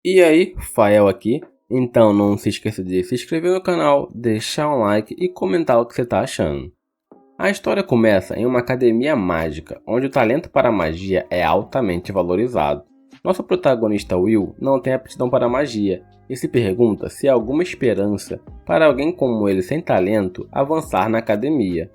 E aí, Fael aqui. Então não se esqueça de se inscrever no canal, deixar um like e comentar o que você está achando. A história começa em uma academia mágica, onde o talento para a magia é altamente valorizado. Nosso protagonista Will não tem aptidão para a magia e se pergunta se há alguma esperança para alguém como ele sem talento avançar na academia.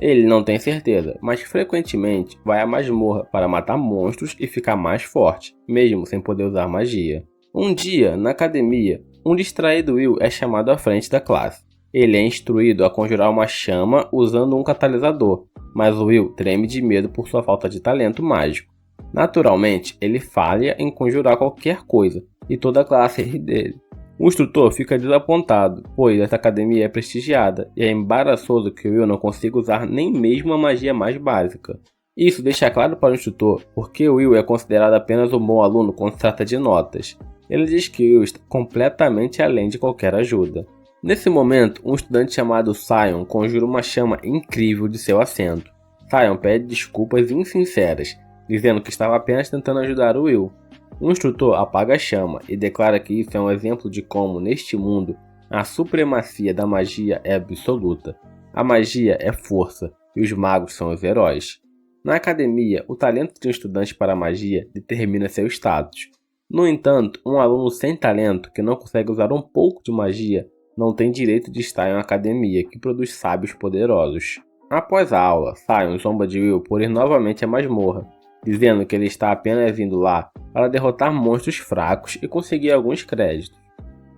Ele não tem certeza, mas frequentemente vai à masmorra para matar monstros e ficar mais forte, mesmo sem poder usar magia. Um dia, na academia, um distraído Will é chamado à frente da classe. Ele é instruído a conjurar uma chama usando um catalisador, mas Will treme de medo por sua falta de talento mágico. Naturalmente, ele falha em conjurar qualquer coisa, e toda a classe ri dele. O instrutor fica desapontado, pois essa academia é prestigiada e é embaraçoso que Will não consiga usar nem mesmo a magia mais básica. Isso deixa claro para o instrutor porque Will é considerado apenas um bom aluno quando se trata de notas. Ele diz que Will está completamente além de qualquer ajuda. Nesse momento, um estudante chamado Sion conjura uma chama incrível de seu assento. Sion pede desculpas insinceras, dizendo que estava apenas tentando ajudar o Will. O instrutor apaga a chama e declara que isso é um exemplo de como, neste mundo, a supremacia da magia é absoluta. A magia é força e os magos são os heróis. Na academia, o talento de um estudante para a magia determina seu status. No entanto, um aluno sem talento que não consegue usar um pouco de magia não tem direito de estar em uma academia que produz sábios poderosos. Após a aula, Sion zomba de Will por ir novamente à masmorra, dizendo que ele está apenas indo lá para derrotar monstros fracos e conseguir alguns créditos.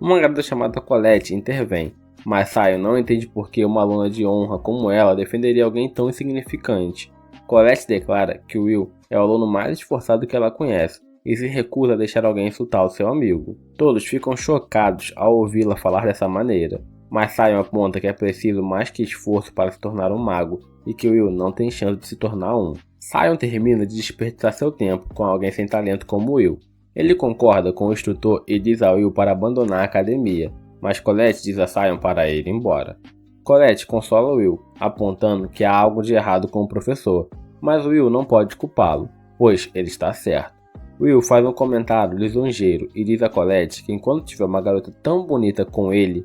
Uma garota chamada Colette intervém, mas Sion não entende por que uma aluna de honra como ela defenderia alguém tão insignificante. Colette declara que Will é o aluno mais esforçado que ela conhece e se recusa a deixar alguém insultar o seu amigo. Todos ficam chocados ao ouvi-la falar dessa maneira, mas Sion aponta que é preciso mais que esforço para se tornar um mago e que Will não tem chance de se tornar um. Sion termina de desperdiçar seu tempo com alguém sem talento como Will. Ele concorda com o instrutor e diz a Will para abandonar a academia, mas Colette diz a Sion para ir embora. Colette consola Will, apontando que há algo de errado com o professor, mas Will não pode culpá-lo, pois ele está certo. Will faz um comentário lisonjeiro e diz a Colette que enquanto tiver uma garota tão bonita com ele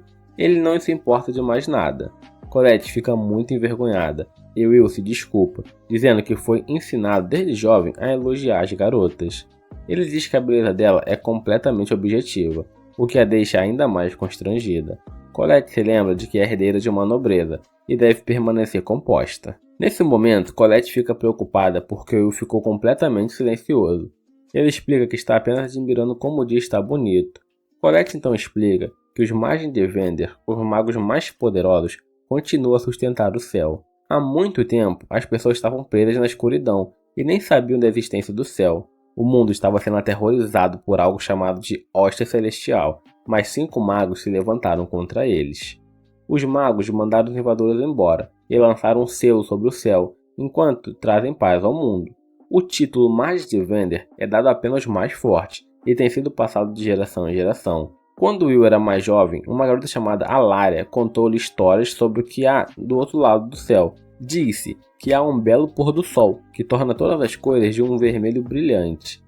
não se importa de mais nada. Colette fica muito envergonhada e Will se desculpa, dizendo que foi ensinado desde jovem a elogiar as garotas. Ele diz que a beleza dela é completamente objetiva, o que a deixa ainda mais constrangida. Colette se lembra de que é herdeira de uma nobreza e deve permanecer composta. Nesse momento, Colette fica preocupada porque Will ficou completamente silencioso. Ele explica que está apenas admirando como o dia está bonito. Colette então explica que os Magos de Vender, os magos mais poderosos, continuam a sustentar o céu. Há muito tempo, as pessoas estavam presas na escuridão e nem sabiam da existência do céu. O mundo estava sendo aterrorizado por algo chamado de Hóstia Celestial, mas 5 magos se levantaram contra eles. Os magos mandaram os invasores embora e lançaram um selo sobre o céu, enquanto trazem paz ao mundo. O título Magos de Vender é dado apenas aos mais fortes e tem sido passado de geração em geração. Quando Will era mais jovem, uma garota chamada Alaria contou-lhe histórias sobre o que há do outro lado do céu. Disse que há um belo pôr do sol, que torna todas as coisas de um vermelho brilhante.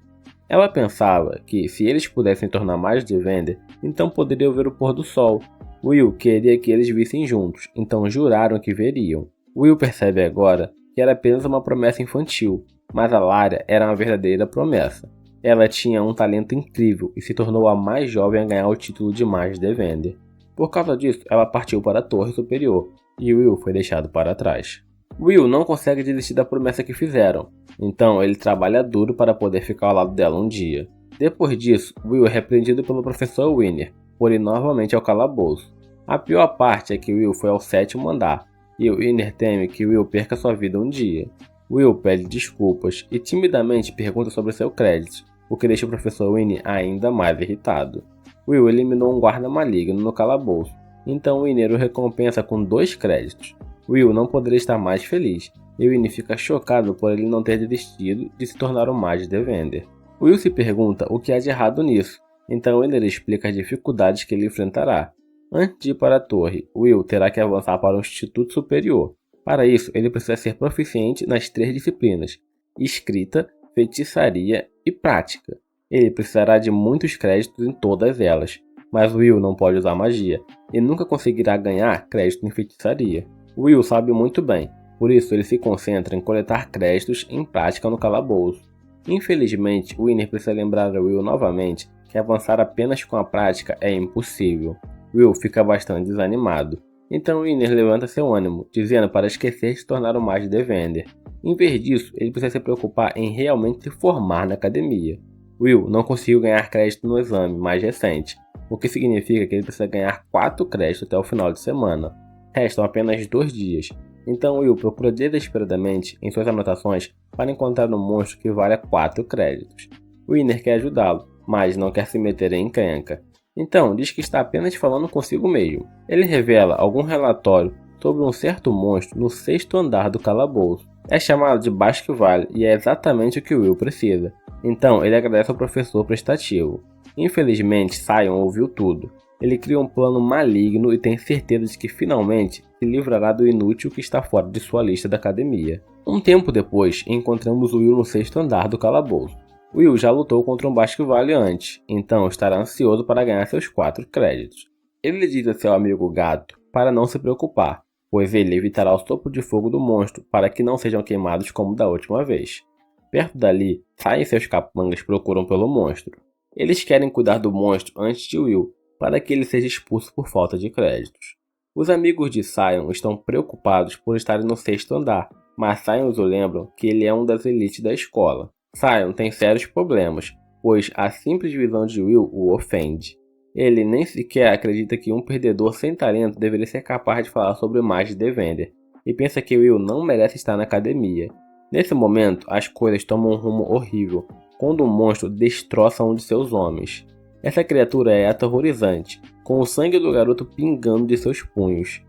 Ela pensava que, se eles pudessem tornar Magos de Vender, então poderiam ver o pôr do sol. Will queria que eles vissem juntos, então juraram que veriam. Will percebe agora que era apenas uma promessa infantil, mas Alaria era uma verdadeira promessa. Ela tinha um talento incrível e se tornou a mais jovem a ganhar o título de Magos de Vender. Por causa disso, ela partiu para a Torre Superior e Will foi deixado para trás. Will não consegue desistir da promessa que fizeram, então ele trabalha duro para poder ficar ao lado dela um dia. Depois disso, Will é repreendido pelo professor Winner por ir novamente ao calabouço. A pior parte é que Will foi ao 7º andar e o Winner teme que Will perca sua vida um dia. Will pede desculpas e timidamente pergunta sobre seu crédito, o que deixa o professor Winnie ainda mais irritado. Will eliminou um guarda maligno no calabouço, então Winnie o recompensa com 2 créditos. Will não poderia estar mais feliz, e Winnie fica chocado por ele não ter desistido de se tornar um Mage de Vender. Will se pergunta o que há de errado nisso, então Winnie explica as dificuldades que ele enfrentará. Antes de ir para a torre, Will terá que avançar para o Instituto Superior. Para isso, ele precisa ser proficiente nas 3 disciplinas: escrita, feitiçaria e prática. Ele precisará de muitos créditos em todas elas, mas Will não pode usar magia e nunca conseguirá ganhar crédito em feitiçaria. Will sabe muito bem, por isso ele se concentra em coletar créditos em prática no calabouço. Infelizmente, Winner precisa lembrar a Will novamente que avançar apenas com a prática é impossível. Will fica bastante desanimado. Então Winner levanta seu ânimo, dizendo para esquecer de se tornar um Mage Defender. Em vez disso, ele precisa se preocupar em realmente se formar na academia. Will não conseguiu ganhar crédito no exame mais recente, o que significa que ele precisa ganhar 4 créditos até o final de semana. Restam apenas 2 dias, então Will procura desesperadamente em suas anotações para encontrar um monstro que valha 4 créditos. Winner quer ajudá-lo, mas não quer se meter em encrenca. Então diz que está apenas falando consigo mesmo. Ele revela algum relatório sobre um certo monstro no 6º andar do calabouço. É chamado de Basque-Valley e é exatamente o que Will precisa. Então ele agradece ao professor prestativo. Infelizmente, Sion ouviu tudo. Ele cria um plano maligno e tem certeza de que finalmente se livrará do inútil que está fora de sua lista da academia. Um tempo depois, encontramos Will no 6º andar do calabouço. Will já lutou contra um Basque-Valley antes, então estará ansioso para ganhar seus 4 créditos. Ele diz a seu amigo Gato para não se preocupar, pois ele evitará o sopro de fogo do monstro para que não sejam queimados como da última vez. Perto dali, Sion e seus capangas procuram pelo monstro. Eles querem cuidar do monstro antes de Will, para que ele seja expulso por falta de créditos. Os amigos de Sion estão preocupados por estarem no 6º andar, mas Sion os lembram que ele é um das elites da escola. Sion tem sérios problemas, pois a simples visão de Will o ofende. Ele nem sequer acredita que um perdedor sem talento deveria ser capaz de falar sobre Mage Defender, e pensa que Will não merece estar na academia. Nesse momento, as coisas tomam um rumo horrível, quando um monstro destroça um de seus homens. Essa criatura é aterrorizante, com o sangue do garoto pingando de seus punhos.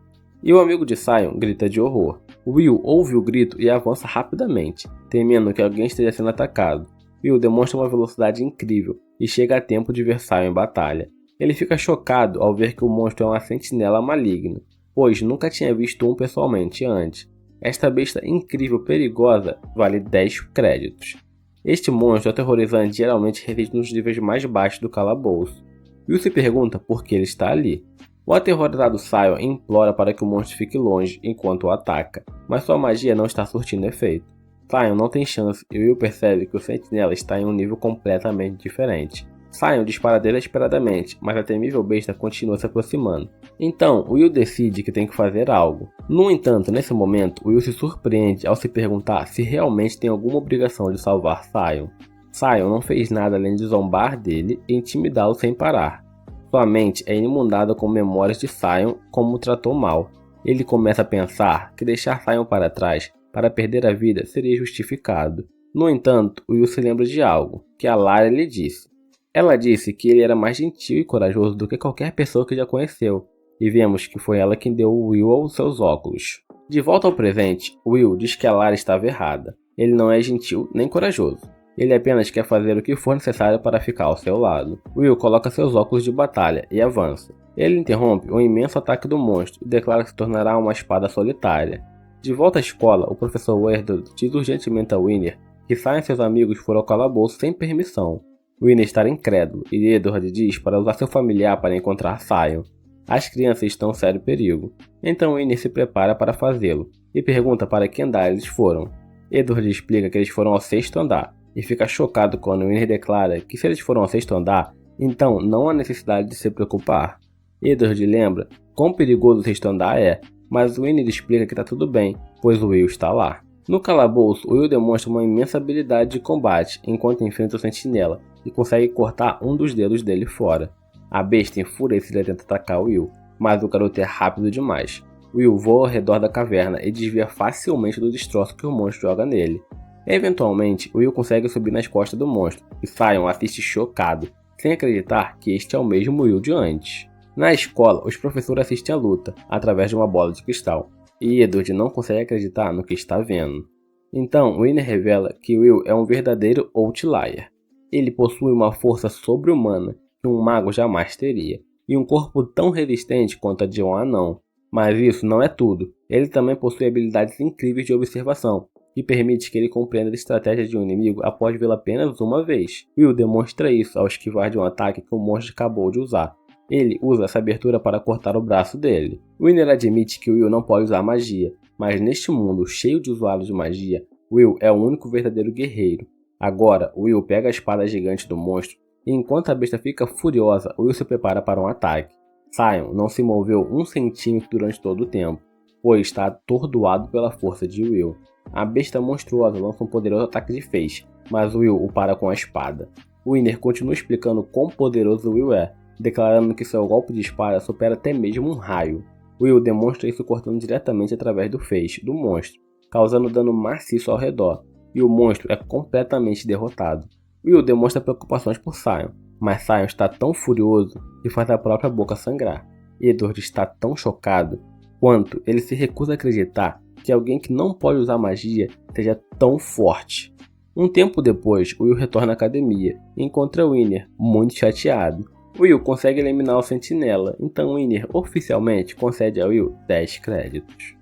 E o amigo de Sion grita de horror. Will ouve o grito e avança rapidamente, temendo que alguém esteja sendo atacado. Will demonstra uma velocidade incrível e chega a tempo de ver Sion em batalha. Ele fica chocado ao ver que o monstro é uma sentinela maligna, pois nunca tinha visto um pessoalmente antes. Esta besta incrível e perigosa vale 10 créditos. Este monstro aterrorizante geralmente reside nos níveis mais baixos do calabouço. Will se pergunta por que ele está ali. O aterrorizado Sion implora para que o monstro fique longe enquanto o ataca, mas sua magia não está surtindo efeito. Sion não tem chance e Will percebe que o sentinela está em um nível completamente diferente. Sion dispara desesperadamente, mas a temível besta continua se aproximando. Então, Will decide que tem que fazer algo. No entanto, nesse momento, Will se surpreende ao se perguntar se realmente tem alguma obrigação de salvar Sion. Sion não fez nada além de zombar dele e intimidá-lo sem parar. Sua mente é inundada com memórias de Sion como o tratou mal. Ele começa a pensar que deixar Sion para trás para perder a vida seria justificado. No entanto, Will se lembra de algo que a Lara lhe disse. Ela disse que ele era mais gentil e corajoso do que qualquer pessoa que já conheceu, e vemos que foi ela quem deu Will aos seus óculos. De volta ao presente, Will diz que a Lara estava errada. Ele não é gentil nem corajoso. Ele apenas quer fazer o que for necessário para ficar ao seu lado. Will coloca seus óculos de batalha e avança. Ele interrompe um imenso ataque do monstro e declara que se tornará uma espada solitária. De volta à escola, o professor Weird diz urgentemente a Winner que Sion e seus amigos foram ao calabouço sem permissão. Winner está incrédulo e Edward diz para usar seu familiar para encontrar Sion. As crianças estão em sério perigo, então Winner se prepara para fazê-lo e pergunta para que andar eles foram. Edward explica que eles foram ao 6º andar e fica chocado quando Winner declara que se eles foram ao 6º andar, então não há necessidade de se preocupar. Edward lembra quão perigoso o 6º andar é, mas Winner explica que está tudo bem, pois o Will está lá. No calabouço, Will demonstra uma imensa habilidade de combate enquanto enfrenta o sentinela e consegue cortar um dos dedos dele fora. A besta enfurecida tenta atacar Will, mas o garoto é rápido demais. Will voa ao redor da caverna e desvia facilmente do destroço que o monstro joga nele. Eventualmente, Will consegue subir nas costas do monstro e Sion assiste chocado, sem acreditar que este é o mesmo Will de antes. Na escola, os professores assistem à luta através de uma bola de cristal, e Edward não consegue acreditar no que está vendo. Então, Winner revela que Will é um verdadeiro Outlier. Ele possui uma força sobre-humana que um mago jamais teria, e um corpo tão resistente quanto a de um anão. Mas isso não é tudo. Ele também possui habilidades incríveis de observação, que permite que ele compreenda a estratégia de um inimigo após vê-la apenas uma vez. Will demonstra isso ao esquivar de um ataque que o monstro acabou de usar. Ele usa essa abertura para cortar o braço dele. Winner admite que Will não pode usar magia, mas neste mundo cheio de usuários de magia, Will é o único verdadeiro guerreiro. Agora, Will pega a espada gigante do monstro e enquanto a besta fica furiosa, Will se prepara para um ataque. Sion não se moveu 1 centímetro durante todo o tempo, pois está atordoado pela força de Will. A besta monstruosa lança um poderoso ataque de feixe, mas Will o para com a espada. Winner continua explicando quão poderoso Will é, declarando que seu golpe de espada supera até mesmo um raio. Will demonstra isso cortando diretamente através do feixe do monstro, causando dano maciço ao redor, e o monstro é completamente derrotado. Will demonstra preocupações por Sion, mas Sion está tão furioso que faz a própria boca sangrar. Edward está tão chocado quanto ele se recusa a acreditar que alguém que não pode usar magia seja tão forte. Um tempo depois, Will retorna à academia e encontra Winner, muito chateado. Will consegue eliminar o sentinela, então Winner oficialmente concede a Will 10 créditos.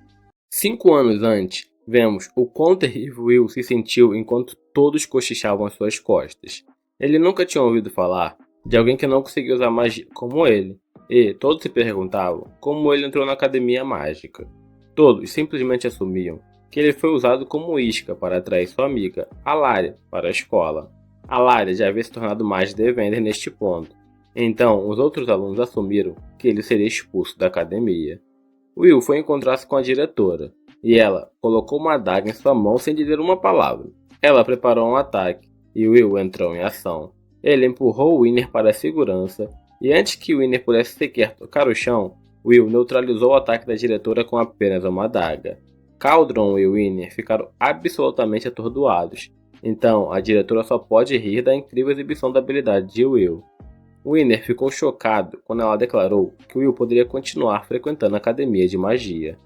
5 anos antes, vemos o quão terrível Will se sentiu enquanto todos cochichavam às suas costas. Ele nunca tinha ouvido falar de alguém que não conseguia usar magia como ele, e todos se perguntavam como ele entrou na academia mágica. Todos simplesmente assumiam que ele foi usado como isca para atrair sua amiga, Alaria, para a escola. Alaria já havia se tornado mais Defender neste ponto, então os outros alunos assumiram que ele seria expulso da academia. Will foi encontrar-se com a diretora, e ela colocou uma adaga em sua mão sem dizer uma palavra. Ela preparou um ataque, e Will entrou em ação. Ele empurrou Winner para a segurança, e antes que Winner pudesse sequer tocar o chão, Will neutralizou o ataque da diretora com apenas uma adaga. Cauldron e Winner ficaram absolutamente atordoados, então a diretora só pode rir da incrível exibição da habilidade de Will. Winner ficou chocado quando ela declarou que Will poderia continuar frequentando a academia de magia.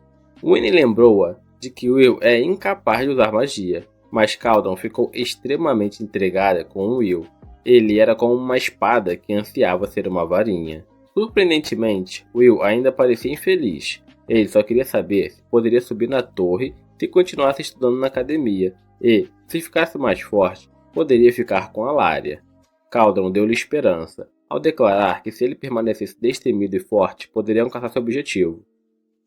Winner lembrou-a de que Will é incapaz de usar magia, mas Cauldron ficou extremamente intrigada com Will. Ele era como uma espada que ansiava ser uma varinha. Surpreendentemente, Will ainda parecia infeliz. Ele só queria saber se poderia subir na torre se continuasse estudando na academia e, se ficasse mais forte, poderia ficar com Alaria. Cauldron deu-lhe esperança, ao declarar que se ele permanecesse destemido e forte, poderia alcançar seu objetivo.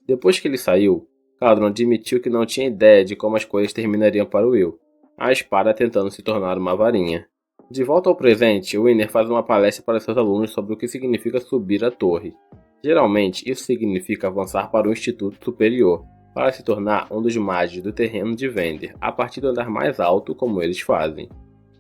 Depois que ele saiu, Cauldron admitiu que não tinha ideia de como as coisas terminariam para Will, a espada tentando se tornar uma varinha. De volta ao presente, Winner faz uma palestra para seus alunos sobre o que significa subir a torre. Geralmente, isso significa avançar para o Instituto Superior, para se tornar um dos magos do terreno de Vender, a partir do andar mais alto, como eles fazem.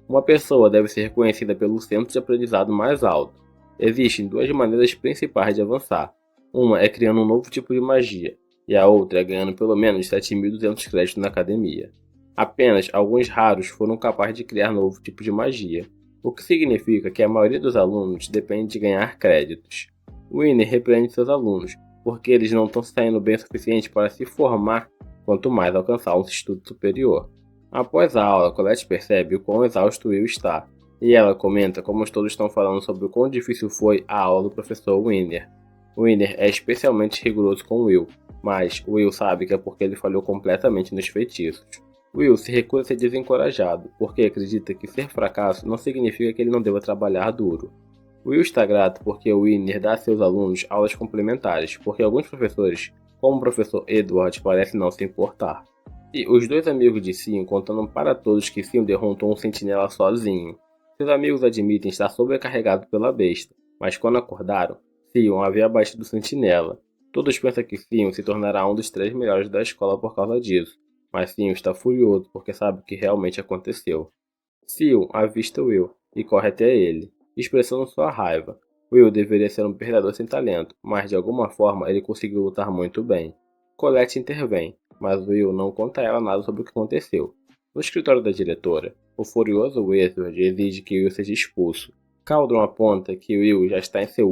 Uma pessoa deve ser reconhecida pelo centro de aprendizado mais alto. Existem 2 maneiras principais de avançar. Uma é criando um novo tipo de magia, e a outra é ganhando pelo menos 7.200 créditos na academia. Apenas alguns raros foram capazes de criar novo tipo de magia, o que significa que a maioria dos alunos depende de ganhar créditos. Winner repreende seus alunos, porque eles não estão saindo bem o suficiente para se formar, quanto mais alcançar um estudo superior. Após a aula, Colette percebe o quão exausto Will está, e ela comenta como todos estão falando sobre o quão difícil foi a aula do professor Winner. Winner é especialmente rigoroso com Will, mas Will sabe que é porque ele falhou completamente nos feitiços. Will se recusa a ser desencorajado, porque acredita que ser fracasso não significa que ele não deva trabalhar duro. Will está grato porque Winner dá a seus alunos aulas complementares, porque alguns professores, como o professor Edward, parecem não se importar. E os 2 amigos de Sion contando para todos que Sion derrotou um sentinela sozinho. Seus amigos admitem estar sobrecarregados pela besta, mas quando acordaram, Sion havia batido o sentinela. Todos pensam que Sion se tornará um dos 3 melhores da escola por causa disso, mas Sion está furioso porque sabe o que realmente aconteceu. Sion avista Will e corre até ele, expressando sua raiva. Will deveria ser um perdedor sem talento, mas de alguma forma ele conseguiu lutar muito bem. Colette intervém, mas Will não conta a ela nada sobre o que aconteceu. No escritório da diretora, o furioso Edward exige que Will seja expulso. Cauldron aponta que Will está em seu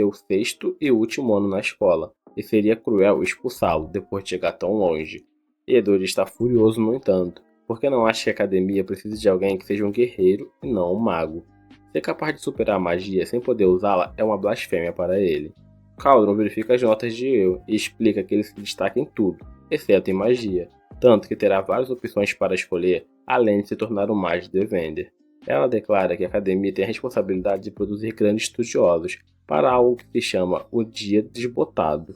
6º e último ano na escola, e seria cruel expulsá-lo depois de chegar tão longe. Edward está furioso, no entanto, porque não acha que a academia precisa de alguém que seja um guerreiro e não um mago. Ser capaz de superar a magia sem poder usá-la é uma blasfêmia para ele. Cauldron verifica as notas de Will e explica que ele se destaca em tudo, exceto em magia, tanto que terá várias opções para escolher, além de se tornar um Mage Defender. Ela declara que a academia tem a responsabilidade de produzir grandes estudiosos para algo que se chama o Dia Desbotado.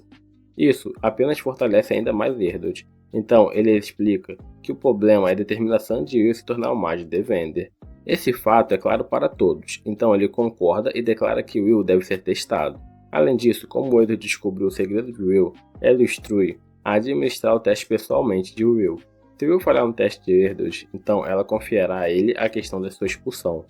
Isso apenas fortalece ainda mais Erdod. Então ele explica que o problema é a determinação de Will se tornar um Mage Defender. Esse fato é claro para todos, então ele concorda e declara que Will deve ser testado. Além disso, como Erdod descobriu o segredo de Will, ela o instrui a administrar o teste pessoalmente de Will. Se Will falhar no teste de Erdod, então ela confiará a ele a questão da sua expulsão.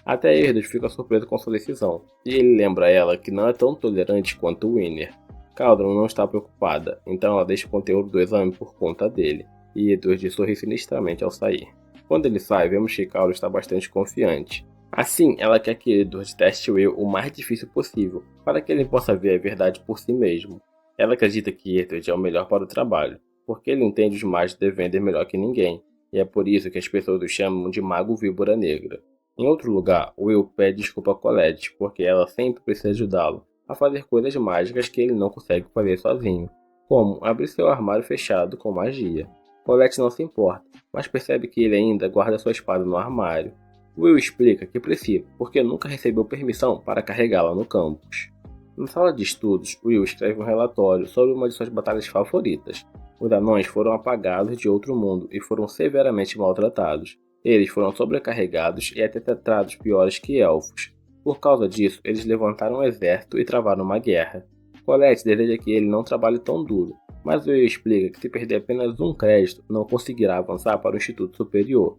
Até Erdod fica surpreso com sua decisão, e ele lembra a ela que não é tão tolerante quanto Winner. Cauldron não está preocupada, então ela deixa o conteúdo do exame por conta dele, e Erdod sorri sinistramente ao sair. Quando ele sai, vemos que Cauldron está bastante confiante. Assim, ela quer que Erdod teste Will o mais difícil possível, para que ele possa ver a verdade por si mesmo. Ela acredita que Erdod é o melhor para o trabalho, porque ele entende os Mages Defender melhor que ninguém, e é por isso que as pessoas o chamam de Mago Víbora Negra. Em outro lugar, Will pede desculpa a Colette, porque ela sempre precisa ajudá-lo a fazer coisas mágicas que ele não consegue fazer sozinho, como abrir seu armário fechado com magia. Colette não se importa, mas percebe que ele ainda guarda sua espada no armário. Will explica que precisa, porque nunca recebeu permissão para carregá-la no campus. Na sala de estudos, Will escreve um relatório sobre uma de suas batalhas favoritas. Os anões foram apagados de outro mundo e foram severamente maltratados. Eles foram sobrecarregados e até tratados piores que elfos. Por causa disso, eles levantaram um exército e travaram uma guerra. Colette deseja que ele não trabalhe tão duro, mas Will explica que se perder apenas um crédito, não conseguirá avançar para o Instituto Superior.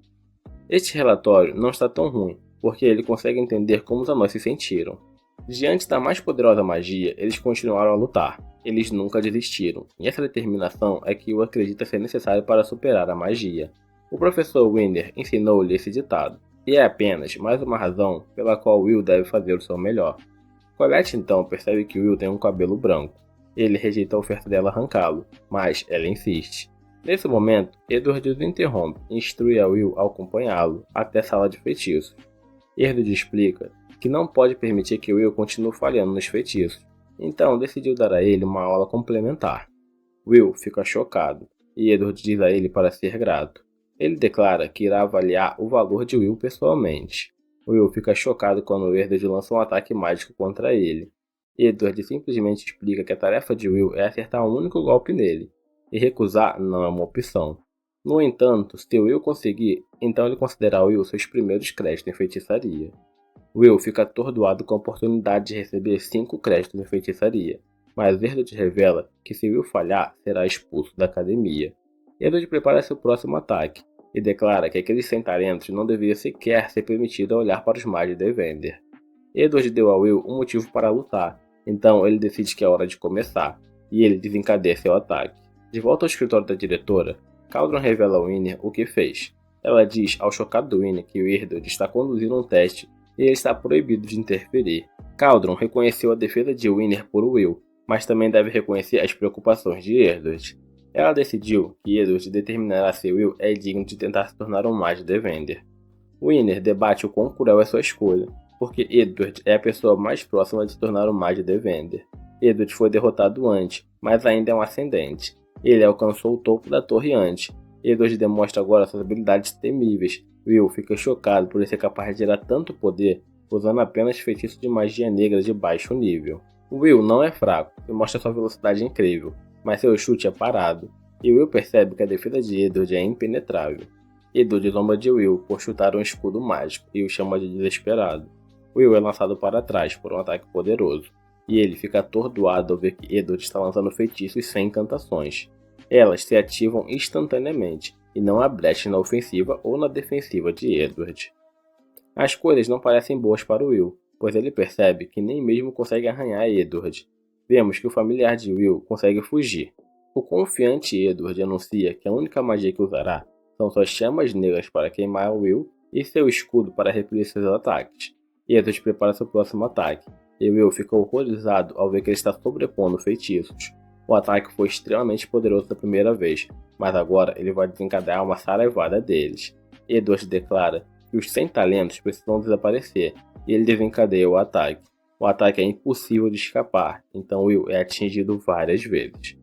Este relatório não está tão ruim, porque ele consegue entender como os anões se sentiram. Diante da mais poderosa magia, eles continuaram a lutar. Eles nunca desistiram, e essa determinação é que Will acredita ser necessário para superar a magia. O professor Winner ensinou-lhe esse ditado, e é apenas mais uma razão pela qual Will deve fazer o seu melhor. Colette então percebe que Will tem um cabelo branco. Ele rejeita a oferta dela arrancá-lo, mas ela insiste. Nesse momento, Edward os interrompe e instrui a Will a acompanhá-lo até a sala de feitiços. Edward explica que não pode permitir que Will continue falhando nos feitiços, então decidiu dar a ele uma aula complementar. Will fica chocado, e Edward diz a ele para ser grato. Ele declara que irá avaliar o valor de Will pessoalmente. Will fica chocado quando Edward lança um ataque mágico contra ele. Edward simplesmente explica que a tarefa de Will é acertar um único golpe nele, e recusar não é uma opção. No entanto, se Will conseguir, então ele considerará Will seus primeiros créditos em feitiçaria. Will fica atordoado com a oportunidade de receber 5 créditos em feitiçaria, mas Edward revela que se Will falhar, será expulso da academia. Edward prepara seu próximo ataque, e declara que aqueles sem talentos não deveriam sequer ser permitido a olhar para os Mages Defender. Edward deu a Will um motivo para lutar, então ele decide que é hora de começar, e ele desencadeia seu ataque. De volta ao escritório da diretora, Cauldron revela a Winner o que fez. Ela diz ao chocado Winner que o Edward está conduzindo um teste e ele está proibido de interferir. Cauldron reconheceu a defesa de Winner por Will, mas também deve reconhecer as preocupações de Edward. Ela decidiu que Edward determinará se Will é digno de tentar se tornar um Mage Defender. Winner debate o quão cruel é sua escolha, porque Edward é a pessoa mais próxima de se tornar um Mage Defender. Edward foi derrotado antes, mas ainda é um ascendente. Ele alcançou o topo da torre antes. Edward demonstra agora suas habilidades temíveis. Will fica chocado por ele ser capaz de gerar tanto poder usando apenas feitiços de magia negra de baixo nível. Will não é fraco e mostra sua velocidade incrível, mas seu chute é parado, e Will percebe que a defesa de Edward é impenetrável. Edward zomba de Will por chutar um escudo mágico e o chama de desesperado. Will é lançado para trás por um ataque poderoso, e ele fica atordoado ao ver que Edward está lançando feitiços sem encantações. Elas se ativam instantaneamente, e não há brecha na ofensiva ou na defensiva de Edward. As coisas não parecem boas para Will, pois ele percebe que nem mesmo consegue arranhar Edward. Vemos que o familiar de Will consegue fugir. O confiante Edward anuncia que a única magia que usará são suas chamas negras para queimar Will e seu escudo para repelir seus ataques. Edward prepara seu próximo ataque, e Will fica horrorizado ao ver que ele está sobrepondo feitiços. O ataque foi extremamente poderoso da primeira vez, mas agora ele vai desencadear uma saraivada deles. Edward declara que os 100 talentos precisam desaparecer, e ele desencadeia o ataque. O ataque é impossível de escapar, então Will é atingido várias vezes.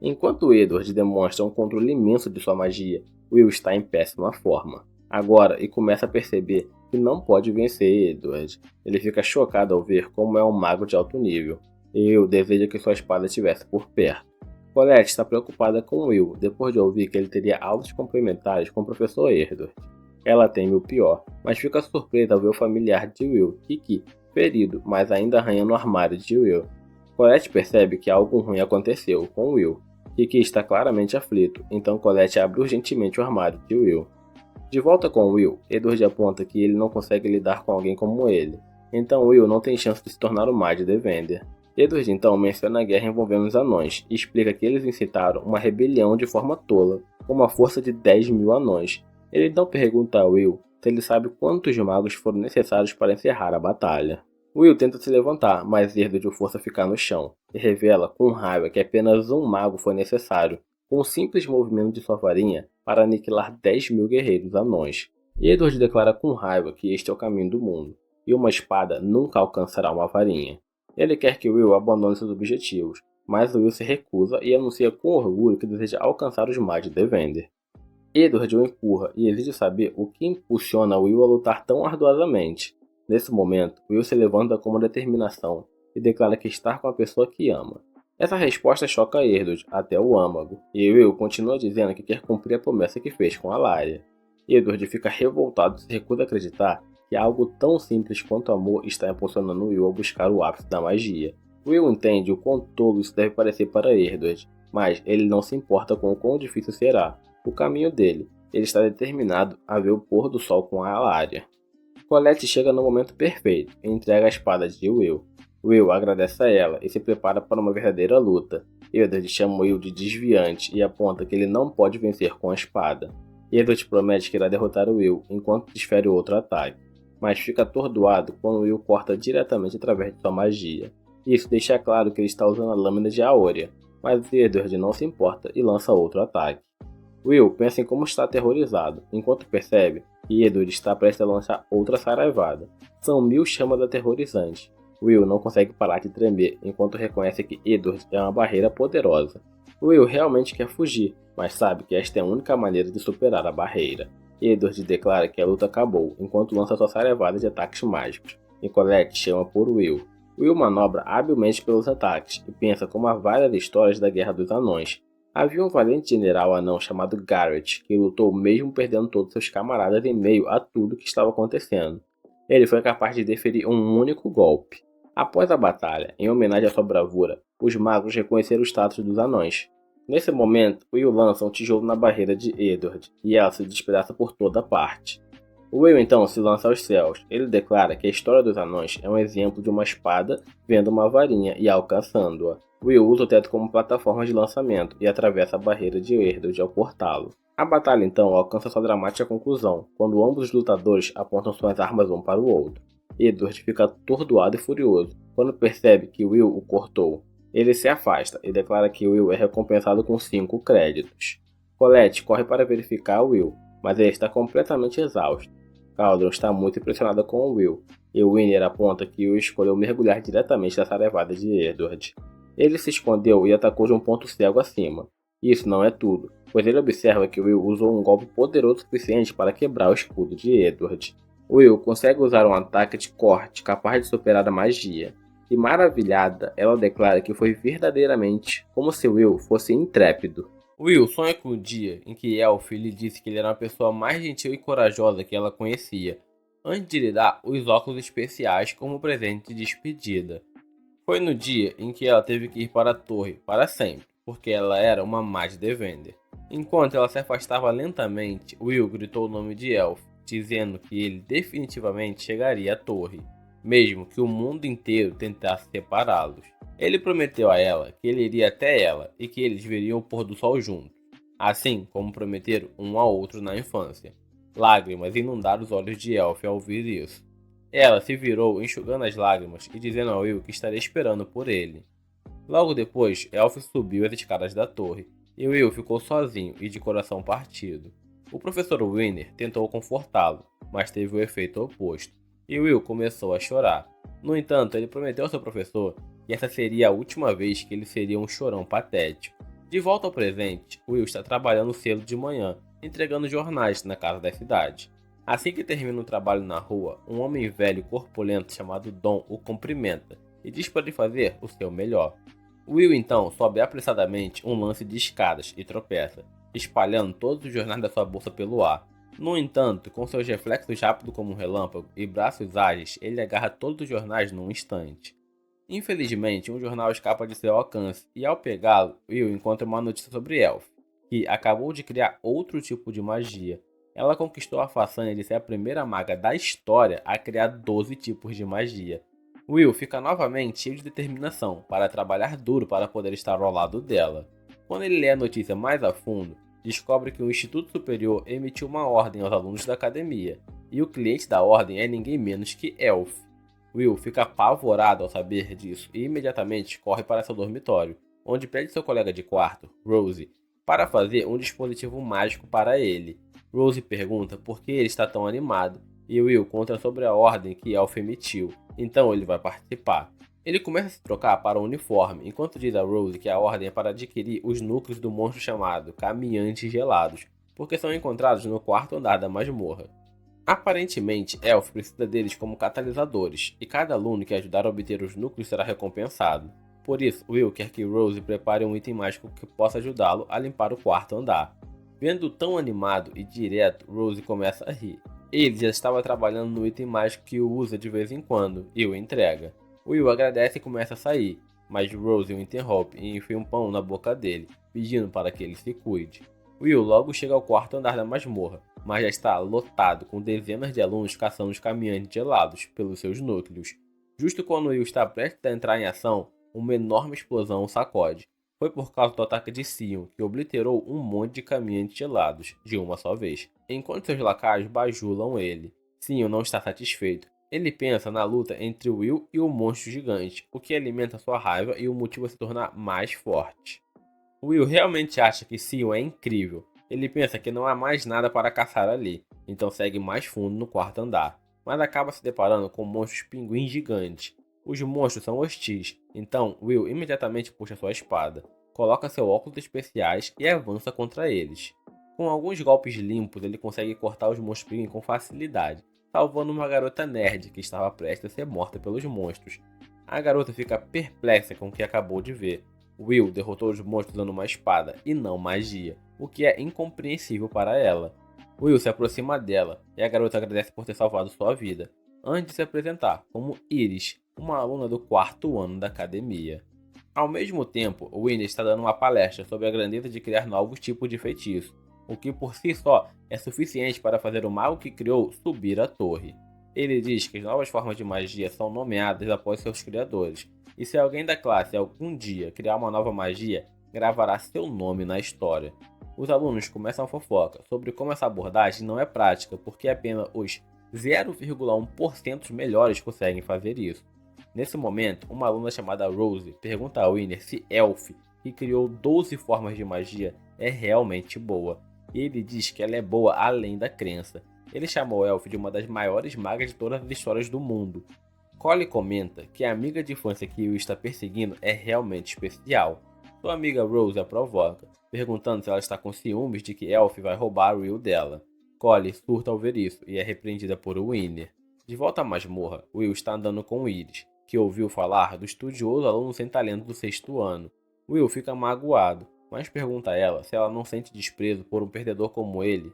Enquanto Edward demonstra um controle imenso de sua magia, Will está em péssima forma. Agora, e começa a perceber que não pode vencer Edward. Ele fica chocado ao ver como é um mago de alto nível. E Will deseja que sua espada estivesse por perto. Colette está preocupada com Will, depois de ouvir que ele teria aulas complementares com o professor Edward. Ela teme o pior, mas fica surpresa ao ver o familiar de Will, Kiki, ferido, mas ainda arranhando o armário de Will. Colette percebe que algo ruim aconteceu com Will. Kiki está claramente aflito, então Colette abre urgentemente o armário de Will. De volta com Will, Edward aponta que ele não consegue lidar com alguém como ele. Então Will não tem chance de se tornar o Mighty Defender. Edward então menciona a guerra envolvendo os anões e explica que eles incitaram uma rebelião de forma tola, com uma força de 10.000 anões. Ele então pergunta a Will se ele sabe quantos magos foram necessários para encerrar a batalha. Will tenta se levantar, mas Edward o força a ficar no chão, e revela com raiva que apenas um mago foi necessário, com um simples movimento de sua varinha, para aniquilar 10.000 guerreiros anões. Edward declara com raiva que este é o caminho do mundo, e uma espada nunca alcançará uma varinha. Ele quer que Will abandone seus objetivos, mas Will se recusa e anuncia com orgulho que deseja alcançar os Mighty Defender. Edward o empurra e exige saber o que impulsiona Will a lutar tão arduosamente. Nesse momento, Will se levanta com uma determinação e declara que está com a pessoa que ama. Essa resposta choca Edward até o âmago, e Will continua dizendo que quer cumprir a promessa que fez com Alaria. Edward fica revoltado e se recusa a acreditar que algo tão simples quanto amor está impulsionando Will a buscar o ápice da magia. Will entende o quão tolo isso deve parecer para Edward, mas ele não se importa com o quão difícil será o caminho dele. Ele está determinado a ver o pôr do sol com a Alaria. Colette chega no momento perfeito e entrega a espada de Will. Will agradece a ela e se prepara para uma verdadeira luta. Edward chama Will de desviante e aponta que ele não pode vencer com a espada. Edward promete que irá derrotar Will enquanto desfere outro ataque, mas fica atordoado quando Will corta diretamente através de sua magia. Isso deixa claro que ele está usando a lâmina de Aoria, mas Edward não se importa e lança outro ataque. Will pensa em como está aterrorizado, enquanto percebe que Edward está prestes a lançar outra saraivada. São 1000 chamas aterrorizantes. Will não consegue parar de tremer enquanto reconhece que Edward é uma barreira poderosa. Will realmente quer fugir, mas sabe que esta é a única maneira de superar a barreira. Edward declara que a luta acabou enquanto lança sua saraivada de ataques mágicos, e Colette chama por Will. Will manobra habilmente pelos ataques e pensa como há várias histórias da Guerra dos Anões. Havia um valente general anão chamado Garrett que lutou mesmo perdendo todos seus camaradas em meio a tudo que estava acontecendo. Ele foi capaz de deferir um único golpe. Após a batalha, em homenagem à sua bravura, os magos reconheceram o status dos anões. Nesse momento, Will lança um tijolo na barreira de Edward, e ela se despedaça por toda parte. Will então se lança aos céus. Ele declara que a história dos anões é um exemplo de uma espada vendo uma varinha e alcançando-a. Will usa o teto como plataforma de lançamento e atravessa a barreira de Edward ao cortá-lo. A batalha então alcança sua dramática conclusão, quando ambos os lutadores apontam suas armas um para o outro. Edward fica atordoado e furioso quando percebe que Will o cortou. Ele se afasta e declara que Will é recompensado com 5 créditos. Colette corre para verificar Will, mas ele está completamente exausto. Cauldron está muito impressionada com Will, e Winner aponta que Will escolheu mergulhar diretamente na saraivada de Edward. Ele se escondeu e atacou de um ponto cego acima. Isso não é tudo, pois ele observa que Will usou um golpe poderoso o suficiente para quebrar o escudo de Edward. Will consegue usar um ataque de corte capaz de superar a magia, e maravilhada, ela declara que foi verdadeiramente como se Will fosse intrépido. Will sonha com o dia em que Elf lhe disse que ele era a pessoa mais gentil e corajosa que ela conhecia, antes de lhe dar os óculos especiais como presente de despedida. Foi no dia em que ela teve que ir para a torre para sempre, porque ela era uma Mighty Defender. Enquanto ela se afastava lentamente, Will gritou o nome de Elf, dizendo que ele definitivamente chegaria à torre, mesmo que o mundo inteiro tentasse separá-los. Ele prometeu a ela que ele iria até ela e que eles veriam o pôr do sol juntos, assim como prometeram um ao outro na infância. Lágrimas inundaram os olhos de Elf ao ouvir isso. Ela se virou enxugando as lágrimas e dizendo a Will que estaria esperando por ele. Logo depois, Elf subiu as escadas da torre e Will ficou sozinho e de coração partido. O professor Winner tentou confortá-lo, mas teve o efeito oposto, e Will começou a chorar. No entanto, ele prometeu ao seu professor que essa seria a última vez que ele seria um chorão patético. De volta ao presente, Will está trabalhando cedo de manhã, entregando jornais na casa da cidade. Assim que termina o trabalho na rua, um homem velho corpulento chamado Dom o cumprimenta e diz para ele fazer o seu melhor. Will então sobe apressadamente um lance de escadas e tropeça, espalhando todos os jornais da sua bolsa pelo ar. No entanto, com seus reflexos rápidos como um relâmpago e braços ágeis, ele agarra todos os jornais num instante. Infelizmente, um jornal escapa de seu alcance e ao pegá-lo, Will encontra uma notícia sobre Elf, que acabou de criar outro tipo de magia. Ela conquistou a façanha de ser a primeira maga da história a criar 12 tipos de magia. Will fica novamente cheio de determinação para trabalhar duro para poder estar ao lado dela. Quando ele lê a notícia mais a fundo, descobre que o Instituto Superior emitiu uma ordem aos alunos da academia, e o cliente da ordem é ninguém menos que Elf. Will fica apavorado ao saber disso e imediatamente corre para seu dormitório, onde pede seu colega de quarto, Rose, para fazer um dispositivo mágico para ele. Rose pergunta por que ele está tão animado e Will conta sobre a ordem que Elf emitiu, então ele vai participar. Ele começa a se trocar para o uniforme, enquanto diz a Rose que a ordem é para adquirir os núcleos do monstro chamado Caminhantes Gelados, porque são encontrados no quarto andar da masmorra. Aparentemente, Elf precisa deles como catalisadores, e cada aluno que ajudar a obter os núcleos será recompensado. Por isso, Will quer que Rose prepare um item mágico que possa ajudá-lo a limpar o quarto andar. Vendo tão animado e direto, Rose começa a rir. Ele já estava trabalhando no item mágico que o usa de vez em quando, e o entrega. Will agradece e começa a sair, mas Rose o interrompe e enfia um pão na boca dele, pedindo para que ele se cuide. Will logo chega ao quarto andar da masmorra, mas já está lotado com dezenas de alunos caçando os caminhantes gelados pelos seus núcleos. Justo quando Will está prestes a entrar em ação, uma enorme explosão o sacode. Foi por causa do ataque de Sion, que obliterou um monte de caminhantes gelados, de uma só vez, enquanto seus lacaios bajulam ele. Sion não está satisfeito. Ele pensa na luta entre Will e o monstro gigante, o que alimenta sua raiva e o motiva a se tornar mais forte. Will realmente acha que Sion é incrível. Ele pensa que não há mais nada para caçar ali, então segue mais fundo no quarto andar, mas acaba se deparando com monstros pinguins gigantes. Os monstros são hostis, então Will imediatamente puxa sua espada, coloca seu óculos especiais e avança contra eles. Com alguns golpes limpos, ele consegue cortar os monstros pinguins com facilidade, salvando uma garota nerd que estava prestes a ser morta pelos monstros. A garota fica perplexa com o que acabou de ver. Will derrotou os monstros usando uma espada e não magia, o que é incompreensível para ela. Will se aproxima dela e a garota agradece por ter salvado sua vida, antes de se apresentar como Iris, uma aluna do quarto ano da academia. Ao mesmo tempo, Will está dando uma palestra sobre a grandeza de criar novos tipos de feitiço, o que por si só é suficiente para fazer o mago que criou subir a torre. Ele diz que as novas formas de magia são nomeadas após seus criadores, e se alguém da classe algum dia criar uma nova magia, gravará seu nome na história. Os alunos começam a fofoca sobre como essa abordagem não é prática, porque apenas os 0,1% melhores conseguem fazer isso. Nesse momento, uma aluna chamada Rose pergunta a Winner se Elf, que criou 12 formas de magia, é realmente boa. E ele diz que ela é boa além da crença. Ele chamou Elf de uma das maiores magas de todas as histórias do mundo. Cole comenta que a amiga de infância que o está perseguindo é realmente especial. Sua amiga Rose a provoca, perguntando se ela está com ciúmes de que Elf vai roubar Will dela. Cole surta ao ver isso e é repreendida por Winner. De volta à masmorra, Will está andando com Iris, que ouviu falar do estudioso aluno sem talento do sexto ano. Will fica magoado, mas pergunta a ela se ela não sente desprezo por um perdedor como ele.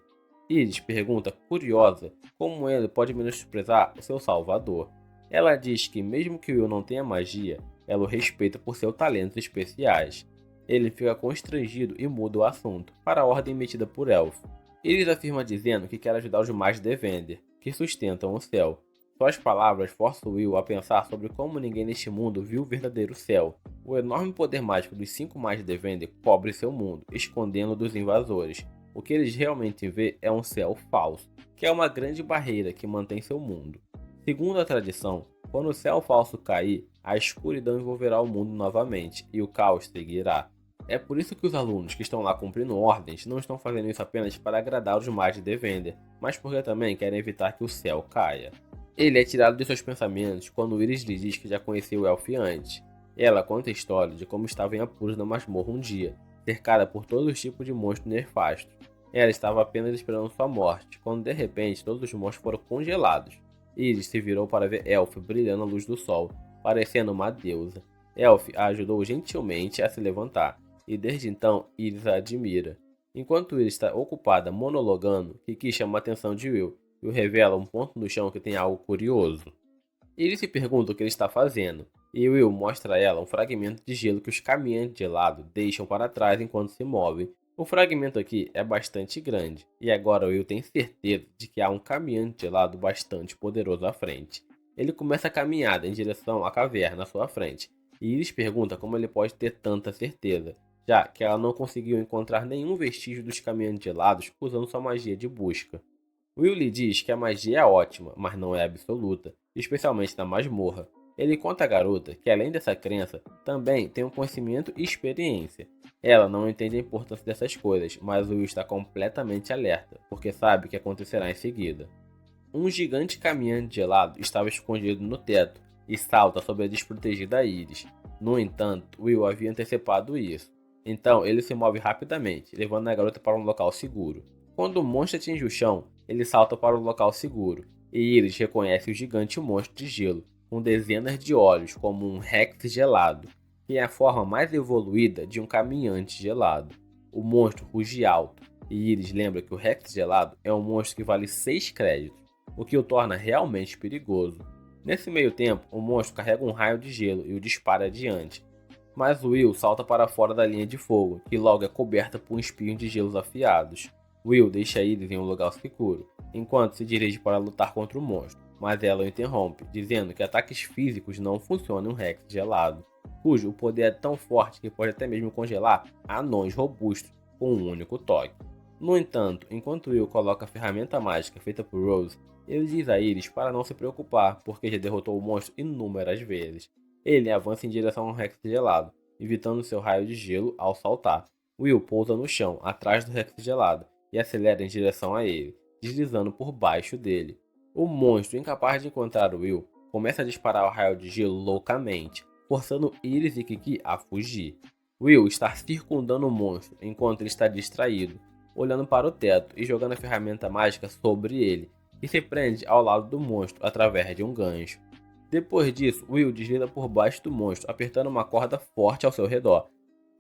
Iris pergunta, curiosa, como ele pode menosprezar o seu salvador. Ela diz que mesmo que Will não tenha magia, ela o respeita por seus talentos especiais. Ele fica constrangido e muda o assunto, para a ordem emitida por Elf. Iris afirma dizendo que quer ajudar os magos de Vender, que sustentam o céu. Suas palavras forçam Will a pensar sobre como ninguém neste mundo viu o verdadeiro céu. O enorme poder mágico dos 5 magos de Vender cobre seu mundo, escondendo-o dos invasores. O que eles realmente vê é um céu falso, que é uma grande barreira que mantém seu mundo. Segundo a tradição, quando o céu falso cair, a escuridão envolverá o mundo novamente e o caos seguirá. É por isso que os alunos que estão lá cumprindo ordens não estão fazendo isso apenas para agradar os magos de Vender, mas porque também querem evitar que o céu caia. Ele é tirado de seus pensamentos quando Iris lhe diz que já conheceu o Elf antes. Ela conta a história de como estava em apuros na masmorra um dia, cercada por todos os tipos de monstros nefastos. Ela estava apenas esperando sua morte, quando de repente todos os monstros foram congelados. Iris se virou para ver Elf brilhando à luz do sol, parecendo uma deusa. Elf a ajudou gentilmente a se levantar, e desde então Iris a admira. Enquanto Iris está ocupada monologando, Kiki chama a atenção de Will e o revela um ponto no chão que tem algo curioso. Iris se pergunta o que ele está fazendo, e Will mostra a ela um fragmento de gelo que os caminhantes de gelado deixam para trás enquanto se movem. O fragmento aqui é bastante grande, e agora Will tem certeza de que há um caminhante gelado bastante poderoso à frente. Ele começa a caminhada em direção à caverna à sua frente, e Iris pergunta como ele pode ter tanta certeza, já que ela não conseguiu encontrar nenhum vestígio dos caminhantes gelados usando sua magia de busca. Will lhe diz que a magia é ótima, mas não é absoluta, especialmente na masmorra. Ele conta à garota que, além dessa crença, também tem um conhecimento e experiência. Ela não entende a importância dessas coisas, mas Will está completamente alerta, porque sabe o que acontecerá em seguida. Um gigante caminhante gelado estava escondido no teto e salta sobre a desprotegida Iris. No entanto, Will havia antecipado isso. Então ele se move rapidamente, levando a garota para um local seguro. Quando o monstro atinge o chão, ele salta para um local seguro, e Iris reconhece o gigante monstro de gelo, com dezenas de olhos como um Rex gelado, que é a forma mais evoluída de um caminhante gelado. O monstro ruge alto, e Iris lembra que o Rex gelado é um monstro que vale 6 créditos, o que o torna realmente perigoso. Nesse meio tempo, o monstro carrega um raio de gelo e o dispara adiante, mas Will salta para fora da linha de fogo, que logo é coberta por um espinho de gelos afiados. Will deixa Iris em um lugar seguro, enquanto se dirige para lutar contra o monstro, mas ela o interrompe, dizendo que ataques físicos não funcionam em um Rex gelado, cujo poder é tão forte que pode até mesmo congelar anões robustos com um único toque. No entanto, enquanto Will coloca a ferramenta mágica feita por Rose, ele diz a Iris para não se preocupar, porque já derrotou o monstro inúmeras vezes. Ele avança em direção ao Rex gelado, evitando seu raio de gelo ao saltar. Will pousa no chão, atrás do Rex gelado, e acelera em direção a ele, deslizando por baixo dele. O monstro, incapaz de encontrar Will, começa a disparar o raio de gelo loucamente, forçando Iris e Kiki a fugir. Will está circundando o monstro enquanto ele está distraído, olhando para o teto e jogando a ferramenta mágica sobre ele, que se prende ao lado do monstro através de um gancho. Depois disso, Will desliza por baixo do monstro, apertando uma corda forte ao seu redor.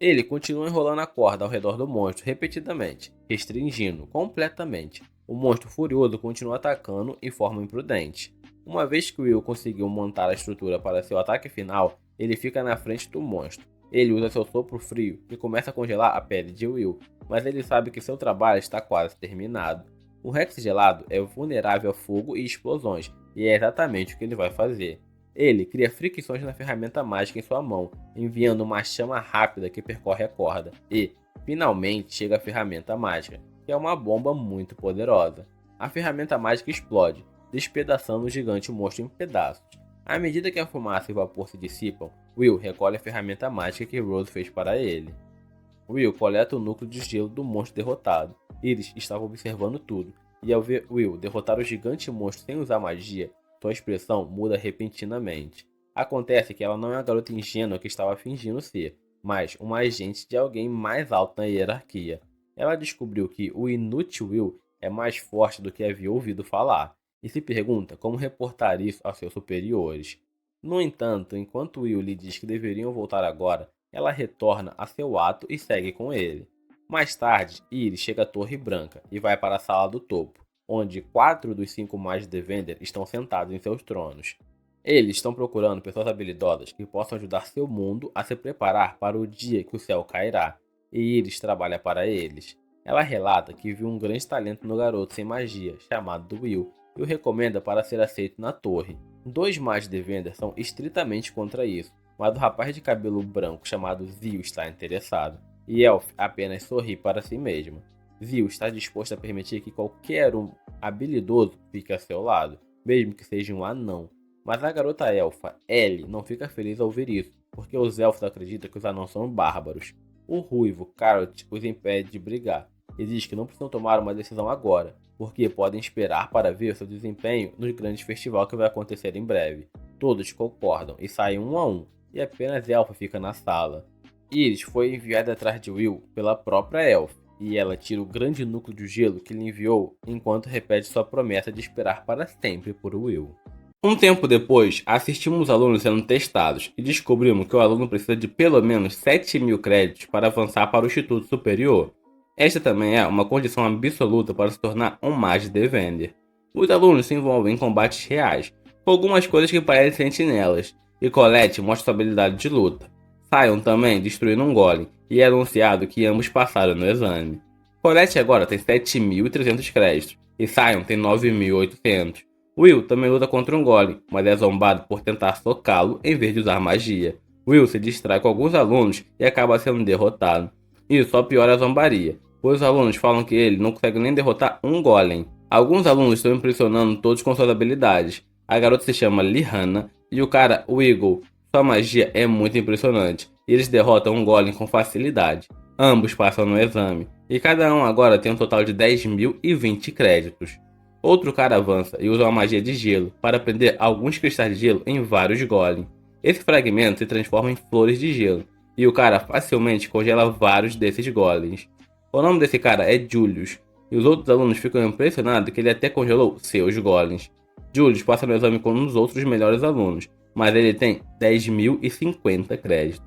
Ele continua enrolando a corda ao redor do monstro repetidamente, restringindo completamente. O monstro furioso continua atacando em forma imprudente. Uma vez que Will conseguiu montar a estrutura para seu ataque final, ele fica na frente do monstro. Ele usa seu sopro frio e começa a congelar a pele de Will, mas ele sabe que seu trabalho está quase terminado. O Rex gelado é vulnerável a fogo e explosões, e é exatamente o que ele vai fazer. Ele cria fricções na ferramenta mágica em sua mão, enviando uma chama rápida que percorre a corda, e, finalmente, chega a ferramenta mágica, que é uma bomba muito poderosa. A ferramenta mágica explode, despedaçando o gigante monstro em pedaços. À medida que a fumaça e o vapor se dissipam, Will recolhe a ferramenta mágica que Rose fez para ele. Will coleta o núcleo de gelo do monstro derrotado. Iris estava observando tudo, e ao ver Will derrotar o gigante monstro sem usar magia, sua expressão muda repentinamente. Acontece que ela não é a garota ingênua que estava fingindo ser, mas uma agente de alguém mais alto na hierarquia. Ela descobriu que o inútil Will é mais forte do que havia ouvido falar, e se pergunta como reportar isso aos seus superiores. No entanto, enquanto Will lhe diz que deveriam voltar agora, ela retorna a seu ato e segue com ele. Mais tarde, Iris chega à Torre Branca e vai para a sala do topo, onde 4 dos 5 magos de Vender estão sentados em seus tronos. Eles estão procurando pessoas habilidosas que possam ajudar seu mundo a se preparar para o dia que o céu cairá, e Iris trabalha para eles. Ela relata que viu um grande talento no garoto sem magia, chamado Will, e o recomenda para ser aceito na torre. 2 magos de Vender são estritamente contra isso, mas o rapaz de cabelo branco chamado Zio está interessado, e Elf apenas sorri para si mesma. Zio está disposto a permitir que qualquer um habilidoso fique a seu lado, mesmo que seja um anão. Mas a garota elfa, Ellie, não fica feliz ao ouvir isso, porque os elfos acreditam que os anãos são bárbaros. O ruivo, Carrot, os impede de brigar, e diz que não precisam tomar uma decisão agora, porque podem esperar para ver seu desempenho no grande festival que vai acontecer em breve. Todos concordam e saem um a um, e apenas Elfa fica na sala. Iris foi enviada atrás de Will pela própria Elf, e ela tira o grande núcleo de gelo que lhe enviou enquanto repete sua promessa de esperar para sempre por Will. Um tempo depois, assistimos os alunos sendo testados e descobrimos que o aluno precisa de pelo menos 7.000 créditos para avançar para o Instituto Superior. Esta também é uma condição absoluta para se tornar um Mage Defender. Os alunos se envolvem em combates reais, com algumas coisas que parecem sentinelas, e Colette mostra sua habilidade de luta. Sion também destruindo um golem, e é anunciado que ambos passaram no exame. Colette agora tem 7.300 créditos, e Sion tem 9.800. Will também luta contra um golem, mas é zombado por tentar socá-lo em vez de usar magia. Will se distrai com alguns alunos e acaba sendo derrotado. Isso só piora a zombaria, pois os alunos falam que ele não consegue nem derrotar um golem. Alguns alunos estão impressionando todos com suas habilidades. A garota se chama Lihana e o cara, o Eagle. Sua magia é muito impressionante e eles derrotam um golem com facilidade. Ambos passam no exame, e cada um agora tem um total de 10.020 créditos. Outro cara avança e usa uma magia de gelo para prender alguns cristais de gelo em vários golems. Esse fragmento se transforma em flores de gelo, e o cara facilmente congela vários desses golems. O nome desse cara é Julius, e os outros alunos ficam impressionados que ele até congelou seus golems. Julius passa no exame com um dos outros melhores alunos, mas ele tem 10.050 créditos.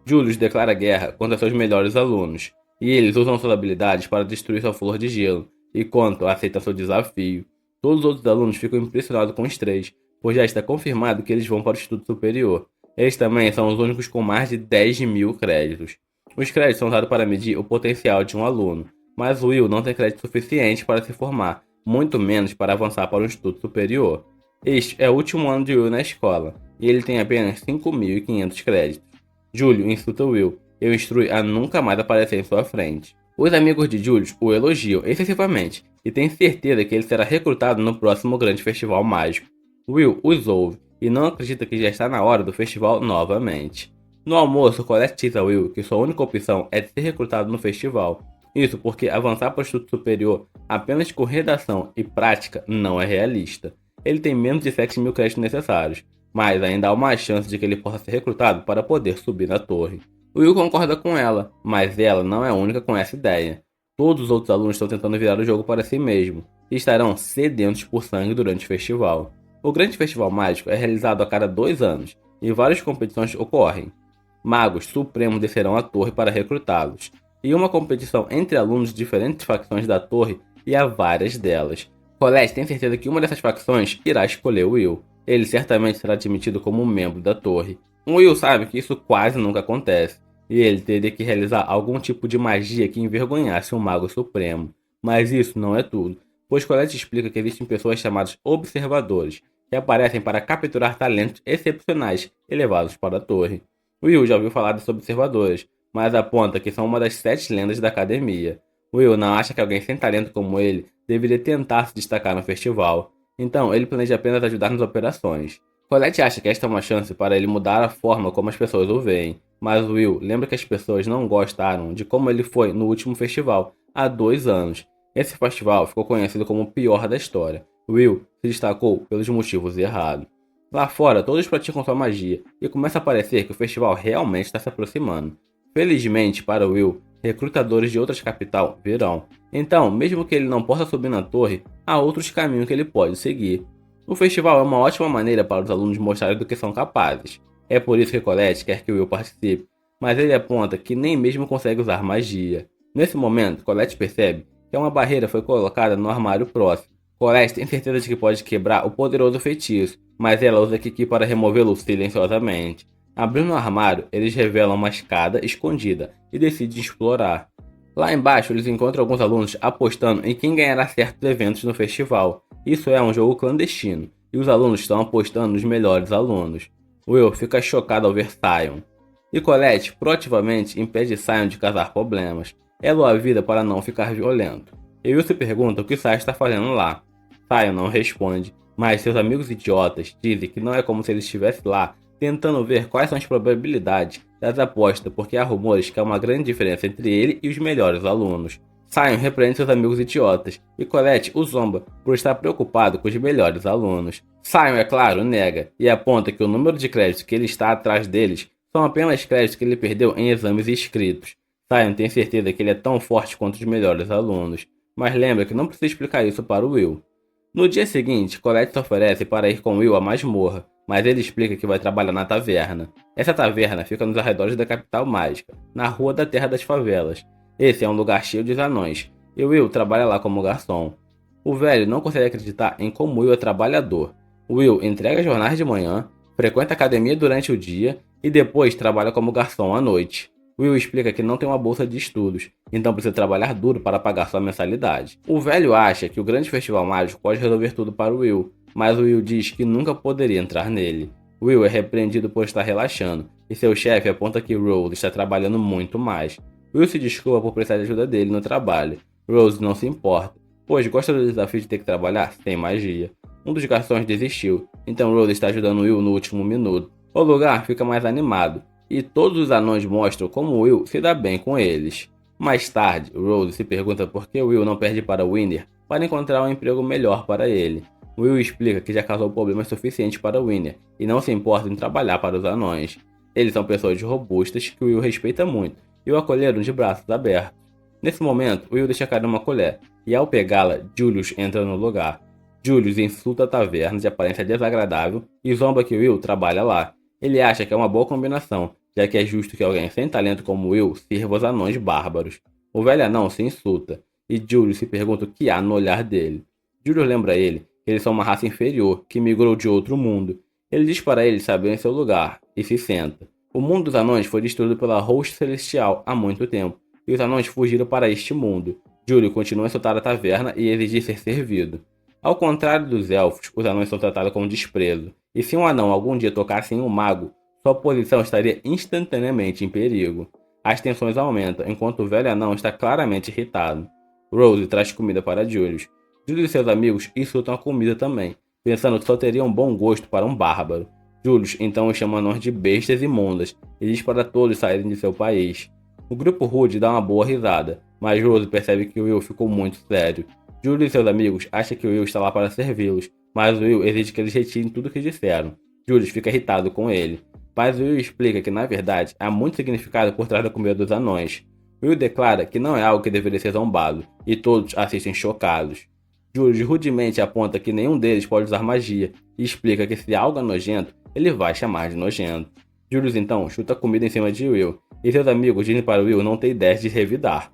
Julius declara guerra contra seus melhores alunos, e eles usam suas habilidades para destruir sua flor de gelo, e quanto aceita seu desafio. Todos os outros alunos ficam impressionados com os três, pois já está confirmado que eles vão para o Instituto Superior. Eles também são os únicos com mais de 10.000 créditos. Os créditos são usados para medir o potencial de um aluno, mas o Will não tem crédito suficiente para se formar, muito menos para avançar para o Instituto Superior. Este é o último ano de Will na escola, e ele tem apenas 5.500 créditos. Júlio insulta Will e o instrui a nunca mais aparecer em sua frente. Os amigos de Julius o elogiam excessivamente e têm certeza que ele será recrutado no próximo grande festival mágico. Will os ouve e não acredita que já está na hora do festival novamente. No almoço, Colette diz a Will que sua única opção é ser recrutado no festival. Isso porque avançar para o Instituto Superior apenas com redação e prática não é realista. Ele tem menos de 7.000 créditos necessários, mas ainda há uma chance de que ele possa ser recrutado para poder subir na torre. Will concorda com ela, mas ela não é a única com essa ideia. Todos os outros alunos estão tentando virar o jogo para si mesmo e estarão sedentos por sangue durante o festival. O grande festival mágico é realizado a cada 2 anos e várias competições ocorrem. Magos supremos descerão à torre para recrutá-los, e uma competição entre alunos de diferentes facções da torre e há várias delas. Colette tem certeza que uma dessas facções irá escolher Will. Ele certamente será admitido como um membro da torre. Will sabe que isso quase nunca acontece, e ele teria que realizar algum tipo de magia que envergonhasse um mago supremo. Mas isso não é tudo, pois Colette explica que existem pessoas chamadas observadores, que aparecem para capturar talentos excepcionais e levá-los para a torre. Will já ouviu falar desses observadores, mas aponta que são uma das 7 lendas da academia. Will não acha que alguém sem talento como ele deveria tentar se destacar no festival, então ele planeja apenas ajudar nas operações. Colette acha que esta é uma chance para ele mudar a forma como as pessoas o veem, mas Will lembra que as pessoas não gostaram de como ele foi no último festival, há 2 anos. Esse festival ficou conhecido como o pior da história. Will se destacou pelos motivos errados. Lá fora, todos praticam sua magia, e começa a parecer que o festival realmente está se aproximando. Felizmente para Will, recrutadores de outras capitais virão. Então, mesmo que ele não possa subir na torre, há outros caminhos que ele pode seguir. O festival é uma ótima maneira para os alunos mostrarem do que são capazes. É por isso que Colette quer que Will participe, mas ele aponta que nem mesmo consegue usar magia. Nesse momento, Colette percebe que uma barreira foi colocada no armário próximo. Colette tem certeza de que pode quebrar o poderoso feitiço, mas ela usa Kiki para removê-lo silenciosamente. Abrindo o armário, eles revelam uma escada escondida e decidem explorar. Lá embaixo, eles encontram alguns alunos apostando em quem ganhará certos eventos no festival. Isso é um jogo clandestino, e os alunos estão apostando nos melhores alunos. Will fica chocado ao ver Sion. E Colette proativamente impede Sion de causar problemas. Ela o avisa para não ficar violento. E Will se pergunta o que Sion está fazendo lá. Sion não responde, mas seus amigos idiotas dizem que não é como se ele estivesse lá tentando ver quais são as probabilidades das apostas, porque há rumores que há uma grande diferença entre ele e os melhores alunos. Sion repreende seus amigos idiotas, e Colette o zomba por estar preocupado com os melhores alunos. Sion, é claro, nega, e aponta que o número de créditos que ele está atrás deles São apenas créditos que ele perdeu em exames escritos. Sion tem certeza que ele é tão forte quanto os melhores alunos, mas lembra que não precisa explicar isso para o Will. No dia seguinte, Colette se oferece para ir com Will à masmorra, mas ele explica que vai trabalhar na taverna. Essa taverna fica nos arredores da capital mágica, na Rua da Terra das Favelas. Esse é um lugar cheio de anões, e Will trabalha lá como garçom. O velho não consegue acreditar em como Will é trabalhador. Will entrega jornais de manhã, frequenta a academia durante o dia e depois trabalha como garçom à noite. Will explica que não tem uma bolsa de estudos, então precisa trabalhar duro para pagar sua mensalidade. O velho acha que o grande festival mágico pode resolver tudo para o Will, mas o Will diz que nunca poderia entrar nele. Will é repreendido por estar relaxando, e seu chefe aponta que Rose está trabalhando muito mais. Will se desculpa por precisar de ajuda dele no trabalho. Rose não se importa, pois gosta do desafio de ter que trabalhar sem magia. Um dos garçons desistiu, então Rose está ajudando Will no último minuto. O lugar fica mais animado, e todos os anões mostram como Will se dá bem com eles. Mais tarde, Rose se pergunta por que Will não perde para Winner para encontrar um emprego melhor para ele. Will explica que já causou problemas suficientes para Winner e não se importa em trabalhar para os anões. Eles são pessoas robustas que Will respeita muito e o acolheram de braços abertos. Nesse momento, Will deixa cair uma colher e ao pegá-la, Julius entra no lugar. Julius insulta a taverna de aparência desagradável e zomba que Will trabalha lá. Ele acha que é uma boa combinação, já que é justo que alguém sem talento como Will sirva os anões bárbaros. O velho anão se insulta, e Julius se pergunta o que há no olhar dele. Julius lembra ele que eles são uma raça inferior, que migrou de outro mundo. Ele diz para ele saber em seu lugar, e se senta. O mundo dos anões foi destruído pela Host Celestial há muito tempo, e os anões fugiram para este mundo. Julius continua a insultar a taverna e exigir ser servido. Ao contrário dos elfos, os anões são tratados com desprezo, e se um anão algum dia tocasse em um mago, sua posição estaria instantaneamente em perigo. As tensões aumentam, enquanto o velho anão está claramente irritado. Rose traz comida para Julius. Julius e seus amigos insultam a comida também, pensando que só teria um bom gosto para um bárbaro. Julius então os chama anões de bestas imundas e diz para todos saírem de seu país. O grupo rude dá uma boa risada, mas Rose percebe que Will ficou muito sério. Julius e seus amigos acham que Will está lá para servi-los, mas Will exige que eles retirem tudo o que disseram. Julius fica irritado com ele, mas Will explica que na verdade há muito significado por trás da comida dos anões. Will declara que não é algo que deveria ser zombado, e todos assistem chocados. Julius rudemente aponta que nenhum deles pode usar magia, e explica que se algo é nojento, ele vai chamar de nojento. Julius então chuta a comida em cima de Will, e seus amigos dizem para Will não ter ideias de revidar.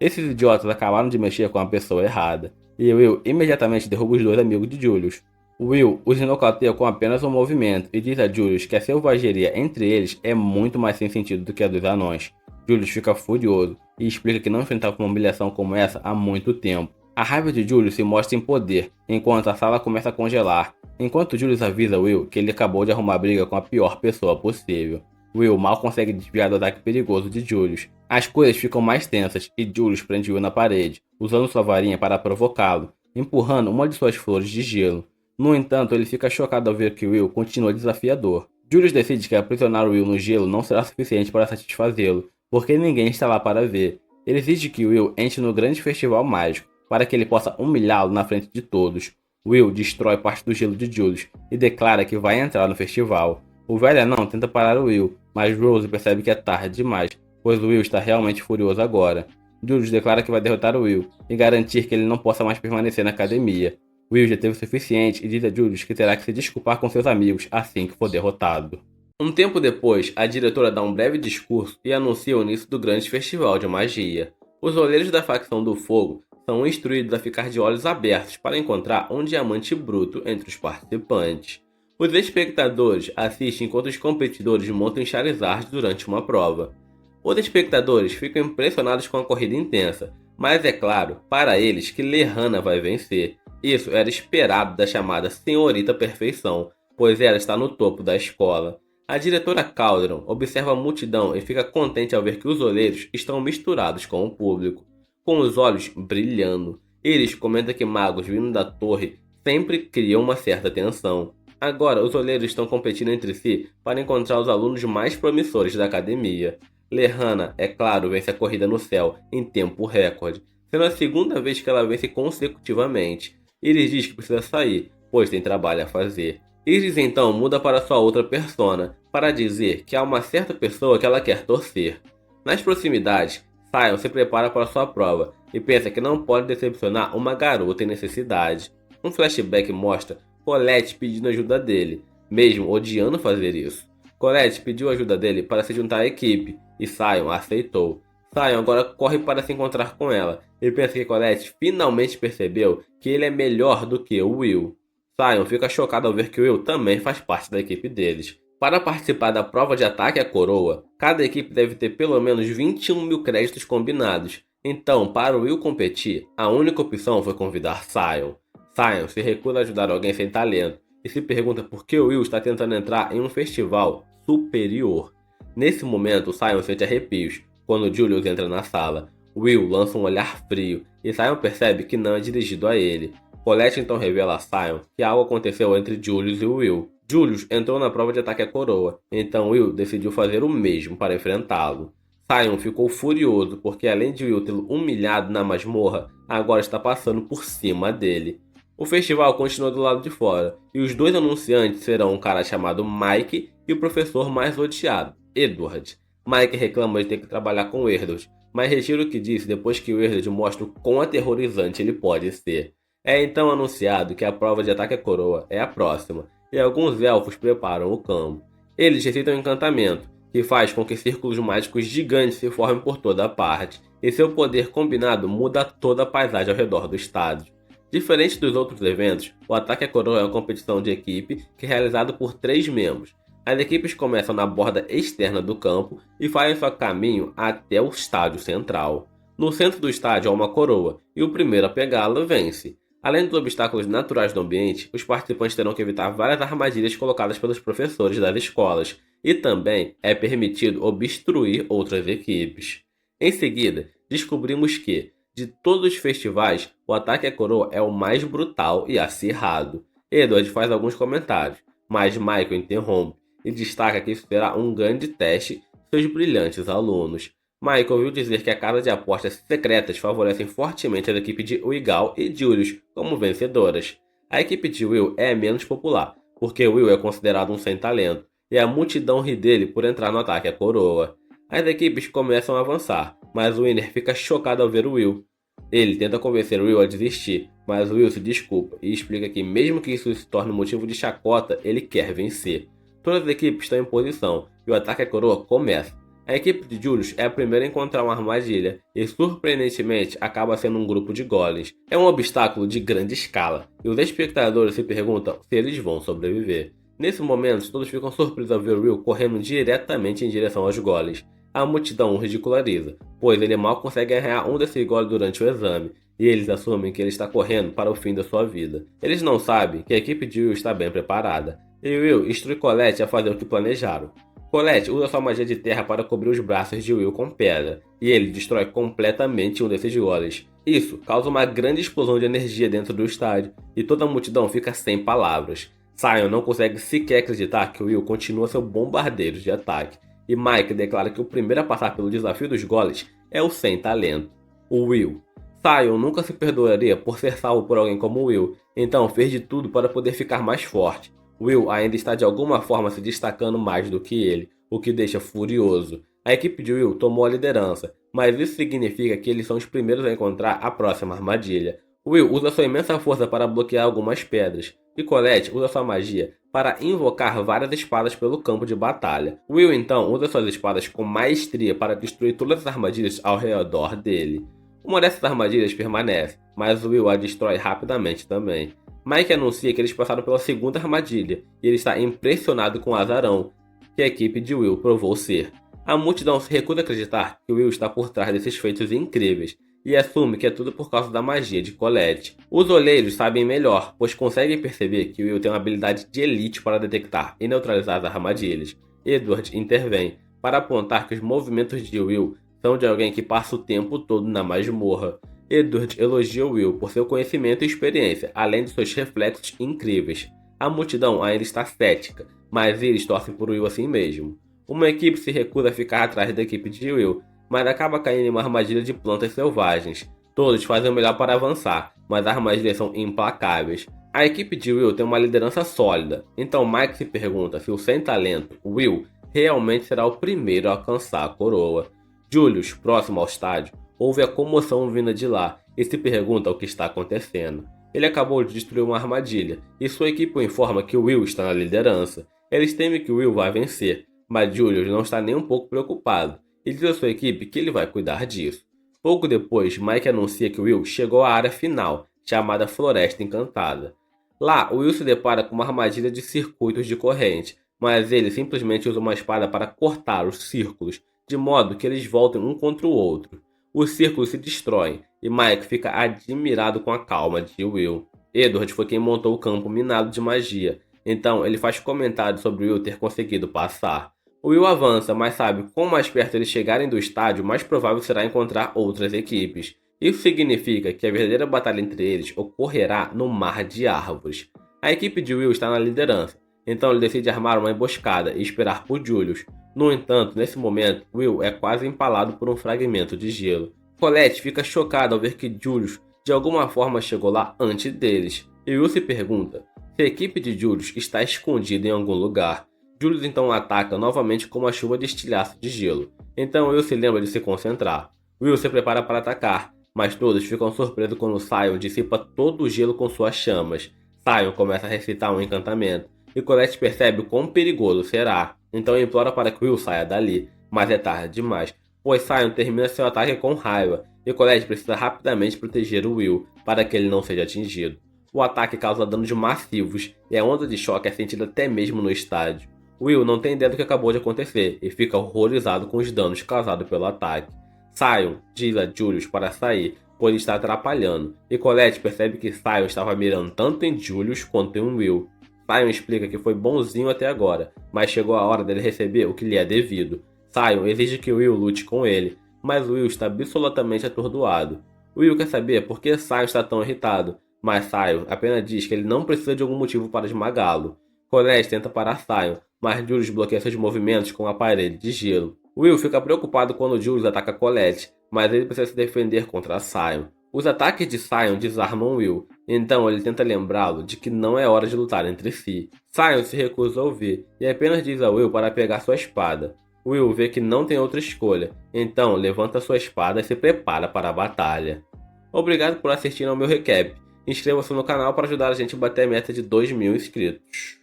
Esses idiotas acabaram de mexer com a pessoa errada, e Will imediatamente derruba os dois amigos de Julius. Will os nocauteia com apenas um movimento e diz a Julius que a selvageria entre eles é muito mais sem sentido do que a dos anões. Julius fica furioso e explica que não enfrentava uma humilhação como essa há muito tempo. A raiva de Julius se mostra em poder, enquanto a sala começa a congelar, enquanto Julius avisa Will que ele acabou de arrumar briga com a pior pessoa possível. Will mal consegue desviar do ataque perigoso de Julius. As coisas ficam mais tensas e Julius prende Will na parede, usando sua varinha para provocá-lo, empurrando uma de suas flores de gelo. No entanto, ele fica chocado ao ver que Will continua desafiador. Julius decide que aprisionar Will no gelo não será suficiente para satisfazê-lo, porque ninguém está lá para ver. Ele exige que Will entre no grande festival mágico, para que ele possa humilhá-lo na frente de todos. Will destrói parte do gelo de Julius e declara que vai entrar no festival. O velho anão tenta parar o Will, mas Rose percebe que é tarde demais, pois o Will está realmente furioso agora. Julius declara que vai derrotar o Will e garantir que ele não possa mais permanecer na academia. Will já teve o suficiente e diz a Julius que terá que se desculpar com seus amigos assim que for derrotado. Um tempo depois, a diretora dá um breve discurso e anuncia o início do grande festival de magia. Os olheiros da facção do fogo são instruídos a ficar de olhos abertos para encontrar um diamante bruto entre os participantes. Os espectadores assistem enquanto os competidores montam Charizard durante uma prova. Os espectadores ficam impressionados com a corrida intensa, mas é claro para eles que Lehana vai vencer. Isso era esperado da chamada Senhorita Perfeição, pois ela está no topo da escola. A diretora Calderon observa a multidão e fica contente ao ver que os olheiros estão misturados com o público, com os olhos brilhando. Eles comentam que magos vindo da torre sempre criam uma certa tensão. Agora, os olheiros estão competindo entre si para encontrar os alunos mais promissores da academia. Lehana, é claro, vence a corrida no céu em tempo recorde, sendo a segunda vez que ela vence consecutivamente. Iris diz que precisa sair, pois tem trabalho a fazer. Iris então muda para sua outra persona, para dizer que há uma certa pessoa que ela quer torcer. Nas proximidades, Sion se prepara para sua prova e pensa que não pode decepcionar uma garota em necessidade. Um flashback mostra Colette pedindo ajuda dele, mesmo odiando fazer isso. Colette pediu ajuda dele para se juntar à equipe e Sion aceitou. Sion agora corre para se encontrar com ela e pensa que Colette finalmente percebeu que ele é melhor do que o Will. Sion fica chocado ao ver que o Will também faz parte da equipe deles. Para participar da prova de ataque à coroa, cada equipe deve ter pelo menos 21 mil créditos combinados. Então, para o Will competir, a única opção foi convidar Sion. Sion se recusa a ajudar alguém sem talento e se pergunta por que o Will está tentando entrar em um festival superior. Nesse momento, Sion sente arrepios quando Julius entra na sala. Will lança um olhar frio e Sion percebe que não é dirigido a ele. Colette então revela a Sion que algo aconteceu entre Julius e Will. Julius entrou na prova de ataque à coroa, então Will decidiu fazer o mesmo para enfrentá-lo. Sion ficou furioso porque além de Will tê-lo humilhado na masmorra, agora está passando por cima dele. O festival continua do lado de fora, e os dois anunciantes serão um cara chamado Mike e o professor mais odiado, Edward. Mike reclama de ter que trabalhar com Edward, mas retira o que disse depois que o Edward mostra o quão aterrorizante ele pode ser. É então anunciado que a prova de ataque à coroa é a próxima, e alguns elfos preparam o campo. Eles recitam um encantamento, que faz com que círculos mágicos gigantes se formem por toda a parte, e seu poder combinado muda toda a paisagem ao redor do estádio. Diferente dos outros eventos, o Ataque à Coroa é uma competição de equipe que é realizada por 3 membros. As equipes começam na borda externa do campo e fazem seu caminho até o estádio central. No centro do estádio há uma coroa, e o primeiro a pegá-la vence. Além dos obstáculos naturais do ambiente, os participantes terão que evitar várias armadilhas colocadas pelos professores das escolas, e também é permitido obstruir outras equipes. Em seguida, descobrimos que, de todos os festivais, o Ataque à Coroa é o mais brutal e acirrado. Edward faz alguns comentários, mas Michael interrompe e destaca que isso será um grande teste seus brilhantes alunos. Michael ouviu dizer que a casa de apostas secretas favorecem fortemente as equipes de Wigal e Julius como vencedoras. A equipe de Will é menos popular, porque Will é considerado um sem talento, e a multidão ri dele por entrar no Ataque à Coroa. As equipes começam a avançar, mas o Winner fica chocado ao ver o Will. Ele tenta convencer o Will a desistir, mas o Will se desculpa e explica que mesmo que isso se torne motivo de chacota, ele quer vencer. Todas as equipes estão em posição e o Ataque à Coroa começa. A equipe de Julius é a primeira a encontrar uma armadilha e, surpreendentemente, acaba sendo um grupo de golems. É um obstáculo de grande escala e os espectadores se perguntam se eles vão sobreviver. Nesse momento, todos ficam surpresos ao ver o Will correndo diretamente em direção aos golems. A multidão o ridiculariza, pois ele mal consegue arranhar um desses golems durante o exame, e eles assumem que ele está correndo para o fim da sua vida. Eles não sabem que a equipe de Will está bem preparada, e Will instrui Colette a fazer o que planejaram. Colette usa sua magia de terra para cobrir os braços de Will com pedra, e ele destrói completamente um desses golems. Isso causa uma grande explosão de energia dentro do estádio, e toda a multidão fica sem palavras. Sion não consegue sequer acreditar que Will continua seu bombardeiro de ataque, e Mike declara que o primeiro a passar pelo desafio dos golems é o sem talento, o Will. Sion nunca se perdoaria por ser salvo por alguém como Will, então fez de tudo para poder ficar mais forte. Will ainda está de alguma forma se destacando mais do que ele, o que deixa furioso. A equipe de Will tomou a liderança, mas isso significa que eles são os primeiros a encontrar a próxima armadilha. Will usa sua imensa força para bloquear algumas pedras, e Colette usa sua magia para invocar várias espadas pelo campo de batalha. Will então usa suas espadas com maestria para destruir todas as armadilhas ao redor dele. Uma dessas armadilhas permanece, mas Will a destrói rapidamente também. Mike anuncia que eles passaram pela segunda armadilha, e ele está impressionado com o azarão que a equipe de Will provou ser. A multidão se recusa a acreditar que Will está por trás desses feitos incríveis, e assume que é tudo por causa da magia de Colette. Os olheiros sabem melhor, pois conseguem perceber que Will tem uma habilidade de elite para detectar e neutralizar as armadilhas. Edward intervém, para apontar que os movimentos de Will são de alguém que passa o tempo todo na masmorra. Edward elogia Will por seu conhecimento e experiência, além de seus reflexos incríveis. A multidão ainda está cética, mas eles torcem por Will assim mesmo. Uma equipe se recusa a ficar atrás da equipe de Will, mas acaba caindo em uma armadilha de plantas selvagens. Todos fazem o melhor para avançar, mas as armadilhas são implacáveis. A equipe de Will tem uma liderança sólida, então Mike se pergunta se o sem talento, Will, realmente será o primeiro a alcançar a coroa. Julius, próximo ao estádio, ouve a comoção vinda de lá e se pergunta o que está acontecendo. Ele acabou de destruir uma armadilha e sua equipe o informa que Will está na liderança. Eles temem que Will vai vencer, mas Julius não está nem um pouco preocupado e diz à sua equipe que ele vai cuidar disso. Pouco depois, Mike anuncia que Will chegou à área final, chamada Floresta Encantada. Lá, Will se depara com uma armadilha de circuitos de corrente, mas ele simplesmente usa uma espada para cortar os círculos, de modo que eles voltem um contra o outro. Os círculos se destroem e Mike fica admirado com a calma de Will. Edward foi quem montou o campo minado de magia, então ele faz comentários sobre Will ter conseguido passar. Will avança, mas sabe que quanto mais perto eles chegarem do estádio, mais provável será encontrar outras equipes. Isso significa que a verdadeira batalha entre eles ocorrerá no mar de árvores. A equipe de Will está na liderança, então ele decide armar uma emboscada e esperar por Julius. No entanto, nesse momento, Will é quase empalado por um fragmento de gelo. Colette fica chocada ao ver que Julius de alguma forma chegou lá antes deles, e Will se pergunta se a equipe de Julius está escondida em algum lugar. Julius então ataca novamente com uma chuva de estilhaço de gelo, então Will se lembra de se concentrar. Will se prepara para atacar, mas todos ficam surpresos quando Sion dissipa todo o gelo com suas chamas. Sion começa a recitar um encantamento, e Colette percebe o quão perigoso será, então implora para que Will saia dali, mas é tarde demais, pois Sion termina seu ataque com raiva, e Colette precisa rapidamente proteger o Will, para que ele não seja atingido. O ataque causa danos massivos, e a onda de choque é sentida até mesmo no estádio. Will não tem ideia do que acabou de acontecer, e fica horrorizado com os danos causados pelo ataque. Sion diz a Julius para sair, pois está atrapalhando, e Colette percebe que Sion estava mirando tanto em Julius quanto em Will. Sion explica que foi bonzinho até agora, mas chegou a hora dele receber o que lhe é devido. Sion exige que Will lute com ele, mas Will está absolutamente atordoado. Will quer saber por que Sion está tão irritado, mas Sion apenas diz que ele não precisa de algum motivo para esmagá-lo. Colette tenta parar Sion, mas Julius bloqueia seus movimentos com uma parede de gelo. Will fica preocupado quando Julius ataca Colette, mas ele precisa se defender contra Sion. Os ataques de Sion desarmam Will, então ele tenta lembrá-lo de que não é hora de lutar entre si. Sion se recusa a ouvir e apenas diz a Will para pegar sua espada. Will vê que não tem outra escolha, então levanta sua espada e se prepara para a batalha. Obrigado por assistir ao meu recap. Inscreva-se no canal para ajudar a gente a bater a meta de 2.000 inscritos.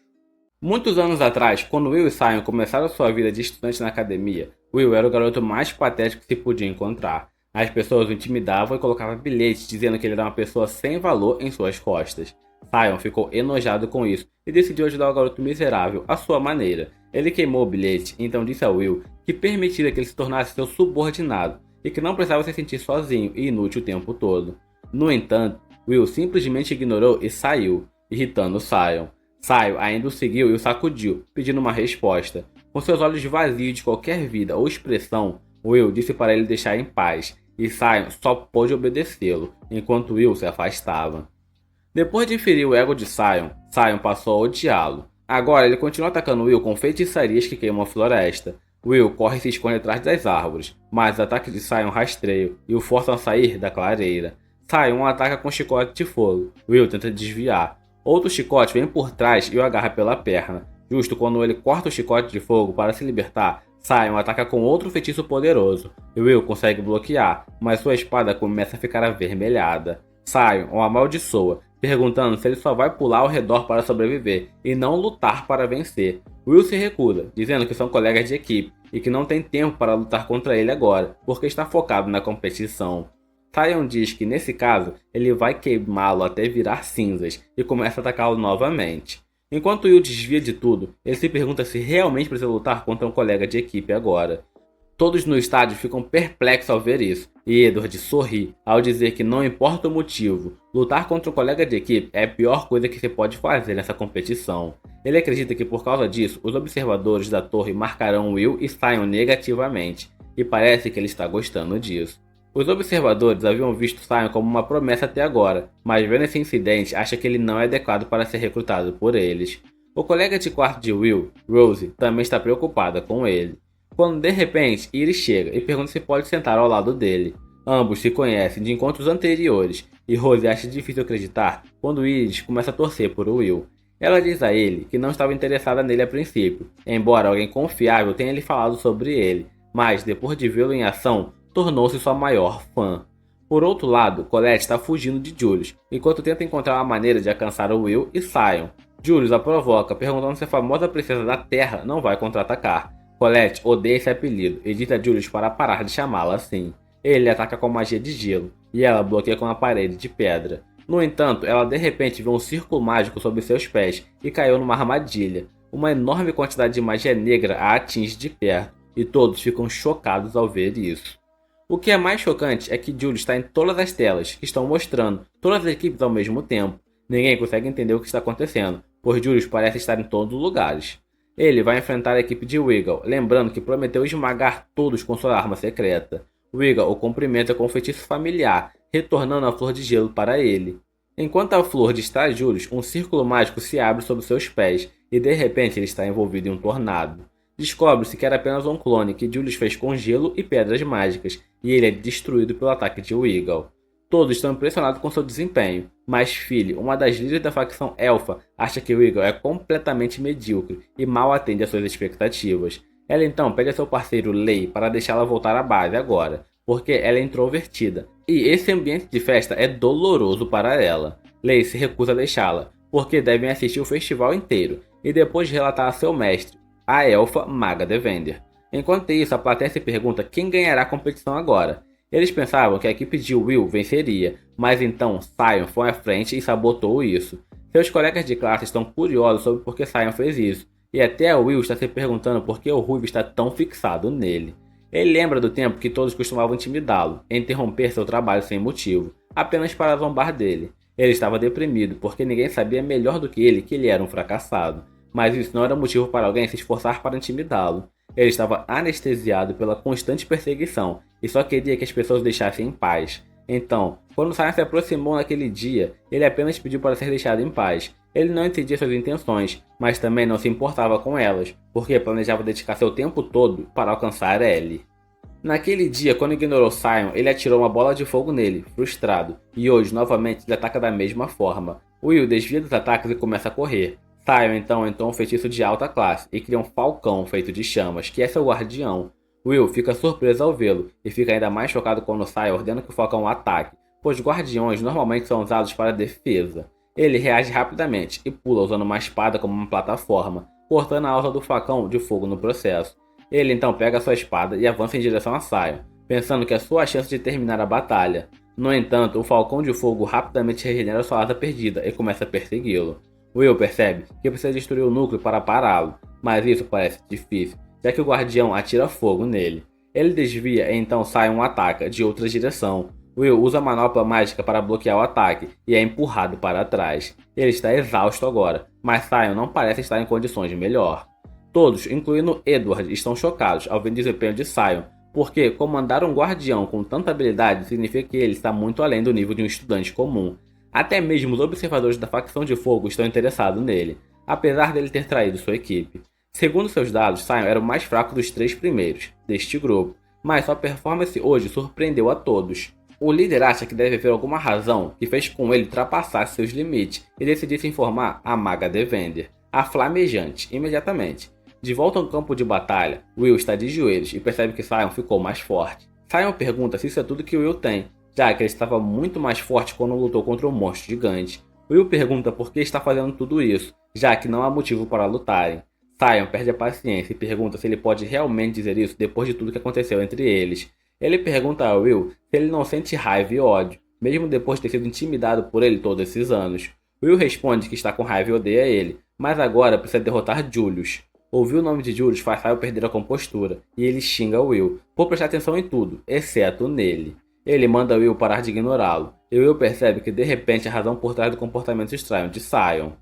Muitos anos atrás, quando Will e Sion começaram sua vida de estudante na academia, Will era o garoto mais patético que se podia encontrar. As pessoas o intimidavam e colocavam bilhetes dizendo que ele era uma pessoa sem valor em suas costas. Sion ficou enojado com isso e decidiu ajudar o garoto miserável à sua maneira. Ele queimou o bilhete e então disse a Will que permitiria que ele se tornasse seu subordinado e que não precisava se sentir sozinho e inútil o tempo todo. No entanto, Will simplesmente ignorou e saiu, irritando Sion. Sion ainda o seguiu e o sacudiu, pedindo uma resposta. Com seus olhos vazios de qualquer vida ou expressão, Will disse para ele deixar em paz, e Sion só pôde obedecê-lo, enquanto Will se afastava. Depois de ferir o ego de Sion, Sion passou a odiá-lo. Agora ele continua atacando Will com feitiçarias que queimam a floresta. Will corre e se esconde atrás das árvores, mas os ataques de Sion rastreiam e o forçam a sair da clareira. Sion o ataca com chicote de fogo. Will tenta desviar. Outro chicote vem por trás e o agarra pela perna. Justo quando ele corta o chicote de fogo para se libertar, Sion ataca com outro feitiço poderoso. Will consegue bloquear, mas sua espada começa a ficar avermelhada. Sion o amaldiçoa, perguntando se ele só vai pular ao redor para sobreviver e não lutar para vencer. Will se recusa, dizendo que são colegas de equipe e que não tem tempo para lutar contra ele agora, porque está focado na competição. Sion diz que nesse caso ele vai queimá-lo até virar cinzas e começa a atacá-lo novamente. Enquanto Will desvia de tudo, ele se pergunta se realmente precisa lutar contra um colega de equipe agora. Todos no estádio ficam perplexos ao ver isso, e Edward sorri ao dizer que não importa o motivo, lutar contra um colega de equipe é a pior coisa que se pode fazer nessa competição. Ele acredita que por causa disso, os observadores da torre marcarão Will e Sion negativamente, e parece que ele está gostando disso. Os observadores haviam visto Sion como uma promessa até agora, mas vendo esse incidente acha que ele não é adequado para ser recrutado por eles. O colega de quarto de Will, Rose, também está preocupada com ele. Quando de repente Iris chega e pergunta se pode sentar ao lado dele. Ambos se conhecem de encontros anteriores e Rose acha difícil acreditar quando Iris começa a torcer por Will. Ela diz a ele que não estava interessada nele a princípio, embora alguém confiável tenha lhe falado sobre ele, mas depois de vê-lo em ação, tornou-se sua maior fã. Por outro lado, Colette está fugindo de Julius, enquanto tenta encontrar uma maneira de alcançar Will e Sion. Julius a provoca, perguntando se a famosa princesa da Terra não vai contra-atacar. Colette odeia esse apelido e diz a Julius para parar de chamá-la assim. Ele ataca com magia de gelo, e ela bloqueia com uma parede de pedra. No entanto, ela de repente vê um círculo mágico sob seus pés e caiu numa armadilha. Uma enorme quantidade de magia negra a atinge de perto, e todos ficam chocados ao ver isso. O que é mais chocante é que Julius está em todas as telas, que estão mostrando todas as equipes ao mesmo tempo. Ninguém consegue entender o que está acontecendo, pois Julius parece estar em todos os lugares. Ele vai enfrentar a equipe de Wiggle, lembrando que prometeu esmagar todos com sua arma secreta. Wiggle o cumprimenta com um feitiço familiar, retornando a flor de gelo para ele. Enquanto a flor distrai Julius, um círculo mágico se abre sob seus pés, e de repente ele está envolvido em um tornado. Descobre-se que era apenas um clone que Julius fez com gelo e pedras mágicas, e ele é destruído pelo ataque de Wiggle. Todos estão impressionados com seu desempenho, mas Phyllis, uma das líderes da facção Elfa, acha que Wiggle é completamente medíocre e mal atende às suas expectativas. Ela então pede a seu parceiro Lei para deixá-la voltar à base agora, porque ela é introvertida, e esse ambiente de festa é doloroso para ela. Lei se recusa a deixá-la, porque devem assistir o festival inteiro, e depois relatar a seu mestre, a elfa Maga Devender. Enquanto isso, a plateia se pergunta quem ganhará a competição agora. Eles pensavam que a equipe de Will venceria, mas então Sion foi à frente e sabotou isso. Seus colegas de classe estão curiosos sobre por que Sion fez isso, e até Will está se perguntando por que o Ruivo está tão fixado nele. Ele lembra do tempo que todos costumavam intimidá-lo, interromper seu trabalho sem motivo, apenas para zombar dele. Ele estava deprimido porque ninguém sabia melhor do que ele era um fracassado, mas isso não era motivo para alguém se esforçar para intimidá-lo. Ele estava anestesiado pela constante perseguição e só queria que as pessoas o deixassem em paz. Então, quando Sion se aproximou naquele dia, ele apenas pediu para ser deixado em paz. Ele não entendia suas intenções, mas também não se importava com elas, porque planejava dedicar seu tempo todo para alcançar Ellie. Naquele dia, quando ignorou Sion, ele atirou uma bola de fogo nele, frustrado, e hoje novamente ele ataca da mesma forma. Will desvia dos ataques e começa a correr. Sion então entrou um feitiço de alta classe e cria um falcão feito de chamas, que é seu guardião. Will fica surpreso ao vê-lo e fica ainda mais chocado quando Sion ordena que o falcão o ataque, pois guardiões normalmente são usados para defesa. Ele reage rapidamente e pula usando uma espada como uma plataforma, cortando a alça do facão de fogo no processo. Ele então pega sua espada e avança em direção a Sion, pensando que é sua chance de terminar a batalha. No entanto, o falcão de fogo rapidamente regenera sua asa perdida e começa a persegui-lo. Will percebe que precisa destruir o núcleo para pará-lo, mas isso parece difícil, já que o guardião atira fogo nele. Ele desvia e então Sion o ataca de outra direção. Will usa a manopla mágica para bloquear o ataque e é empurrado para trás. Ele está exausto agora, mas Sion não parece estar em condições de melhor. Todos, incluindo Edward, estão chocados ao ver o desempenho de Sion, porque comandar um guardião com tanta habilidade significa que ele está muito além do nível de um estudante comum. Até mesmo os observadores da facção de fogo estão interessados nele, apesar dele ter traído sua equipe. Segundo seus dados, Sion era o mais fraco dos 3 primeiros deste grupo, mas sua performance hoje surpreendeu a todos. O líder acha que deve haver alguma razão que fez com ele ultrapassar seus limites e decidisse informar a Maga Devender, a Flamejante, imediatamente. De volta ao campo de batalha, Will está de joelhos e percebe que Sion ficou mais forte. Sion pergunta se isso é tudo que Will tem, já que ele estava muito mais forte quando lutou contra um monstro gigante. Will pergunta por que está fazendo tudo isso, já que não há motivo para lutarem. Sion perde a paciência e pergunta se ele pode realmente dizer isso depois de tudo que aconteceu entre eles. Ele pergunta a Will se ele não sente raiva e ódio, mesmo depois de ter sido intimidado por ele todos esses anos. Will responde que está com raiva e odeia ele, mas agora precisa derrotar Julius. Ouvir o nome de Julius faz Sion perder a compostura, e ele xinga Will por prestar atenção em tudo, exceto nele. Ele manda Will parar de ignorá-lo, e Will percebe que de repente a razão por trás do comportamento estranho de Sion.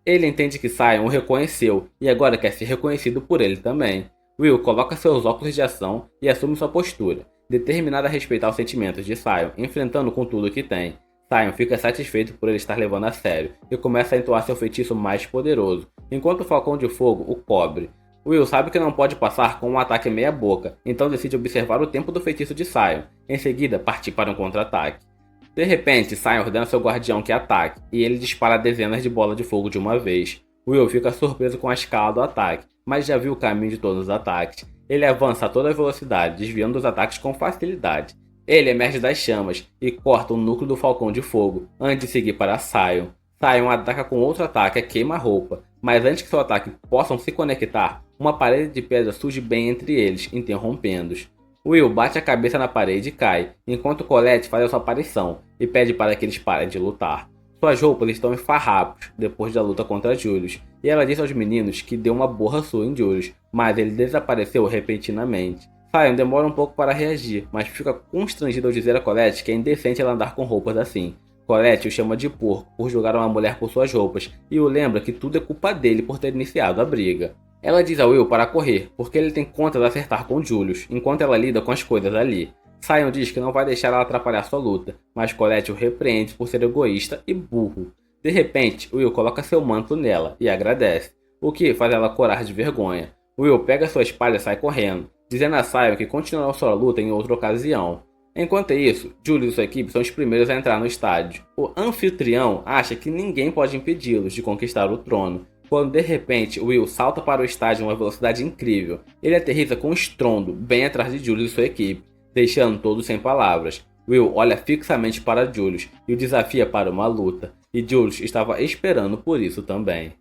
Ele entende que Sion o reconheceu e agora quer ser reconhecido por ele também. Will coloca seus óculos de ação e assume sua postura, determinado a respeitar os sentimentos de Sion, enfrentando com tudo o que tem. Sion fica satisfeito por ele estar levando a sério e começa a entoar seu feitiço mais poderoso, enquanto o falcão de fogo o cobre. Will sabe que não pode passar com um ataque meia boca, então decide observar o tempo do feitiço de Sion, em seguida partir para um contra-ataque. De repente, Sion ordena seu guardião que ataque, e ele dispara dezenas de bolas de fogo de uma vez. Will fica surpreso com a escala do ataque, mas já viu o caminho de todos os ataques. Ele avança a toda velocidade, desviando os ataques com facilidade. Ele emerge das chamas e corta o núcleo do Falcão de Fogo, antes de seguir para Sion. Sion ataca com outro ataque a queima-roupa, mas antes que seu ataque possam se conectar, uma parede de pedra surge bem entre eles, interrompendo-os. Will bate a cabeça na parede e cai, enquanto Colette faz a sua aparição e pede para que eles parem de lutar. Suas roupas estão em farrapos depois da luta contra Julius, e ela diz aos meninos que deu uma borra sua em Julius, mas ele desapareceu repentinamente. Sion demora um pouco para reagir, mas fica constrangido ao dizer a Colette que é indecente ela andar com roupas assim. Colette o chama de porco por julgar uma mulher por suas roupas e o lembra que tudo é culpa dele por ter iniciado a briga. Ela diz a Will para correr, porque ele tem contas a acertar com Julius, enquanto ela lida com as coisas ali. Sion diz que não vai deixar ela atrapalhar sua luta, mas Colette o repreende por ser egoísta e burro. De repente, Will coloca seu manto nela e agradece, o que faz ela corar de vergonha. Will pega sua espada e sai correndo, dizendo a Sion que continuará sua luta em outra ocasião. Enquanto isso, Julius e sua equipe são os primeiros a entrar no estádio. O anfitrião acha que ninguém pode impedi-los de conquistar o trono, quando de repente Will salta para o estádio em uma velocidade incrível. Ele aterrissa com um estrondo bem atrás de Julius e sua equipe, deixando todos sem palavras. Will olha fixamente para Julius e o desafia para uma luta, e Julius estava esperando por isso também.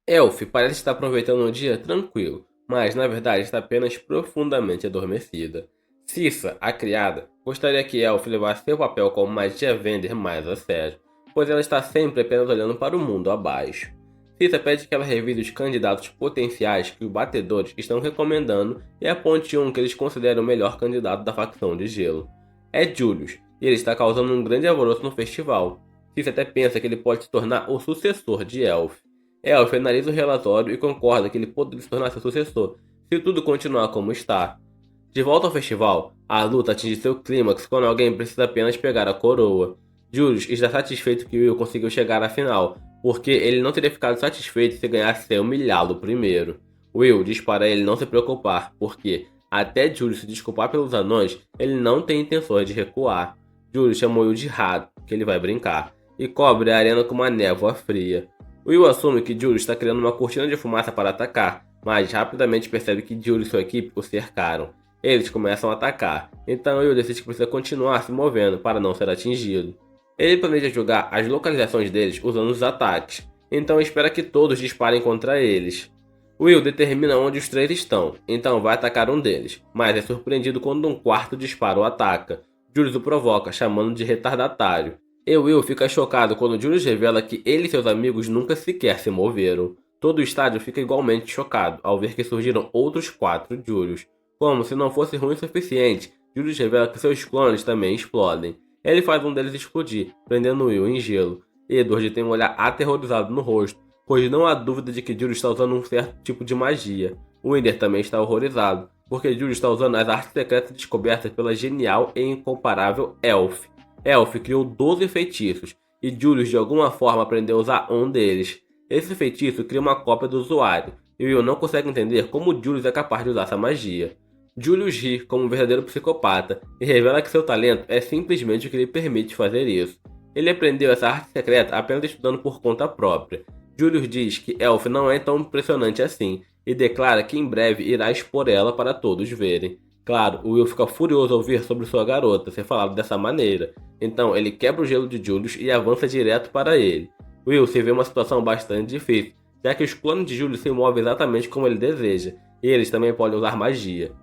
Elf parece estar aproveitando um dia tranquilo, mas na verdade está apenas profundamente adormecida. Cissa, a criada, gostaria que Elf levasse seu papel como magia vender mais a sério, pois ela está sempre apenas olhando para o mundo abaixo. Cissa pede que ela revise os candidatos potenciais que os batedores estão recomendando e aponte um que eles consideram o melhor candidato da facção de gelo. É Julius, e ele está causando um grande alvoroço no festival. Cissa até pensa que ele pode se tornar o sucessor de Elf. Elf analisa o relatório e concorda que ele poderia se tornar seu sucessor, se tudo continuar como está. De volta ao festival, a luta atinge seu clímax quando alguém precisa apenas pegar a coroa. Julius está satisfeito que Will conseguiu chegar à final, porque ele não teria ficado satisfeito se ganhasse sem humilhá-lo primeiro. Will diz para ele não se preocupar, porque, até Julius se desculpar pelos anões, ele não tem intenções de recuar. Julius chamou Will de rato, que ele vai brincar, e cobre a arena com uma névoa fria. Will assume que Julius está criando uma cortina de fumaça para atacar, mas rapidamente percebe que Julius e sua equipe o cercaram. Eles começam a atacar, então Will decide que precisa continuar se movendo para não ser atingido. Ele planeja jogar as localizações deles usando os ataques, então espera que todos disparem contra eles. Will determina onde os três estão, então vai atacar um deles, mas é surpreendido quando um quarto disparo o ataca. Julius o provoca, chamando de retardatário. E Will fica chocado quando Julius revela que ele e seus amigos nunca sequer se moveram. Todo o estádio fica igualmente chocado ao ver que surgiram outros 4 Julius. Como se não fosse ruim o suficiente, Julius revela que seus clones também explodem. Ele faz um deles explodir, prendendo Will em gelo. Edward tem um olhar aterrorizado no rosto, pois não há dúvida de que Julius está usando um certo tipo de magia. Winder também está horrorizado, porque Julius está usando as artes secretas descobertas pela genial e incomparável Elf. Elf criou 12 feitiços, e Julius de alguma forma aprendeu a usar um deles. Esse feitiço cria uma cópia do usuário, e Will não consegue entender como Julius é capaz de usar essa magia. Julius ri como um verdadeiro psicopata e revela que seu talento é simplesmente o que lhe permite fazer isso. Ele aprendeu essa arte secreta apenas estudando por conta própria. Julius diz que Elf não é tão impressionante assim e declara que em breve irá expor ela para todos verem. Claro, Will fica furioso ao ouvir sobre sua garota ser falado dessa maneira, então ele quebra o gelo de Julius e avança direto para ele. Will se vê em uma situação bastante difícil, já que os clones de Julius se movem exatamente como ele deseja, e eles também podem usar magia.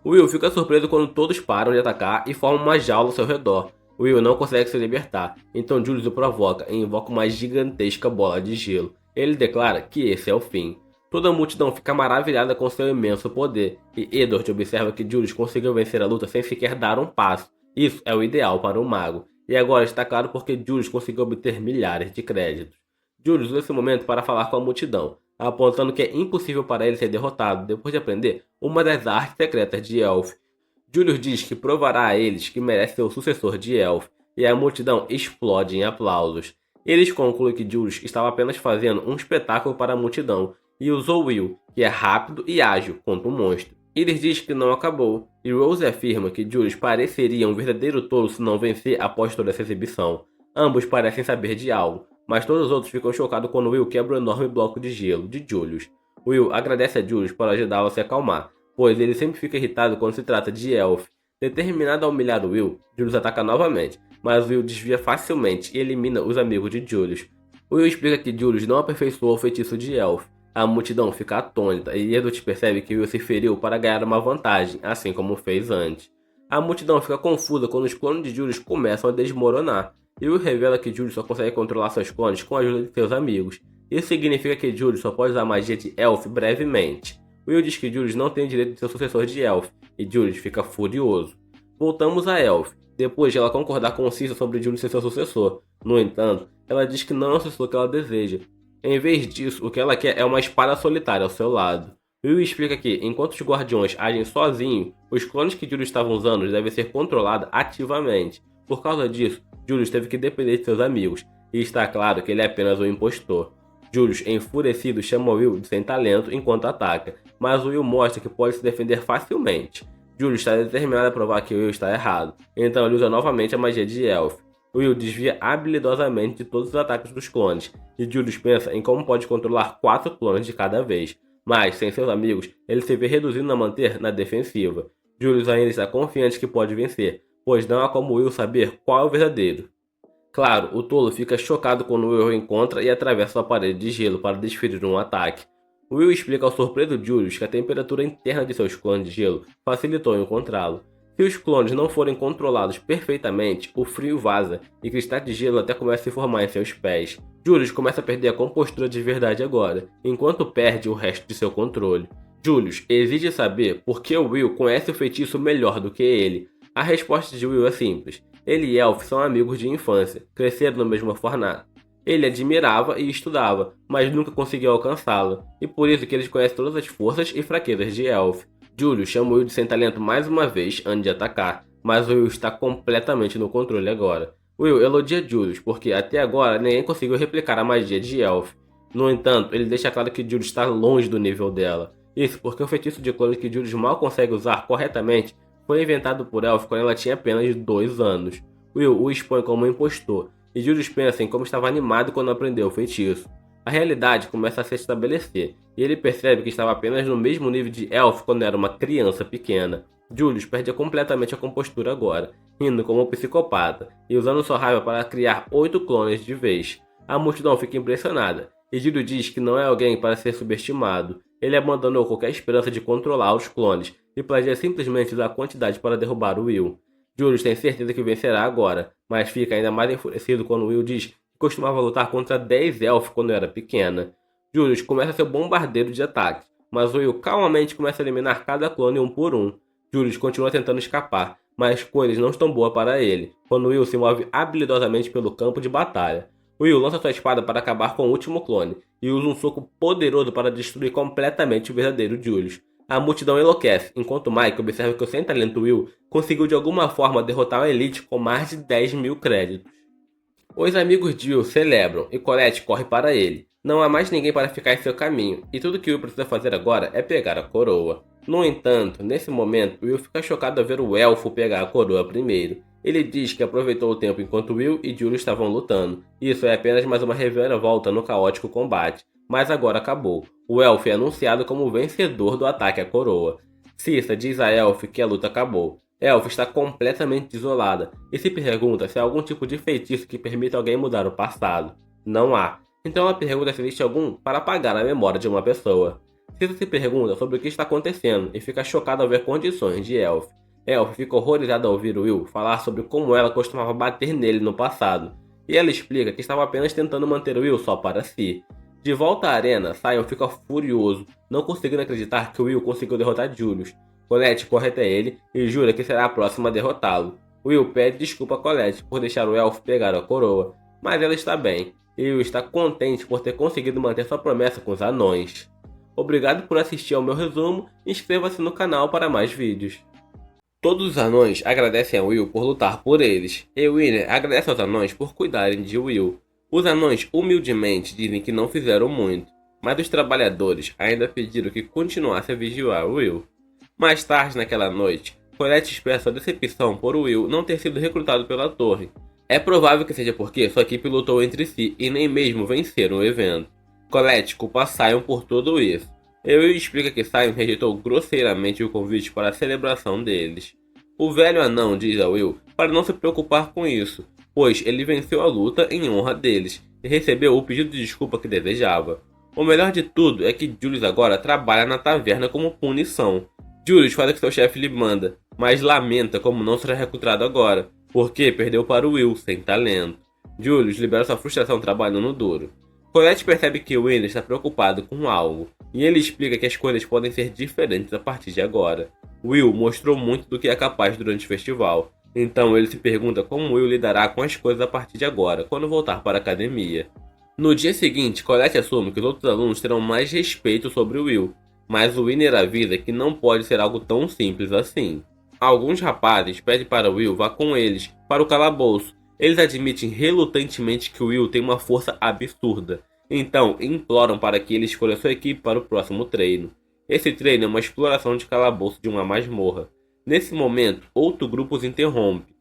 Will fica surpreso quando todos param de atacar e formam uma jaula ao seu redor. Will não consegue se libertar, então Julius o provoca e invoca uma gigantesca bola de gelo. Ele declara que esse é o fim. Toda a multidão fica maravilhada com seu imenso poder, e Edward observa que Julius conseguiu vencer a luta sem sequer dar um passo. Isso é o ideal para um mago, e agora está claro porque Julius conseguiu obter milhares de créditos. Julius usa esse momento para falar com a multidão, apontando que é impossível para ele ser derrotado depois de aprender uma das artes secretas de Elf. Julius diz que provará a eles que merece ser o sucessor de Elf, e a multidão explode em aplausos. Eles concluem que Julius estava apenas fazendo um espetáculo para a multidão, e usou Will, que é rápido e ágil, contra um monstro. Iris diz que não acabou, e Rose afirma que Julius pareceria um verdadeiro tolo se não vencer após toda essa exibição. Ambos parecem saber de algo, mas todos os outros ficam chocados quando Will quebra o enorme bloco de gelo de Julius. Will agradece a Julius por ajudá-lo a se acalmar, pois ele sempre fica irritado quando se trata de Elf. Determinado a humilhar Will, Julius ataca novamente, mas Will desvia facilmente e elimina os amigos de Julius. Will explica que Julius não aperfeiçoou o feitiço de Elf. A multidão fica atônita e Edward percebe que Will se feriu para ganhar uma vantagem, assim como fez antes. A multidão fica confusa quando os clones de Julius começam a desmoronar, e Will revela que Julius só consegue controlar seus clones com a ajuda de seus amigos. Isso significa que Julius só pode usar a magia de Elf brevemente. Will diz que Julius não tem o direito de ser o sucessor de Elf, e Julius fica furioso. Voltamos a Elf, depois de ela concordar com Cissa sobre Julius ser seu sucessor. No entanto, ela diz que não é o sucessor que ela deseja. Em vez disso, o que ela quer é uma espada solitária ao seu lado. Will explica que, enquanto os guardiões agem sozinhos, os clones que Julius estava usando devem ser controlados ativamente. Por causa disso, Julius teve que depender de seus amigos, e está claro que ele é apenas um impostor. Julius, enfurecido, chama Will de sem talento enquanto ataca, mas Will mostra que pode se defender facilmente. Julius está determinado a provar que Will está errado, então ele usa novamente a magia de Elf. Will desvia habilidosamente de todos os ataques dos clones, e Julius pensa em como pode controlar 4 clones de cada vez, mas, sem seus amigos, ele se vê reduzido a manter na defensiva. Julius ainda está confiante que pode vencer, pois não há como Will saber qual é o verdadeiro. Claro, o tolo fica chocado quando Will o encontra e atravessa a parede de gelo para desferir um ataque. Will explica ao surpreso Julius que a temperatura interna de seus clones de gelo facilitou encontrá-lo. Se os clones não forem controlados perfeitamente, o frio vaza e cristais de gelo até começam a se formar em seus pés. Julius começa a perder a compostura de verdade agora, enquanto perde o resto de seu controle. Julius exige saber por que Will conhece o feitiço melhor do que ele. A resposta de Will é simples. Ele e Elf são amigos de infância, cresceram no mesmo orfanato. Ele admirava e estudava, mas nunca conseguiu alcançá-la, e por isso que eles conhecem todas as forças e fraquezas de Elf. Julius chama Will de sem talento mais uma vez antes de atacar, mas Will está completamente no controle agora. Will elogia Julius porque até agora ninguém conseguiu replicar a magia de Elf. No entanto, ele deixa claro que Julius está longe do nível dela. Isso porque o feitiço de clone que Julius mal consegue usar corretamente foi inventado por Elf quando ela tinha apenas 2 anos. Will o expõe como um impostor, e Julius pensa em como estava animado quando aprendeu o feitiço. A realidade começa a se estabelecer, e ele percebe que estava apenas no mesmo nível de Elf quando era uma criança pequena. Julius perde completamente a compostura agora, rindo como um psicopata, e usando sua raiva para criar 8 clones de vez. A multidão fica impressionada, e Julius diz que não é alguém para ser subestimado. Ele abandonou qualquer esperança de controlar os clones, e planeja simplesmente usar a quantidade para derrubar o Will. Julius tem certeza que vencerá agora, mas fica ainda mais enfurecido quando Will diz que costumava lutar contra 10 elfos quando era pequena. Julius começa seu bombardeiro de ataques, mas Will calmamente começa a eliminar cada clone um por um. Julius continua tentando escapar, mas as coisas não estão boas para ele, quando Will se move habilidosamente pelo campo de batalha. Will lança sua espada para acabar com o último clone, e usa um soco poderoso para destruir completamente o verdadeiro Julius. A multidão enlouquece, enquanto Mike observa que o sem talento Will conseguiu de alguma forma derrotar uma elite com mais de 10.000 créditos. Os amigos de Will celebram e Colette corre para ele. Não há mais ninguém para ficar em seu caminho, e tudo que Will precisa fazer agora é pegar a coroa. No entanto, nesse momento, Will fica chocado ao ver o elfo pegar a coroa primeiro. Ele diz que aproveitou o tempo enquanto Will e Julius estavam lutando. Isso é apenas mais uma reviravolta no caótico combate, mas agora acabou. O elfo é anunciado como o vencedor do ataque à coroa. Cissa diz a Elf que a luta acabou. Elf está completamente isolada e se pergunta se há algum tipo de feitiço que permita alguém mudar o passado. Não há. Então ela pergunta se existe algum para apagar a memória de uma pessoa. Cissa se pergunta sobre o que está acontecendo e fica chocada ao ver condições de Elf. Elf fica horrorizada ao ouvir Will falar sobre como ela costumava bater nele no passado, e ela explica que estava apenas tentando manter Will só para si. De volta à arena, Sion fica furioso, não conseguindo acreditar que Will conseguiu derrotar Julius. Colette corre até ele e jura que será a próxima a derrotá-lo. Will pede desculpa a Colette por deixar o elfo pegar a coroa, mas ela está bem, e Will está contente por ter conseguido manter sua promessa com os anões. Obrigado por assistir ao meu resumo e inscreva-se no canal para mais vídeos. Todos os anões agradecem a Will por lutar por eles, e Winner agradece aos anões por cuidarem de Will. Os anões humildemente dizem que não fizeram muito, mas os trabalhadores ainda pediram que continuasse a vigiar Will. Mais tarde naquela noite, Colette expressa sua decepção por Will não ter sido recrutado pela torre. É provável que seja porque sua equipe lutou entre si e nem mesmo venceram o evento. Colette culpa Sion por tudo isso. Will explica que Sion rejeitou grosseiramente o convite para a celebração deles. O velho anão diz a Will para não se preocupar com isso, pois ele venceu a luta em honra deles e recebeu o pedido de desculpa que desejava. O melhor de tudo é que Julius agora trabalha na taverna como punição. Julius faz o que seu chefe lhe manda, mas lamenta como não será recrutado agora, porque perdeu para Will sem talento. Julius libera sua frustração trabalhando duro. Colette percebe que Will está preocupado com algo, e ele explica que as coisas podem ser diferentes a partir de agora. Will mostrou muito do que é capaz durante o festival, então ele se pergunta como Will lidará com as coisas a partir de agora, quando voltar para a academia. No dia seguinte, Colette assume que os outros alunos terão mais respeito sobre Will, mas o Winner avisa que não pode ser algo tão simples assim. Alguns rapazes pedem para Will vá com eles para o calabouço. Eles admitem relutantemente que Will tem uma força absurda, então imploram para que ele escolha sua equipe para o próximo treino. Esse treino é uma exploração de calabouço de uma masmorra. Nesse momento, outro grupo os interrompe.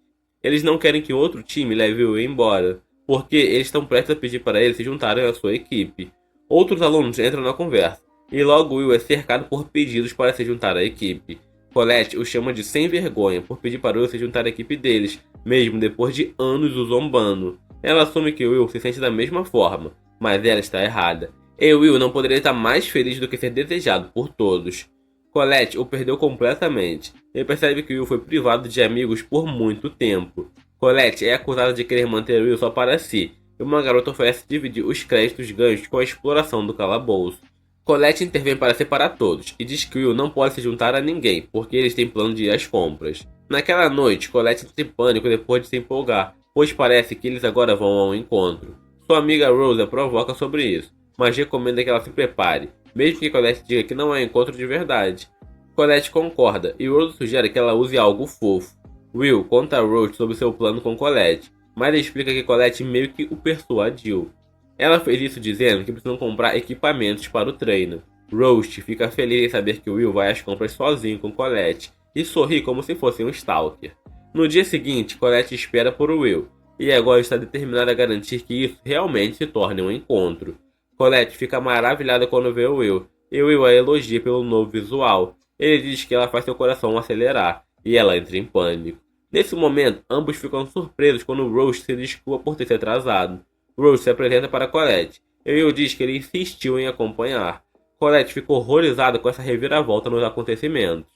Eles não querem que outro time leve Will embora, porque eles estão prestes a pedir para eles se juntarem à sua equipe. Outros alunos entram na conversa, e logo Will é cercado por pedidos para se juntar à equipe. Colette o chama de sem vergonha por pedir para Will se juntar à equipe deles, mesmo depois de anos o zombando. Ela assume que Will se sente da mesma forma, mas ela está errada. E Will não poderia estar mais feliz do que ser desejado por todos. Colette o perdeu completamente. Ele percebe que Will foi privado de amigos por muito tempo. Colette é acusada de querer manter Will só para si, e uma garota oferece dividir os créditos ganhos com a exploração do calabouço. Colette intervém para separar todos, e diz que Will não pode se juntar a ninguém, porque eles têm plano de ir às compras. Naquela noite, Colette entra em pânico depois de se empolgar, pois parece que eles agora vão ao encontro. Sua amiga Rose a provoca sobre isso, mas recomenda que ela se prepare, mesmo que Colette diga que não é um encontro de verdade. Colette concorda, e Rose sugere que ela use algo fofo. Will conta a Rose sobre seu plano com Colette, mas explica que Colette meio que o persuadiu. Ela fez isso dizendo que precisam comprar equipamentos para o treino. Rose fica feliz em saber que Will vai às compras sozinho com Colette e sorri como se fosse um stalker. No dia seguinte, Colette espera por Will, e agora está determinada a garantir que isso realmente se torne um encontro. Colette fica maravilhada quando vê Will, e Will a elogia pelo novo visual. Ele diz que ela faz seu coração acelerar, e ela entra em pânico. Nesse momento, ambos ficam surpresos quando Rose se desculpa por ter se atrasado. Rose se apresenta para Colette, e Will diz que ele insistiu em acompanhar. Colette ficou horrorizada com essa reviravolta nos acontecimentos.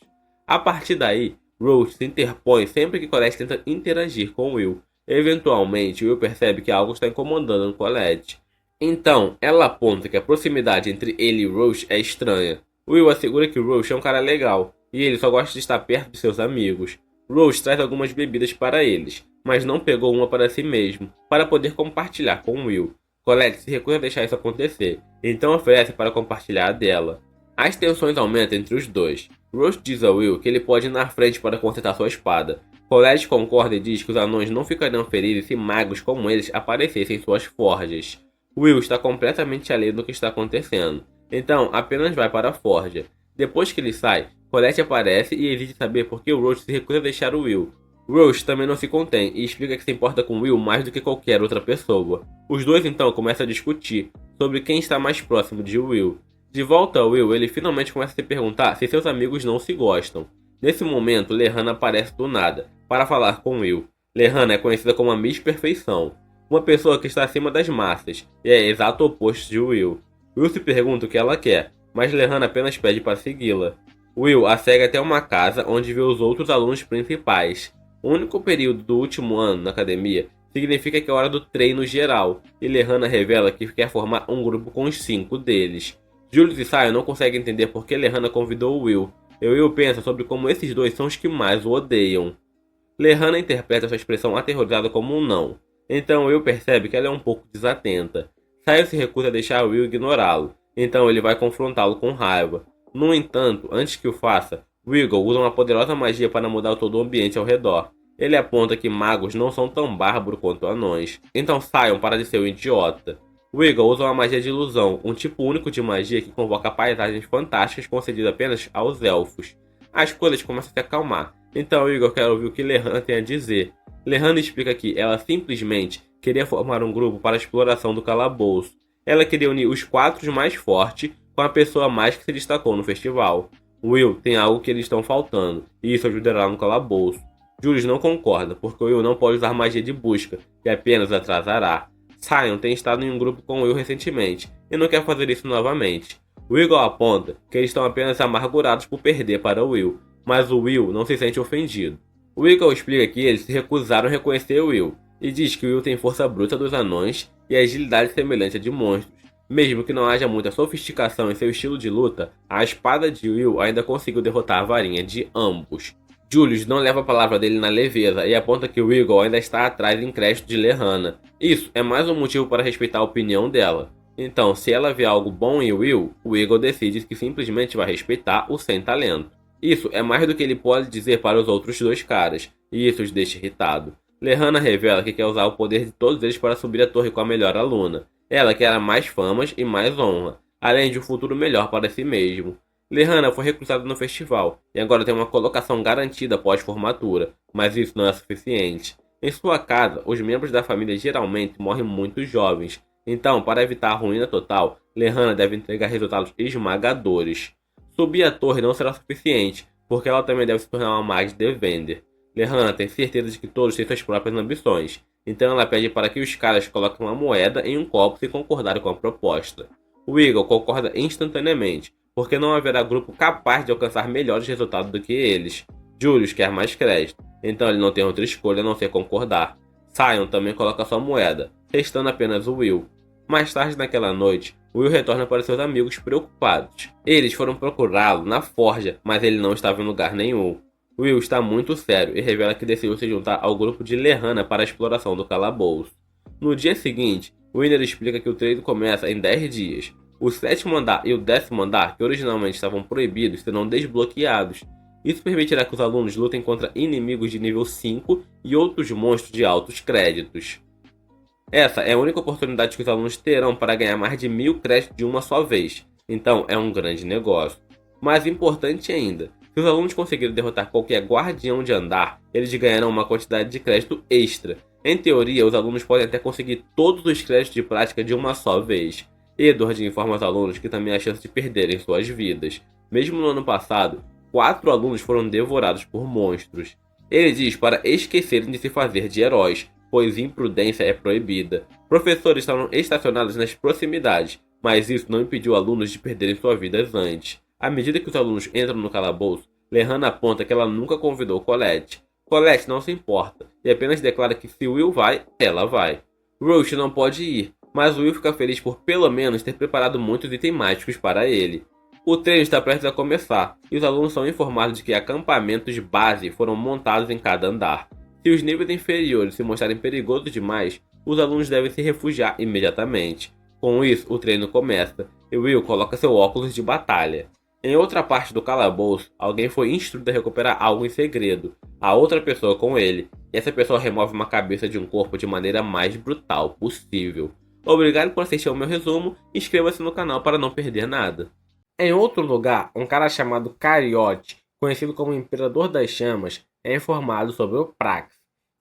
A partir daí, Rose se interpõe sempre que Colette tenta interagir com Will. Eventualmente, Will percebe que algo está incomodando Colette. Então, ela aponta que a proximidade entre ele e Rose é estranha. Will assegura que Rose é um cara legal, e ele só gosta de estar perto de seus amigos. Rose traz algumas bebidas para eles, mas não pegou uma para si mesmo, para poder compartilhar com Will. Colette se recusa a deixar isso acontecer, então oferece para compartilhar a dela. As tensões aumentam entre os dois. Rose diz a Will que ele pode ir na frente para consertar sua espada. Colette concorda e diz que os anões não ficariam felizes se magos como eles aparecessem em suas forjas. Will está completamente alheio do que está acontecendo, então apenas vai para a forja. Depois que ele sai, Colette aparece e exige saber por que Rose se recusa a deixar o Will. Rose também não se contém e explica que se importa com Will mais do que qualquer outra pessoa. Os dois então começam a discutir sobre quem está mais próximo de Will. De volta a Will, ele finalmente começa a se perguntar se seus amigos não se gostam. Nesse momento, Lehana aparece do nada para falar com Will. Lehana é conhecida como a Miss Perfeição, uma pessoa que está acima das massas, e é exato oposto de Will. Will se pergunta o que ela quer, mas Lehana apenas pede para segui-la. Will a segue até uma casa onde vê os outros alunos principais. O único período do último ano na academia significa que é hora do treino geral, e Lehana revela que quer formar um grupo com os 5 deles. Julius e Sion não conseguem entender por que Lehana convidou Will, e Will pensa sobre como esses dois são os que mais o odeiam. Lehana interpreta sua expressão aterrorizada como um não, então Will percebe que ela é um pouco desatenta. Sion se recusa a deixar Will ignorá-lo, então ele vai confrontá-lo com raiva. No entanto, antes que o faça, Wiggle usa uma poderosa magia para mudar todo o ambiente ao redor. Ele aponta que magos não são tão bárbaros quanto anões, então Sion para de ser um idiota. Wiggle usa uma magia de ilusão, um tipo único de magia que convoca paisagens fantásticas concedidas apenas aos elfos. as coisas começam a se acalmar. Então o Igor quer ouvir o que Lehana tem a dizer. Lehana explica que ela simplesmente queria formar um grupo para a exploração do calabouço. Ela queria unir os 4 mais fortes com a pessoa mais que se destacou no festival. Will tem algo que eles estão faltando, e isso ajudará no calabouço. Julius não concorda, porque Will não pode usar magia de busca, que apenas atrasará. Sion tem estado em um grupo com Will recentemente, e não quer fazer isso novamente. O Igor aponta que eles estão apenas amargurados por perder para Will, mas o Will não se sente ofendido. O Igor explica que eles se recusaram a reconhecer Will, e diz que Will tem força bruta dos anões e agilidade semelhante à de monstros. Mesmo que não haja muita sofisticação em seu estilo de luta, a espada de Will ainda conseguiu derrotar a varinha de ambos. Julius não leva a palavra dele na leveza e aponta que o Igor ainda está atrás em crédito de Lehana. Isso é mais um motivo para respeitar a opinião dela. Então, se ela vê algo bom em Will, o Igor decide que simplesmente vai respeitar o sem talento. Isso é mais do que ele pode dizer para os outros 2 caras, e isso os deixa irritado. Lehana revela que quer usar o poder de todos eles para subir a torre com a melhor aluna. Ela quer mais famas e mais honra, além de um futuro melhor para si mesmo. Lehana foi recrutada no festival, e agora tem uma colocação garantida pós-formatura, mas isso não é suficiente. Em sua casa, os membros da família geralmente morrem muito jovens, então, para evitar a ruína total, Lehana deve entregar resultados esmagadores. Subir a torre não será suficiente, porque ela também deve se tornar uma Mage Defender. Lehana tem certeza de que todos têm suas próprias ambições, então ela pede para que os caras coloquem uma moeda em um copo se concordarem com a proposta. O Igor concorda instantaneamente, porque não haverá grupo capaz de alcançar melhores resultados do que eles. Julius quer mais crédito, então ele não tem outra escolha a não ser concordar. Sion também coloca sua moeda, restando apenas o Will. Mais tarde naquela noite, Will retorna para seus amigos preocupados. Eles foram procurá-lo na forja, mas ele não estava em lugar nenhum. Will está muito sério e revela que decidiu se juntar ao grupo de Lehana para a exploração do calabouço. No dia seguinte, Winner explica que o treino começa em 10 dias. O 7º andar e o 10º andar, que originalmente estavam proibidos, serão desbloqueados. Isso permitirá que os alunos lutem contra inimigos de nível 5 e outros monstros de altos créditos. Essa é a única oportunidade que os alunos terão para ganhar mais de 1000 créditos de uma só vez, então é um grande negócio. Mais importante ainda, se os alunos conseguirem derrotar qualquer guardião de andar, eles ganharão uma quantidade de crédito extra. Em teoria, os alunos podem até conseguir todos os créditos de prática de uma só vez. Edward informa aos alunos que também há chance de perderem suas vidas. Mesmo no ano passado, 4 alunos foram devorados por monstros. Ele diz para esquecerem de se fazer de heróis, pois imprudência é proibida. Professores estavam estacionados nas proximidades, mas isso não impediu alunos de perderem suas vidas antes. À medida que os alunos entram no calabouço, Lehana aponta que ela nunca convidou Colette. Colette não se importa, e apenas declara que se Will vai, ela vai. Roach não pode ir, mas Will fica feliz por pelo menos ter preparado muitos itens mágicos para ele. O treino está prestes a começar, e os alunos são informados de que acampamentos base foram montados em cada andar. Se os níveis inferiores se mostrarem perigosos demais, os alunos devem se refugiar imediatamente. Com isso, o treino começa, e Will coloca seu óculos de batalha. Em outra parte do calabouço, alguém foi instruído a recuperar algo em segredo, a outra pessoa com ele, e essa pessoa remove uma cabeça de um corpo de maneira mais brutal possível. Obrigado por assistir ao meu resumo, inscreva-se no canal para não perder nada. Em outro lugar, um cara chamado Cariote, conhecido como Imperador das Chamas, é informado sobre o Prax.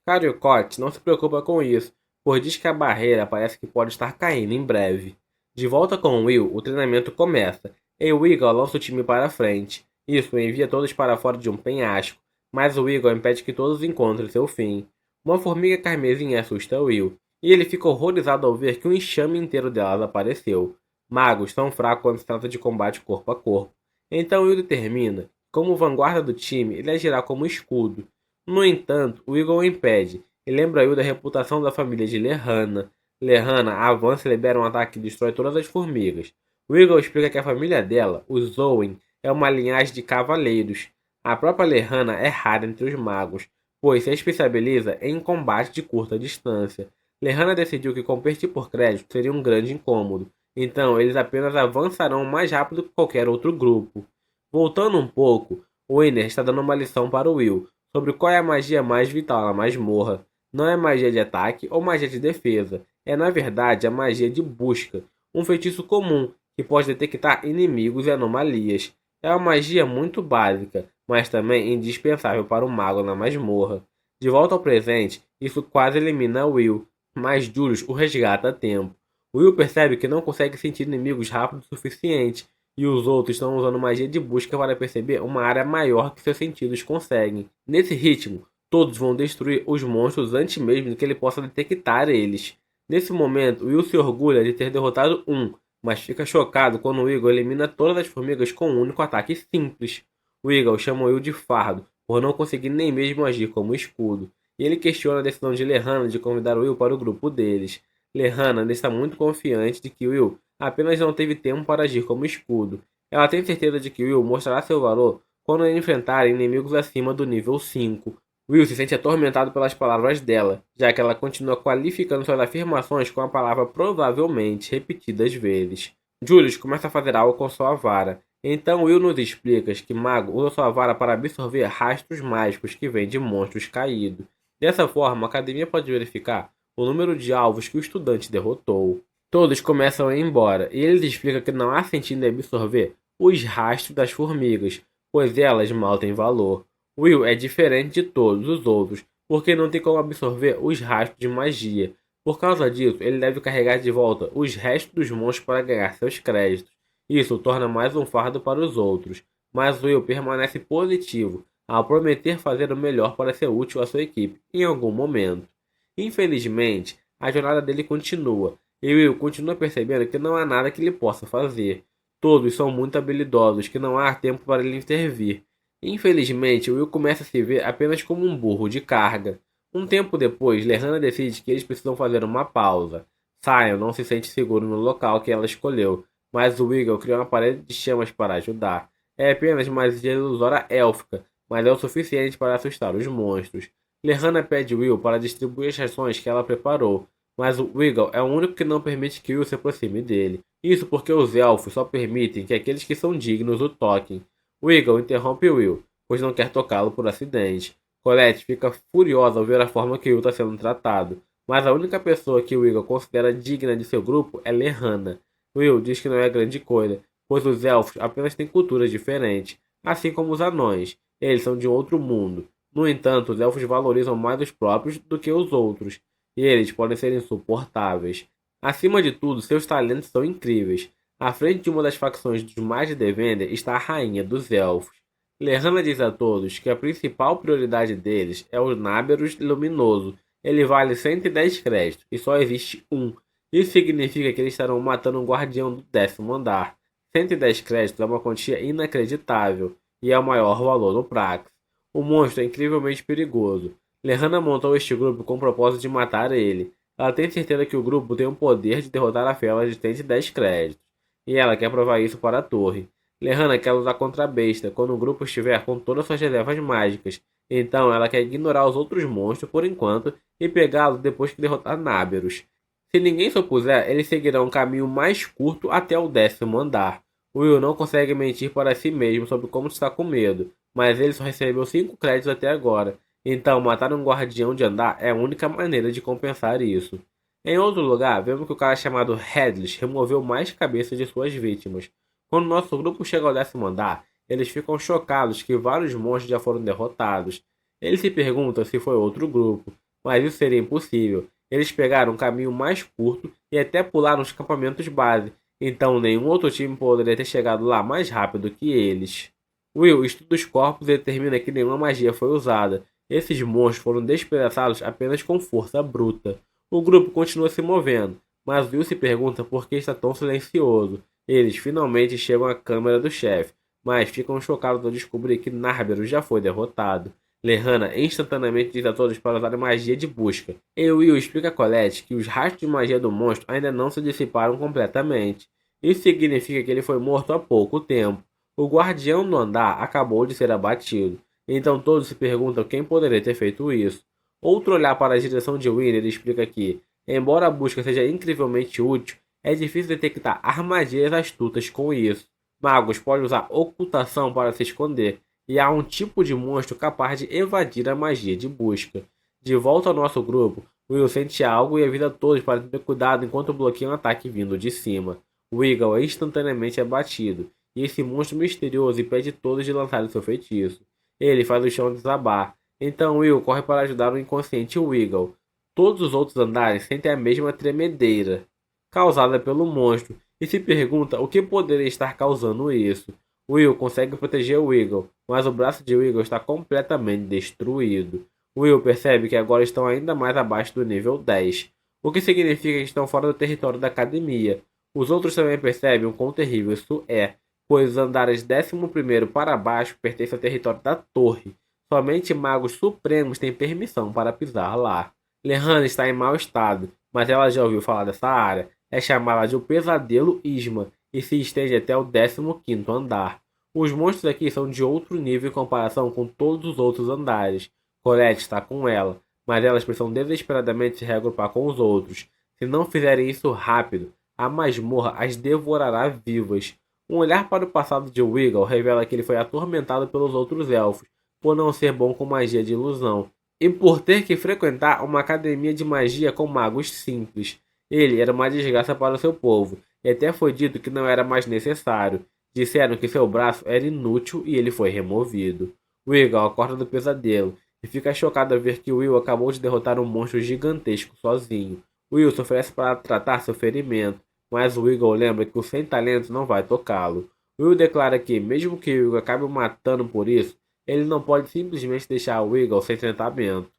Cariote não se preocupa com isso, pois diz que a barreira parece que pode estar caindo em breve. De volta com Will, o treinamento começa, e o Igor lança o time para frente. Isso envia todos para fora de um penhasco, mas o Igor impede que todos encontrem seu fim. Uma formiga carmesim assusta Will, e ele fica horrorizado ao ver que um enxame inteiro delas apareceu. Magos são fracos quando se trata de combate corpo a corpo. Então Will determina, como vanguarda do time, ele agirá como escudo. No entanto, o Igor o impede, e lembra Will da reputação da família de Lehana. Lehana avança e libera um ataque que destrói todas as formigas. O Igor explica que a família dela, os Owen, é uma linhagem de cavaleiros. A própria Lehana é rara entre os magos, pois se especializa em combate de curta distância. Lehana decidiu que competir por crédito seria um grande incômodo, então eles apenas avançarão mais rápido que qualquer outro grupo. Voltando um pouco, Winner está dando uma lição para Will sobre qual é a magia mais vital na masmorra. Não é magia de ataque ou magia de defesa, é na verdade a magia de busca, um feitiço comum que pode detectar inimigos e anomalias. É uma magia muito básica, mas também indispensável para o mago na masmorra. De volta ao presente, isso quase elimina Will, mas Julius o resgata a tempo. Will percebe que não consegue sentir inimigos rápido o suficiente, e os outros estão usando magia de busca para perceber uma área maior que seus sentidos conseguem. Nesse ritmo, todos vão destruir os monstros antes mesmo que ele possa detectar eles. Nesse momento, Will se orgulha de ter derrotado um, mas fica chocado quando o Eagle elimina todas as formigas com um único ataque simples. O Eagle chama Will de fardo, por não conseguir nem mesmo agir como escudo, e ele questiona a decisão de Lehana de convidar Will para o grupo deles. Lehana ainda está muito confiante de que Will apenas não teve tempo para agir como escudo. Ela tem certeza de que Will mostrará seu valor quando ele enfrentar inimigos acima do nível 5. Will se sente atormentado pelas palavras dela, já que ela continua qualificando suas afirmações com a palavra provavelmente repetidas vezes. Julius começa a fazer algo com sua vara. Então Will nos explica que Mago usa sua vara para absorver rastros mágicos que vêm de monstros caídos. Dessa forma, a academia pode verificar o número de alvos que o estudante derrotou. Todos começam a ir embora, e eles explicam que não há sentido em absorver os rastros das formigas, pois elas mal têm valor. Will é diferente de todos os outros, porque não tem como absorver os rastros de magia. Por causa disso, ele deve carregar de volta os restos dos monstros para ganhar seus créditos. Isso o torna mais um fardo para os outros, mas Will permanece positivo, ao prometer fazer o melhor para ser útil à sua equipe em algum momento. Infelizmente, a jornada dele continua, e Will continua percebendo que não há nada que ele possa fazer. Todos são muito habilidosos, que não há tempo para ele intervir. Infelizmente, Will começa a se ver apenas como um burro de carga. Um tempo depois, Lehana decide que eles precisam fazer uma pausa. Sion não se sente seguro no local que ela escolheu, mas o Eagle cria uma parede de chamas para ajudar. É apenas magia ilusória élfica, mas é o suficiente para assustar os monstros. Lehana pede Will para distribuir as rações que ela preparou, mas o Eagle é o único que não permite que Will se aproxime dele. Isso porque os elfos só permitem que aqueles que são dignos o toquem. O Eagle interrompe Will, pois não quer tocá-lo por acidente. Colette fica furiosa ao ver a forma que Will está sendo tratado, mas a única pessoa que o Eagle considera digna de seu grupo é Lehana. Will diz que não é grande coisa, pois os elfos apenas têm culturas diferentes, assim como os anões. Eles são de outro mundo. No entanto, os elfos valorizam mais os próprios do que os outros, e eles podem ser insuportáveis. Acima de tudo, seus talentos são incríveis. À frente de uma das facções dos mais de Devender está a Rainha dos Elfos. Lehana diz a todos que a principal prioridade deles é o Náberos Luminoso. Ele vale 110 créditos e só existe um. Isso significa que eles estarão matando um guardião do 10º andar. 110 créditos é uma quantia inacreditável e é o maior valor no Prax. O monstro é incrivelmente perigoso. Lehana montou este grupo com o propósito de matar ele. Ela tem certeza que o grupo tem o poder de derrotar a fera de 110 créditos, e ela quer provar isso para a torre. Lehana quer lutar contra a besta quando o grupo estiver com todas suas reservas mágicas, então ela quer ignorar os outros monstros por enquanto e pegá-los depois que derrotar Náberos. Se ninguém se opuser, eles seguirão um caminho mais curto até o 10º andar. Will não consegue mentir para si mesmo sobre como está com medo, mas ele só recebeu 5 créditos até agora, então matar um guardião de andar é a única maneira de compensar isso. Em outro lugar, vemos que o cara chamado Headless removeu mais cabeças de suas vítimas. Quando nosso grupo chega ao 10º andar, eles ficam chocados que vários monstros já foram derrotados. Eles se perguntam se foi outro grupo, mas isso seria impossível. Eles pegaram um caminho mais curto e até pularam os campamentos base, então nenhum outro time poderia ter chegado lá mais rápido que eles. Will estuda os corpos e determina que nenhuma magia foi usada. Esses monstros foram despedaçados apenas com força bruta. O grupo continua se movendo, mas Will se pergunta por que está tão silencioso. Eles finalmente chegam à câmara do chefe, mas ficam chocados ao descobrir que Náberos já foi derrotado. Lehana instantaneamente diz a todos para usar magia de busca. E Will explica a Colette que os rastros de magia do monstro ainda não se dissiparam completamente. Isso significa que ele foi morto há pouco tempo. O guardião do andar acabou de ser abatido, então todos se perguntam quem poderia ter feito isso. Outro olhar para a direção de Winner explica que, embora a busca seja incrivelmente útil, é difícil detectar armadilhas astutas com isso. Magos podem usar ocultação para se esconder, e há um tipo de monstro capaz de evadir a magia de busca. De volta ao nosso grupo, Will sente algo e avisa todos para ter cuidado enquanto bloqueia um ataque vindo de cima. O Eagle é instantaneamente abatido, e esse monstro misterioso impede todos de lançar seu feitiço. Ele faz o chão desabar. Então Will corre para ajudar o inconsciente Wiggle. Todos os outros andares sentem a mesma tremedeira causada pelo monstro e se pergunta o que poderia estar causando isso. Will consegue proteger Wiggle, mas o braço de Wiggle está completamente destruído. Will percebe que agora estão ainda mais abaixo do nível 10, o que significa que estão fora do território da academia. Os outros também percebem o quão terrível isso é, pois os andares 11º para baixo pertencem ao território da torre. Somente magos supremos têm permissão para pisar lá. Lehana está em mau estado, mas ela já ouviu falar dessa área. É chamada de o Pesadelo Isma e se estende até o 15º andar. Os monstros aqui são de outro nível em comparação com todos os outros andares. Colette está com ela, mas elas precisam desesperadamente se reagrupar com os outros. Se não fizerem isso rápido, a masmorra as devorará vivas. Um olhar para o passado de Wiggle revela que ele foi atormentado pelos outros elfos, por não ser bom com magia de ilusão, e por ter que frequentar uma academia de magia com magos simples. Ele era uma desgraça para o seu povo, e até foi dito que não era mais necessário. Disseram que seu braço era inútil e ele foi removido. Wiggle acorda do pesadelo e fica chocado ao ver que Will acabou de derrotar um monstro gigantesco sozinho. Will se oferece para tratar seu ferimento, mas Wiggle lembra que o sem talento não vai tocá-lo. Will declara que, mesmo que Wiggle acabe o matando por isso, ele não pode simplesmente deixar Wiggle sem tratamento.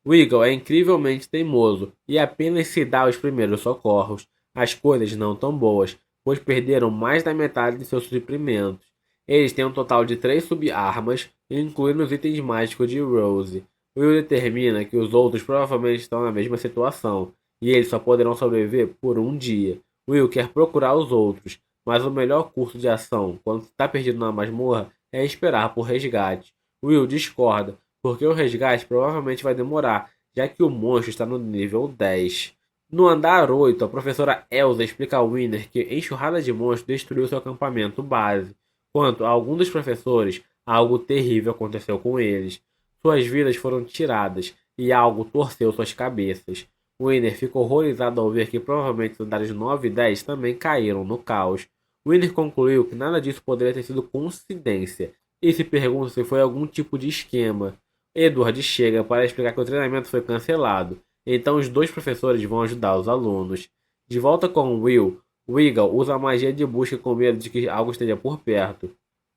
Wiggle é incrivelmente teimoso e apenas se dá os primeiros socorros. As coisas não tão boas, pois perderam mais da metade de seus suprimentos. Eles têm um total de 3 subarmas, incluindo os itens mágicos de Rose. Will determina que os outros provavelmente estão na mesma situação, e eles só poderão sobreviver por um dia. Will quer procurar os outros, mas o melhor curso de ação quando está perdido na masmorra é esperar por resgate. Will discorda, porque o resgate provavelmente vai demorar, já que o monstro está no nível 10. No andar 8, a professora Elsa explica a Winner que a enxurrada de monstros destruiu seu acampamento base. Quanto a alguns dos professores, algo terrível aconteceu com eles. Suas vidas foram tiradas e algo torceu suas cabeças. Winner fica horrorizado ao ver que provavelmente os andares 9 e 10 também caíram no caos. Winner concluiu que nada disso poderia ter sido coincidência e se pergunta se foi algum tipo de esquema. Edward chega para explicar que o treinamento foi cancelado, então os dois professores vão ajudar os alunos. De volta com Will, Wiggle usa a magia de busca com medo de que algo esteja por perto.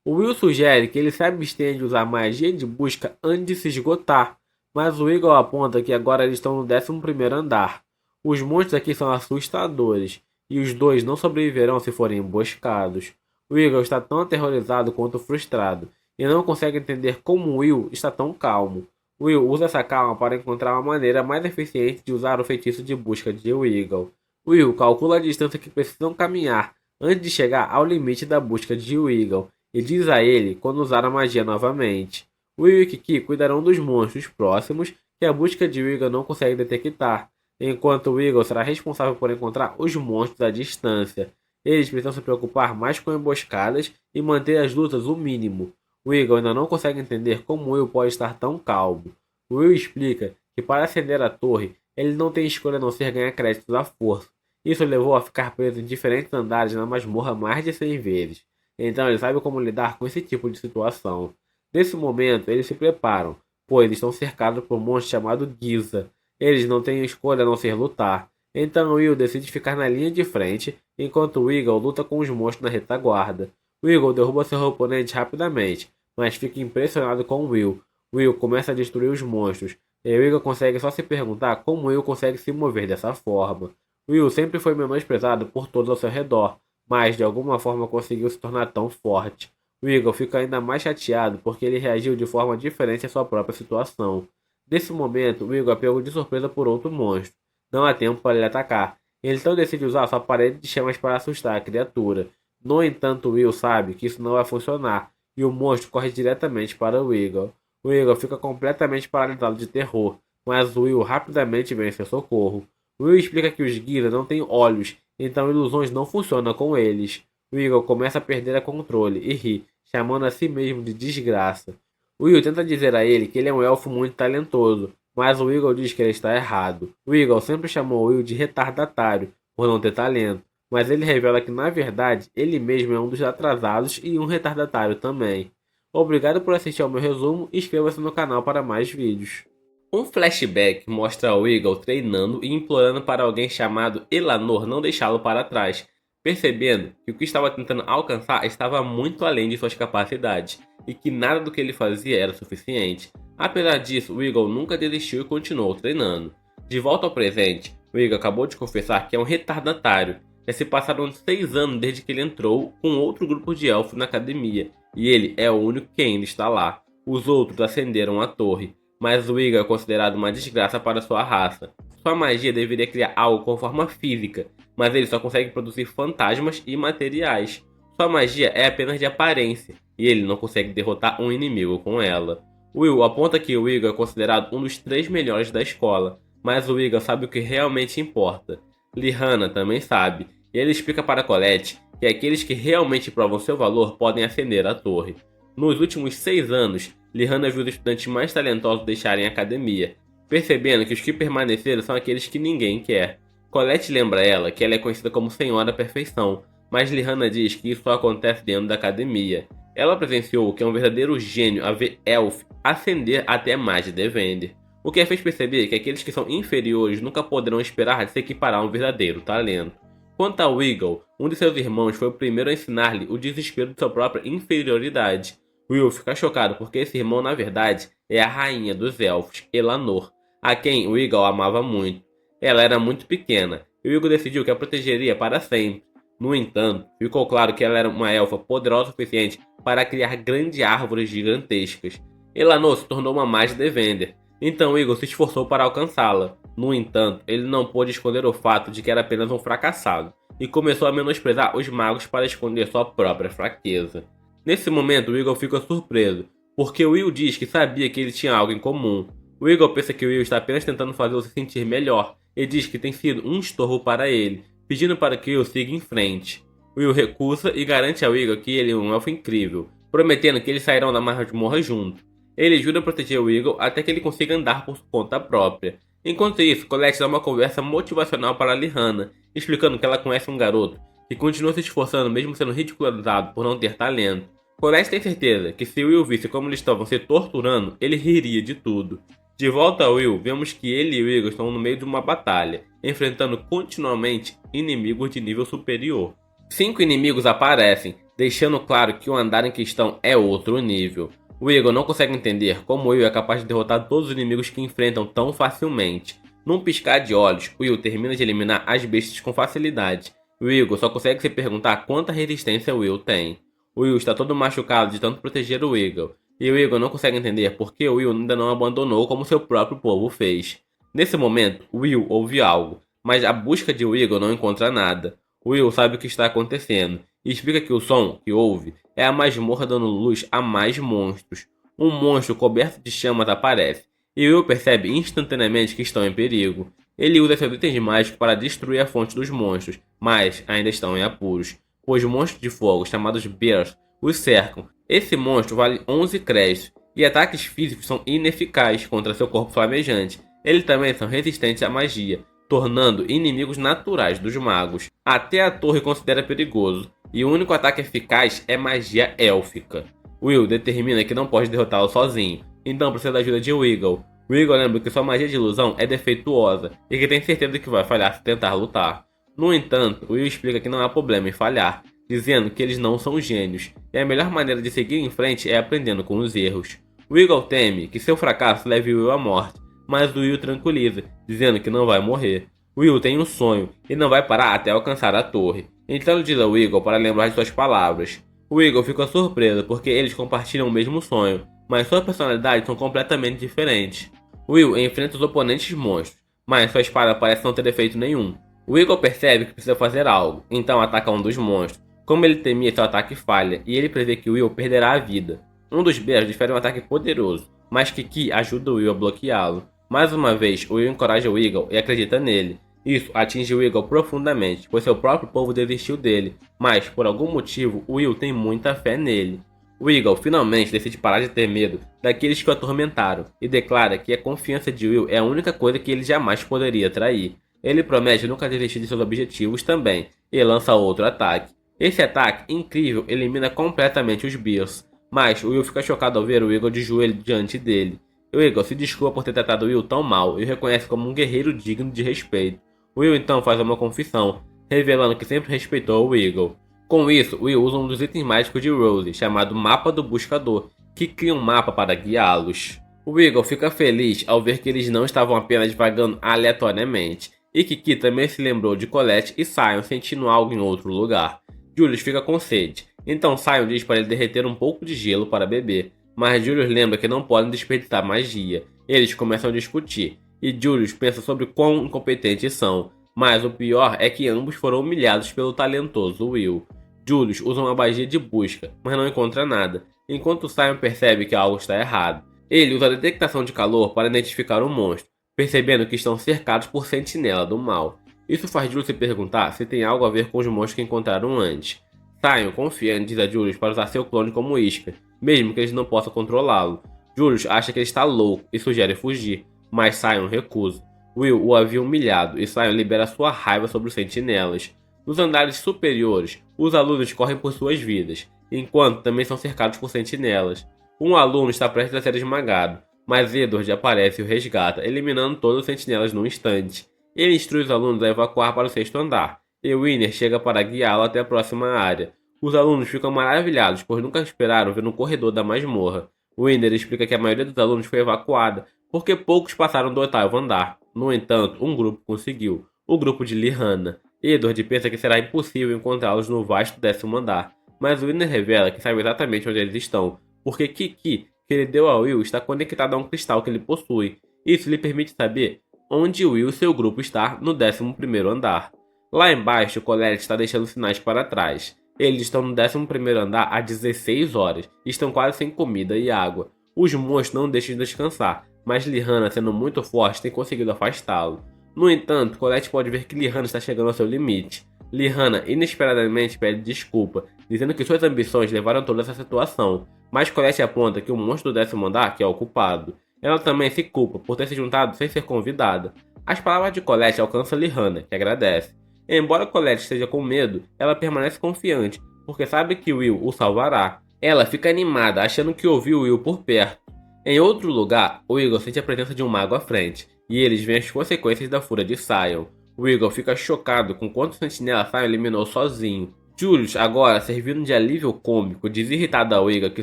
O Will sugere que ele se abstenha de usar magia de busca antes de se esgotar, mas o Wiggle aponta que agora eles estão no 11º andar. Os monstros aqui são assustadores, e os dois não sobreviverão se forem emboscados. Wiggle está tão aterrorizado quanto frustrado, e não consegue entender como Will está tão calmo. Will usa essa calma para encontrar uma maneira mais eficiente de usar o feitiço de busca de Wiggle. Will calcula a distância que precisam caminhar antes de chegar ao limite da busca de Wiggle, e diz a ele quando usar a magia novamente. Will e Kiki cuidarão dos monstros próximos que a busca de Wiggle não consegue detectar, enquanto Wiggle será responsável por encontrar os monstros à distância. Eles precisam se preocupar mais com emboscadas e manter as lutas o mínimo. Wiggle ainda não consegue entender como Will pode estar tão calmo. Will explica que para acender a torre, ele não tem escolha a não ser ganhar créditos à força. Isso levou a ficar preso em diferentes andares na masmorra mais de 100 vezes. Então ele sabe como lidar com esse tipo de situação. Nesse momento, eles se preparam, pois estão cercados por um monstro chamado Giza. Eles não têm escolha a não ser lutar. Então Will decide ficar na linha de frente, enquanto Wiggle luta com os monstros na retaguarda. Wiggle derruba seu oponente rapidamente, mas fica impressionado com Will. Will começa a destruir os monstros, e Wiggle consegue só se perguntar como Will consegue se mover dessa forma. Will sempre foi menosprezado por todos ao seu redor, mas de alguma forma conseguiu se tornar tão forte. Wiggle fica ainda mais chateado porque ele reagiu de forma diferente à sua própria situação. Nesse momento, Wiggle é pego de surpresa por outro monstro. Não há tempo para ele atacar. Ele então decide usar sua parede de chamas para assustar a criatura. No entanto, Will sabe que isso não vai funcionar, e o monstro corre diretamente para Wiggle. Wiggle fica completamente paralisado de terror, mas Will rapidamente vem em seu socorro. Will explica que os Giza não têm olhos, então ilusões não funcionam com eles. Wiggle começa a perder a controle e ri, chamando a si mesmo de desgraça. Will tenta dizer a ele que ele é um elfo muito talentoso, mas o Wiggle diz que ele está errado. Wiggle sempre chamou Will de retardatário, por não ter talento, mas ele revela que na verdade ele mesmo é um dos atrasados e um retardatário também. Obrigado por assistir ao meu resumo e inscreva-se no canal para mais vídeos. Um flashback mostra o Eagle treinando e implorando para alguém chamado Elanor não deixá-lo para trás, percebendo que o que estava tentando alcançar estava muito além de suas capacidades e que nada do que ele fazia era suficiente. Apesar disso, o Eagle nunca desistiu e continuou treinando. De volta ao presente, o Eagle acabou de confessar que é um retardatário. Já se passaram 6 anos desde que ele entrou com outro grupo de elfos na academia, e ele é o único que ainda está lá. Os outros ascenderam a torre, mas o Eagle é considerado uma desgraça para sua raça. Sua magia deveria criar algo com forma física, mas ele só consegue produzir fantasmas e materiais. Sua magia é apenas de aparência, e ele não consegue derrotar um inimigo com ela. Will aponta que o Eagle é considerado um dos 3 melhores da escola, mas o Eagle sabe o que realmente importa. Lihanna também sabe, e ele explica para Colette que aqueles que realmente provam seu valor podem ascender a torre. Nos últimos 6 anos, Lihanna viu os estudantes mais talentosos deixarem a academia, percebendo que os que permaneceram são aqueles que ninguém quer. Colette lembra ela que ela é conhecida como Senhora Perfeição, mas Lihanna diz que isso só acontece dentro da academia. Ela presenciou que é um verdadeiro gênio a ver Elf ascender até Mage Devender, o que a fez perceber que aqueles que são inferiores nunca poderão esperar de se equiparar a um verdadeiro talento. Quanto ao Eagle, um de seus irmãos foi o primeiro a ensinar-lhe o desespero de sua própria inferioridade. Will fica chocado porque esse irmão na verdade é a rainha dos elfos, Elanor, a quem o Eagle amava muito. Ela era muito pequena, e o Eagle decidiu que a protegeria para sempre. No entanto, ficou claro que ela era uma elfa poderosa o suficiente para criar grandes árvores gigantescas. Elanor se tornou uma Mage Devender, então o Eagle se esforçou para alcançá-la. No entanto, ele não pôde esconder o fato de que era apenas um fracassado, e começou a menosprezar os magos para esconder sua própria fraqueza. Nesse momento, o Eagle fica surpreso, porque Will diz que sabia que ele tinha algo em comum. O Eagle pensa que Will está apenas tentando fazê-lo se sentir melhor, e diz que tem sido um estorvo para ele, pedindo para que Will siga em frente. Will recusa e garante ao Eagle que ele é um elfo incrível, prometendo que eles sairão da masmorra juntos. Ele jura proteger o Eagle até que ele consiga andar por conta própria. Enquanto isso, Colette dá uma conversa motivacional para Lihanna, explicando que ela conhece um garoto que continua se esforçando mesmo sendo ridicularizado por não ter talento. Colette tem certeza que se Will visse como eles estavam se torturando, ele riria de tudo. De volta a Will, vemos que ele e o Eagle estão no meio de uma batalha, enfrentando continuamente inimigos de nível superior. 5 inimigos aparecem, deixando claro que o andar em questão é outro nível. O Eagle não consegue entender como Will é capaz de derrotar todos os inimigos que enfrentam tão facilmente. Num piscar de olhos, Will termina de eliminar as bestas com facilidade. O Eagle só consegue se perguntar quanta resistência Will tem. O Will está todo machucado de tanto proteger o Eagle, e o Eagle não consegue entender por que Will ainda não abandonou como seu próprio povo fez. Nesse momento, Will ouve algo, mas a busca de Eagle não encontra nada. Will sabe o que está acontecendo, e explica que o som que ouve é a masmorra dando luz a mais monstros. Um monstro coberto de chamas aparece, e Will percebe instantaneamente que estão em perigo. Ele usa seus itens mágicos para destruir a fonte dos monstros, mas ainda estão em apuros, pois monstros de fogo chamados Bears os cercam. Esse monstro vale 11 créditos, e ataques físicos são ineficazes contra seu corpo flamejante. Eles também são resistentes à magia, tornando inimigos naturais dos magos. Até a torre considera perigoso, e o único ataque eficaz é magia élfica. Will determina que não pode derrotá-lo sozinho, então precisa da ajuda de Eagle. O Eagle lembra que sua magia de ilusão é defeituosa e que tem certeza que vai falhar se tentar lutar. No entanto, Will explica que não há problema em falhar, dizendo que eles não são gênios, e a melhor maneira de seguir em frente é aprendendo com os erros. O Eagle teme que seu fracasso leve Will à morte, mas o Will tranquiliza, dizendo que não vai morrer. Will tem um sonho e não vai parar até alcançar a torre, então ele diz ao Eagle para lembrar de suas palavras. O Eagle fica surpreso porque eles compartilham o mesmo sonho, mas suas personalidades são completamente diferentes. Will enfrenta os oponentes monstros, mas sua espada parece não ter efeito nenhum. O Eagle percebe que precisa fazer algo, então ataca um dos monstros. Como ele temia, seu ataque falha, e ele prevê que Will perderá a vida. Um dos bears desfere um ataque poderoso, mas Kiki ajuda o Will a bloqueá-lo. Mais uma vez, o Will encoraja o Eagle e acredita nele. Isso atinge o Eagle profundamente, pois seu próprio povo desistiu dele, mas, por algum motivo, o Will tem muita fé nele. O Eagle finalmente decide parar de ter medo daqueles que o atormentaram, e declara que a confiança de Will é a única coisa que ele jamais poderia trair. Ele promete nunca desistir de seus objetivos também, e lança outro ataque. Esse ataque incrível elimina completamente os Bears, mas o Will fica chocado ao ver o Eagle de joelho diante dele. O Eagle se desculpa por ter tratado o Will tão mal e o reconhece como um guerreiro digno de respeito. O Will então faz uma confissão, revelando que sempre respeitou o Eagle. Com isso, Will usa um dos itens mágicos de Rose, chamado Mapa do Buscador, que cria um mapa para guiá-los. O Eagle fica feliz ao ver que eles não estavam apenas vagando aleatoriamente, e Kiki também se lembrou de Colette e Sion sentindo algo em outro lugar. Julius fica com sede, então Sion diz para ele derreter um pouco de gelo para beber, mas Julius lembra que não podem desperdiçar magia. Eles começam a discutir, e Julius pensa sobre quão incompetentes são, mas o pior é que ambos foram humilhados pelo talentoso Will. Julius usa uma magia de busca, mas não encontra nada, enquanto Sion percebe que algo está errado. Ele usa a detectação de calor para identificar o monstro, percebendo que estão cercados por sentinela do mal. Isso faz Julius se perguntar se tem algo a ver com os monstros que encontraram antes. Sion, confiante, diz a Julius para usar seu clone como isca, mesmo que eles não possam controlá-lo. Julius acha que ele está louco e sugere fugir, mas Sion recusa. Will o havia humilhado e Sion libera sua raiva sobre os sentinelas. Nos andares superiores, os alunos correm por suas vidas, enquanto também são cercados por sentinelas. Um aluno está prestes a ser esmagado, mas Edward aparece e o resgata, eliminando todos os sentinelas num instante. Ele instrui os alunos a evacuar para o sexto andar, e Winner chega para guiá-lo até a próxima área. Os alunos ficam maravilhados, pois nunca esperaram ver no corredor da masmorra. Winner explica que a maioria dos alunos foi evacuada, porque poucos passaram do oitavo andar. No entanto, um grupo conseguiu, o grupo de Lihana. Edward pensa que será impossível encontrá-los no vasto décimo andar, mas Winner revela que sabe exatamente onde eles estão, porque Kiki, que ele deu a Will, está conectado a um cristal que ele possui. Isso lhe permite saber onde Will e seu grupo está no 11º andar. Lá embaixo, Colette está deixando sinais para trás. Eles estão no 11º andar há 16 horas e estão quase sem comida e água. Os monstros não deixam de descansar, mas Lihana, sendo muito forte, tem conseguido afastá-lo. No entanto, Colette pode ver que Lihana está chegando ao seu limite. Lihana inesperadamente pede desculpa, dizendo que suas ambições levaram toda essa situação, mas Colette aponta que o monstro do 10º andar que é o culpado. Ela também se culpa por ter se juntado sem ser convidada. As palavras de Colette alcançam Lihana, que agradece. Embora Colette esteja com medo, ela permanece confiante, porque sabe que Will o salvará. Ela fica animada, achando que ouviu Will por perto. Em outro lugar, o Eagle sente a presença de um mago à frente, e eles veem as consequências da fúria de Sion. O Eagle fica chocado com quantos sentinelas Sion eliminou sozinho. Julius, agora servindo de alívio cômico, diz irritado ao Eagle que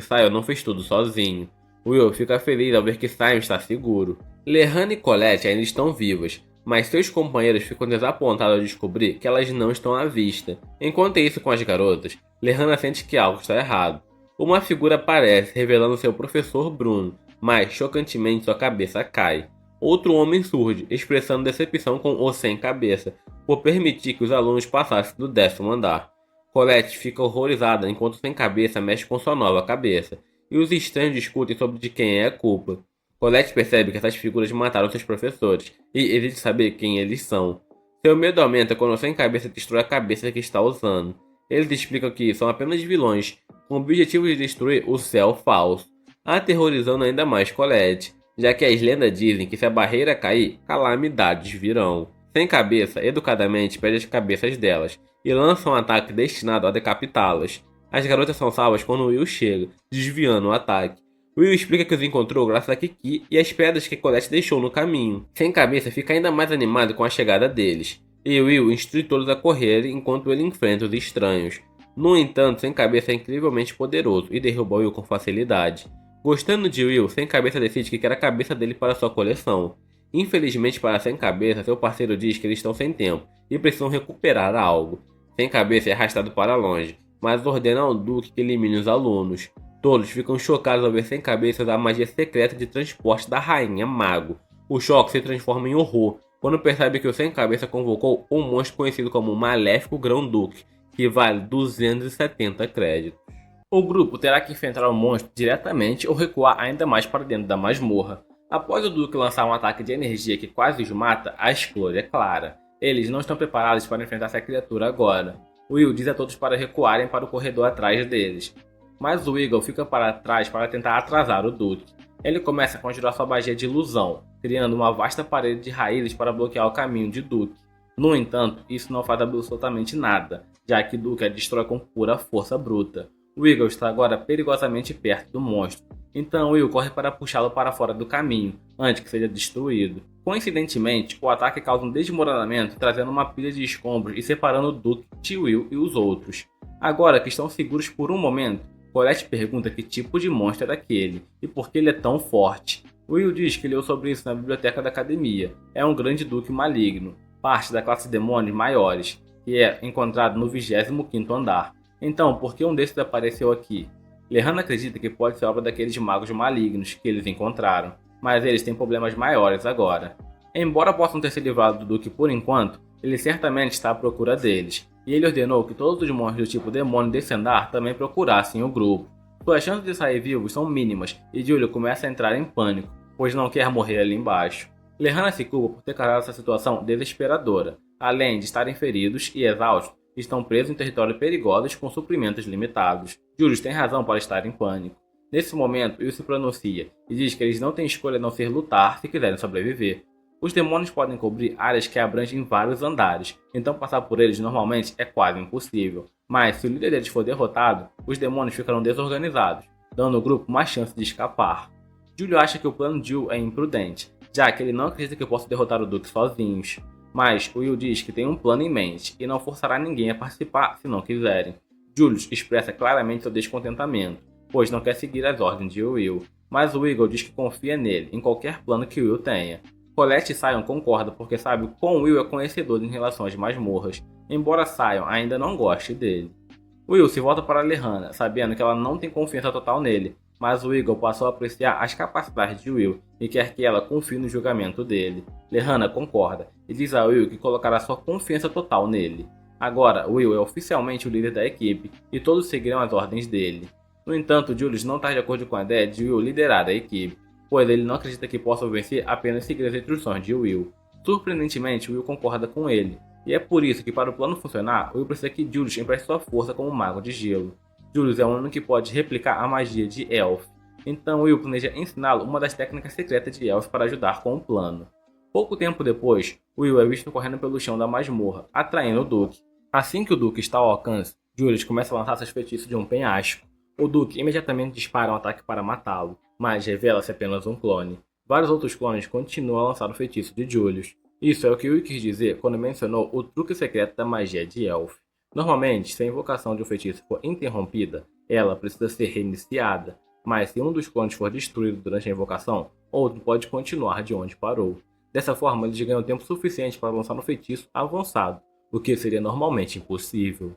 Sion não fez tudo sozinho. Will fica feliz ao ver que Sion está seguro. Lehana e Colette ainda estão vivas, mas seus companheiros ficam desapontados ao descobrir que elas não estão à vista. Enquanto isso com as garotas, Lehana sente que algo está errado. Uma figura aparece revelando seu professor Bruno, mas chocantemente sua cabeça cai. Outro homem surge, expressando decepção com o sem cabeça, por permitir que os alunos passassem do 10º andar. Colette fica horrorizada enquanto o sem cabeça mexe com sua nova cabeça, e os estranhos discutem sobre de quem é a culpa. Colette percebe que essas figuras mataram seus professores, e exige saber quem eles são. Seu medo aumenta quando o sem cabeça destrói a cabeça que está usando. Eles explicam que são apenas vilões, com o objetivo de destruir o céu falso, aterrorizando ainda mais Colette, já que as lendas dizem que se a barreira cair, calamidades virão. Sem cabeça, educadamente pede as cabeças delas, e lança um ataque destinado a decapitá-las. As garotas são salvas quando Will chega, desviando o ataque. Will explica que os encontrou graças a Kiki e as pedras que Colette deixou no caminho. Sem cabeça fica ainda mais animado com a chegada deles, e Will instrui todos a correrem enquanto ele enfrenta os estranhos. No entanto, Sem Cabeça é incrivelmente poderoso e derruba Will com facilidade. Gostando de Will, Sem Cabeça decide que quer a cabeça dele para sua coleção. Infelizmente para Sem Cabeça, seu parceiro diz que eles estão sem tempo e precisam recuperar algo. Sem Cabeça é arrastado para longe, mas ordena ao Duque que elimine os alunos. Todos ficam chocados ao ver Sem Cabeça usar a magia secreta de transporte da Rainha Mago. O choque se transforma em horror quando percebe que o Sem Cabeça convocou um monstro conhecido como Maléfico Grão-Duque, que vale 270 créditos. O grupo terá que enfrentar o monstro diretamente ou recuar ainda mais para dentro da masmorra. Após o Duque lançar um ataque de energia que quase os mata, a escolha é clara. Eles não estão preparados para enfrentar essa criatura agora. Will diz a todos para recuarem para o corredor atrás deles, mas o Eagle fica para trás para tentar atrasar o Duque. Ele começa a conjurar sua magia de ilusão, criando uma vasta parede de raízes para bloquear o caminho de Duque. No entanto, isso não faz absolutamente nada, já que Duke a destrói com pura força bruta. Will está agora perigosamente perto do monstro, então Will corre para puxá-lo para fora do caminho, antes que seja destruído. Coincidentemente, o ataque causa um desmoronamento, trazendo uma pilha de escombros e separando Duke de Will e os outros. Agora que estão seguros por um momento, Colette pergunta que tipo de monstro era aquele e por que ele é tão forte. Will diz que leu sobre isso na biblioteca da academia. É um grande duque maligno, parte da classe de demônios maiores, que é encontrado no 25º andar. Então, por que um desses apareceu aqui? Lehana acredita que pode ser obra daqueles magos malignos que eles encontraram, mas eles têm problemas maiores agora. Embora possam ter se livrado do Duque por enquanto, ele certamente está à procura deles, e ele ordenou que todos os monstros do tipo demônio desse andar também procurassem o grupo. Suas chances de sair vivos são mínimas, e Julio começa a entrar em pânico, pois não quer morrer ali embaixo. Lehana se culpa por ter causado essa situação desesperadora. Além de estarem feridos e exaustos, estão presos em território perigoso com suprimentos limitados. Julius tem razão para estar em pânico. Nesse momento, Will se pronuncia e diz que eles não têm escolha a não ser lutar se quiserem sobreviver. Os demônios podem cobrir áreas que abrangem vários andares, então passar por eles normalmente é quase impossível. Mas se o líder deles for derrotado, os demônios ficarão desorganizados, dando ao grupo mais chance de escapar. Julio acha que o plano de Will é imprudente, já que ele não acredita que possa derrotar o Duque sozinhos. Mas Will diz que tem um plano em mente e não forçará ninguém a participar se não quiserem. Julius expressa claramente seu descontentamento, pois não quer seguir as ordens de Will, mas o Eagle diz que confia nele em qualquer plano que Will tenha. Colette e Sion concordam porque sabe o quão Will é conhecedor em relação às masmorras, embora Sion ainda não goste dele. Will se volta para Lehana, sabendo que ela não tem confiança total nele, mas o Eagle passou a apreciar as capacidades de Will e quer que ela confie no julgamento dele. Lehana concorda e diz a Will que colocará sua confiança total nele. Agora, Will é oficialmente o líder da equipe e todos seguirão as ordens dele. No entanto, Julius não está de acordo com a ideia de Will liderar a equipe, pois ele não acredita que possa vencer apenas seguir as instruções de Will. Surpreendentemente, Will concorda com ele, e é por isso que para o plano funcionar, Will precisa que Julius empreste sua força como mago de gelo. Julius é o único que pode replicar a magia de Elf, então Will planeja ensiná-lo uma das técnicas secretas de Elf para ajudar com o plano. Pouco tempo depois, Will é visto correndo pelo chão da masmorra, atraindo o Duque. Assim que o Duque está ao alcance, Julius começa a lançar seus feitiços de um penhasco. O Duque imediatamente dispara um ataque para matá-lo, mas revela-se apenas um clone. Vários outros clones continuam a lançar o feitiço de Julius. Isso é o que Will quis dizer quando mencionou o truque secreto da magia de Elf. Normalmente, se a invocação de um feitiço for interrompida, ela precisa ser reiniciada, mas se um dos clones for destruído durante a invocação, outro pode continuar de onde parou. Dessa forma, eles ganham tempo suficiente para lançar um feitiço avançado, o que seria normalmente impossível.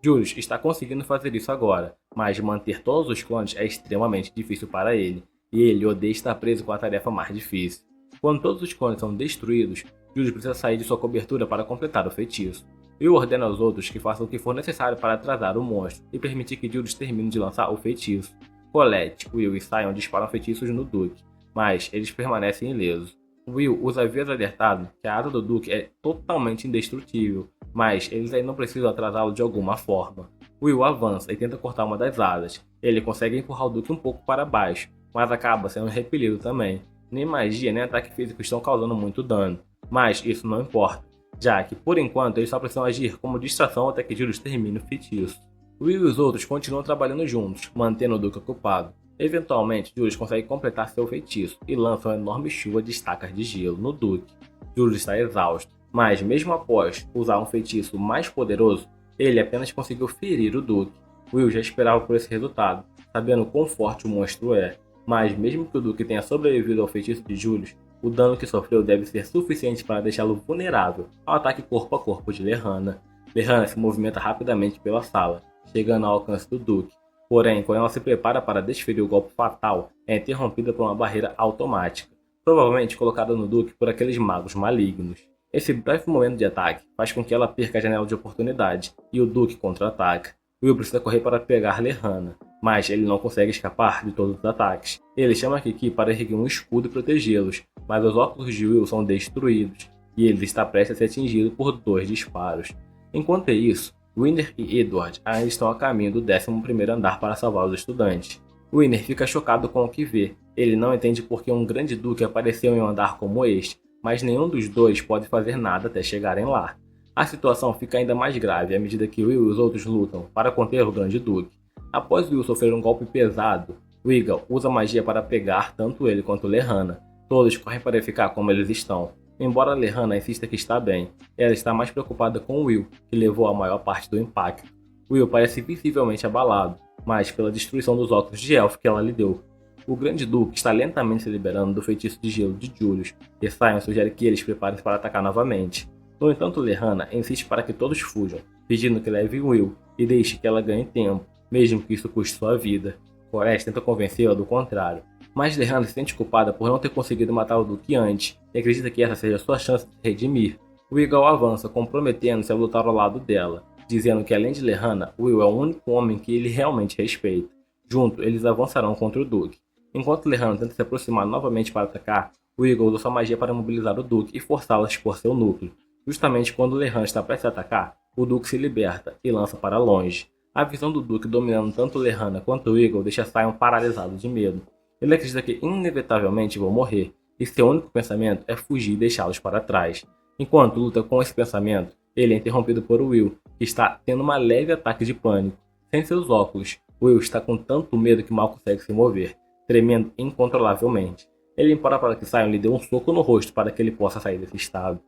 Julius está conseguindo fazer isso agora, mas manter todos os clones é extremamente difícil para ele, e ele odeia estar preso com a tarefa mais difícil. Quando todos os clones são destruídos, Julius precisa sair de sua cobertura para completar o feitiço. Will ordena aos outros que façam o que for necessário para atrasar o monstro e permitir que Julius termine de lançar o feitiço. Colette, Will e Sion disparam feitiços no Duque, mas eles permanecem ilesos. Will os havia alertado que a asa do Duque é totalmente indestrutível, mas eles ainda não precisam atrasá-lo de alguma forma. Will avança e tenta cortar uma das asas. Ele consegue empurrar o Duque um pouco para baixo, mas acaba sendo repelido também. Nem magia nem ataque físico estão causando muito dano, mas isso não importa, já que por enquanto eles só precisam agir como distração até que Julius termine o feitiço. Will e os outros continuam trabalhando juntos, mantendo o Duque ocupado. Eventualmente, Julius consegue completar seu feitiço e lança uma enorme chuva de estacas de gelo no Duque. Julius está exausto, mas mesmo após usar um feitiço mais poderoso, ele apenas conseguiu ferir o Duque. Will já esperava por esse resultado, sabendo quão forte o monstro é, mas mesmo que o Duque tenha sobrevivido ao feitiço de Julius, o dano que sofreu deve ser suficiente para deixá-lo vulnerável ao ataque corpo a corpo de Lehana. Lehana se movimenta rapidamente pela sala, chegando ao alcance do Duque. Porém, quando ela se prepara para desferir o golpe fatal, é interrompida por uma barreira automática, provavelmente colocada no Duque por aqueles magos malignos. Esse breve momento de ataque faz com que ela perca a janela de oportunidade e o Duque contra-ataca. Will precisa correr para pegar Lehana, mas ele não consegue escapar de todos os ataques. Ele chama Kiki para erguer um escudo e protegê-los, mas os óculos de Will são destruídos e ele está prestes a ser atingido por 2 disparos. Enquanto isso, Winner e Edward ainda estão a caminho do 11º andar para salvar os estudantes. Winner fica chocado com o que vê. Ele não entende por que um grande duque apareceu em um andar como este, mas nenhum dos dois pode fazer nada até chegarem lá. A situação fica ainda mais grave à medida que Will e os outros lutam para conter o Grande Duque. Após Will sofrer um golpe pesado, Wiggle usa magia para pegar tanto ele quanto Lehana. Todos correm para verificar como eles estão. Embora Lehana insista que está bem, ela está mais preocupada com Will, que levou a maior parte do impacto. Will parece visivelmente abalado, mas pela destruição dos óculos de elfo que ela lhe deu. O Grande Duque está lentamente se liberando do feitiço de gelo de Julius, e Sion sugere que eles preparem-se para atacar novamente. No entanto, Lehana insiste para que todos fujam, pedindo que leve Will e deixe que ela ganhe tempo, mesmo que isso custe sua vida. Colette tenta convencê-la do contrário, mas Lehana se sente culpada por não ter conseguido matar o Duque antes e acredita que essa seja sua chance de se redimir. Wiggle avança, comprometendo-se a lutar ao lado dela, dizendo que além de Lehana, Will é o único homem que ele realmente respeita. Junto, eles avançarão contra o Duque. Enquanto Lehana tenta se aproximar novamente para atacar, Wiggle usa sua magia para mobilizar o Duque e forçá-lo a expor seu núcleo. Justamente quando Lehana está prestes a atacar, o Duque se liberta e lança para longe. A visão do Duque dominando tanto Lehana quanto Wiggle deixa Sion paralisado de medo. Ele acredita que inevitavelmente vão morrer, e seu único pensamento é fugir e deixá-los para trás. Enquanto luta com esse pensamento, ele é interrompido por Will, que está tendo um leve ataque de pânico. Sem seus óculos, Will está com tanto medo que mal consegue se mover, tremendo incontrolavelmente. Ele implora para que Sion lhe dê um soco no rosto para que ele possa sair desse estado.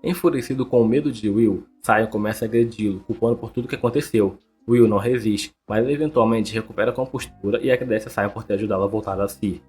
Enfurecido com o medo de Will, Sion começa a agredi-lo, culpando por tudo que aconteceu. Will não resiste, mas eventualmente recupera a compostura e agradece a Sion por ter ajudado a voltar a si.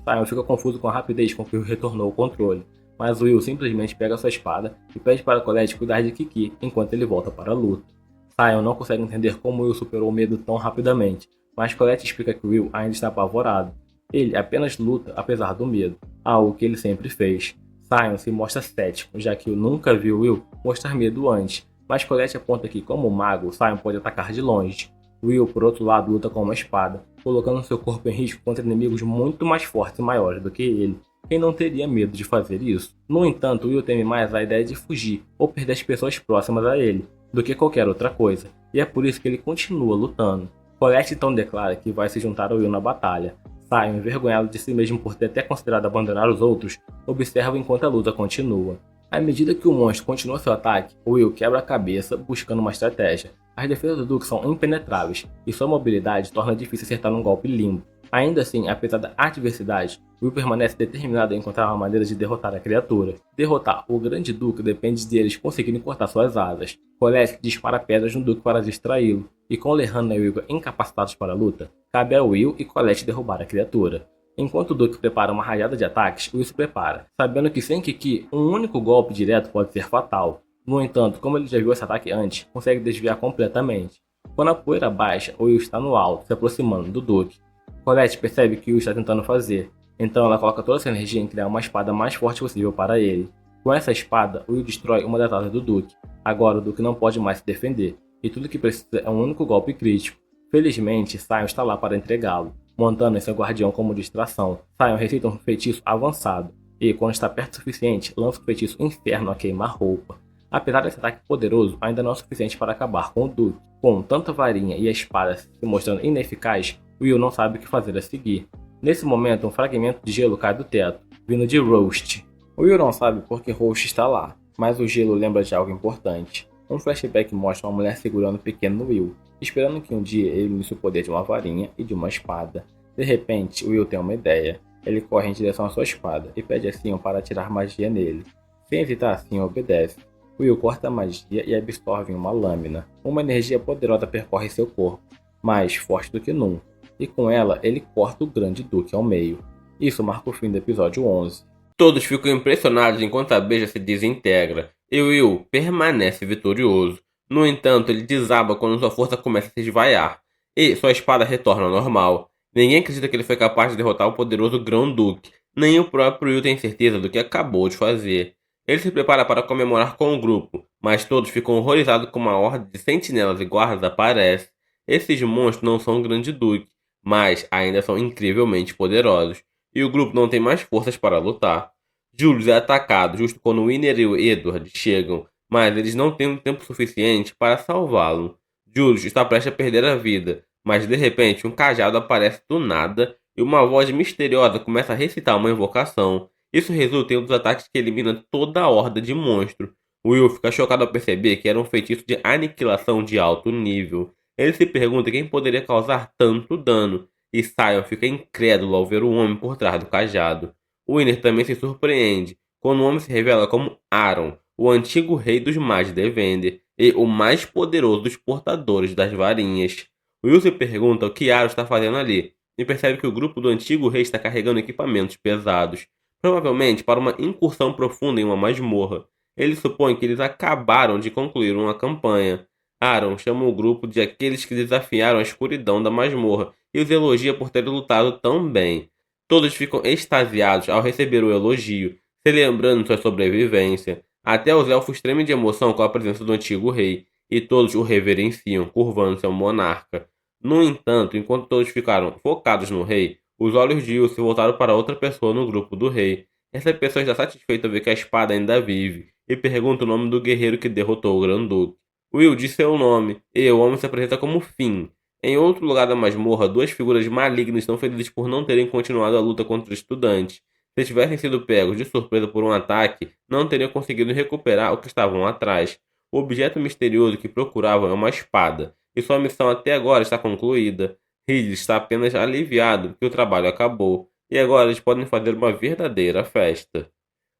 Sion fica confuso com a rapidez com que Will retornou o controle, mas Will simplesmente pega sua espada e pede para Colette cuidar de Kiki enquanto ele volta para a luta. Sion não consegue entender como Will superou o medo tão rapidamente, mas Colette explica que Will ainda está apavorado. Ele apenas luta apesar do medo, algo que ele sempre fez. Sion se mostra cético, já que nunca viu Will mostrar medo antes, mas Colette aponta que, como mago, Sion pode atacar de longe. Will, por outro lado, luta com uma espada, colocando seu corpo em risco contra inimigos muito mais fortes e maiores do que ele. Quem não teria medo de fazer isso? No entanto, Will teme mais a ideia de fugir ou perder as pessoas próximas a ele do que qualquer outra coisa, e é por isso que ele continua lutando. Colette então declara que vai se juntar a Will na batalha. Sion, envergonhado de si mesmo por ter até considerado abandonar os outros, observa enquanto a luta continua. À medida que o monstro continua seu ataque, Will quebra a cabeça buscando uma estratégia. As defesas do Duque são impenetráveis, e sua mobilidade torna difícil acertar um golpe limpo. Ainda assim, apesar da adversidade, Will permanece determinado em encontrar uma maneira de derrotar a criatura. Derrotar o Grande Duque depende de eles conseguirem cortar suas asas. Colette dispara pedras no Duque para distraí-lo, e com Lehana e Wiggle incapacitados para a luta, cabe a Will e Colette derrubar a criatura. Enquanto o Duque prepara uma rajada de ataques, Will se prepara, sabendo que sem Kiki, um único golpe direto pode ser fatal. No entanto, como ele já viu esse ataque antes, consegue desviar completamente. Quando a poeira baixa, Will está no alto, se aproximando do Duque. Colette percebe o que Will está tentando fazer, então ela coloca toda essa energia em criar uma espada mais forte possível para ele. Com essa espada, Will destrói uma das asas do Duque. Agora o Duque não pode mais se defender, e tudo que precisa é um único golpe crítico. Felizmente, Sion está lá para entregá-lo, montando em seu guardião como distração. Sion receita um feitiço avançado, e quando está perto o suficiente, lança o feitiço Inferno a queimar-roupa. Apesar desse ataque poderoso, ainda não é o suficiente para acabar com o Duque. Com tanta varinha e a espada se mostrando ineficaz, Will não sabe o que fazer a seguir. Nesse momento, um fragmento de gelo cai do teto, vindo de Roast. Will não sabe por que Roast está lá, mas o gelo lembra de algo importante. Um flashback mostra uma mulher segurando o pequeno Will, esperando que um dia ele unisse o poder de uma varinha e de uma espada. De repente, Will tem uma ideia. Ele corre em direção à sua espada e pede a Sion para atirar magia nele. Sem hesitar, Sion obedece. Will corta a magia e absorve em uma lâmina. Uma energia poderosa percorre seu corpo, mais forte do que nunca, e com ela ele corta o Grande Duque ao meio. Isso marca o fim do episódio 11. Todos ficam impressionados enquanto a beija se desintegra, e Will permanece vitorioso. No entanto, ele desaba quando sua força começa a se esvaiar, e sua espada retorna ao normal. Ninguém acredita que ele foi capaz de derrotar o poderoso Grão-Duque, nem o próprio Will tem certeza do que acabou de fazer. Ele se prepara para comemorar com o grupo, mas todos ficam horrorizados com uma horda de sentinelas e guardas aparece. Esses monstros não são o Grande Duque, mas ainda são incrivelmente poderosos, e o grupo não tem mais forças para lutar. Julius é atacado justo quando Winner e Edward chegam, mas eles não têm tempo suficiente para salvá-lo. Julius está prestes a perder a vida, mas de repente um cajado aparece do nada e uma voz misteriosa começa a recitar uma invocação. Isso resulta em um dos ataques que elimina toda a horda de monstros. Will fica chocado ao perceber que era um feitiço de aniquilação de alto nível. Ele se pergunta quem poderia causar tanto dano, e Sion fica incrédulo ao ver o homem por trás do cajado. Winner também se surpreende quando o homem se revela como Aaron, o antigo rei dos Magos de Vender e o mais poderoso dos portadores das varinhas. Will se pergunta o que Aaron está fazendo ali e percebe que o grupo do antigo rei está carregando equipamentos pesados, provavelmente para uma incursão profunda em uma masmorra. Ele supõe que eles acabaram de concluir uma campanha. Aaron chama o grupo de aqueles que desafiaram a escuridão da masmorra e os elogia por terem lutado tão bem. Todos ficam extasiados ao receber o elogio, se lembrando de sua sobrevivência. Até os elfos tremem de emoção com a presença do antigo rei, e todos o reverenciam, curvando-se ao monarca. No entanto, enquanto todos ficaram focados no rei, os olhos de Will se voltaram para outra pessoa no grupo do rei. Essa pessoa está satisfeita ao ver que a espada ainda vive, e pergunta o nome do guerreiro que derrotou o Granduque. Will diz seu nome, e o homem se apresenta como Finn. Em outro lugar da masmorra, duas figuras malignas estão felizes por não terem continuado a luta contra os estudantes. Se tivessem sido pegos de surpresa por um ataque, não teriam conseguido recuperar o que estavam atrás. O objeto misterioso que procuravam é uma espada, e sua missão até agora está concluída. Ridley está apenas aliviado que o trabalho acabou, e agora eles podem fazer uma verdadeira festa.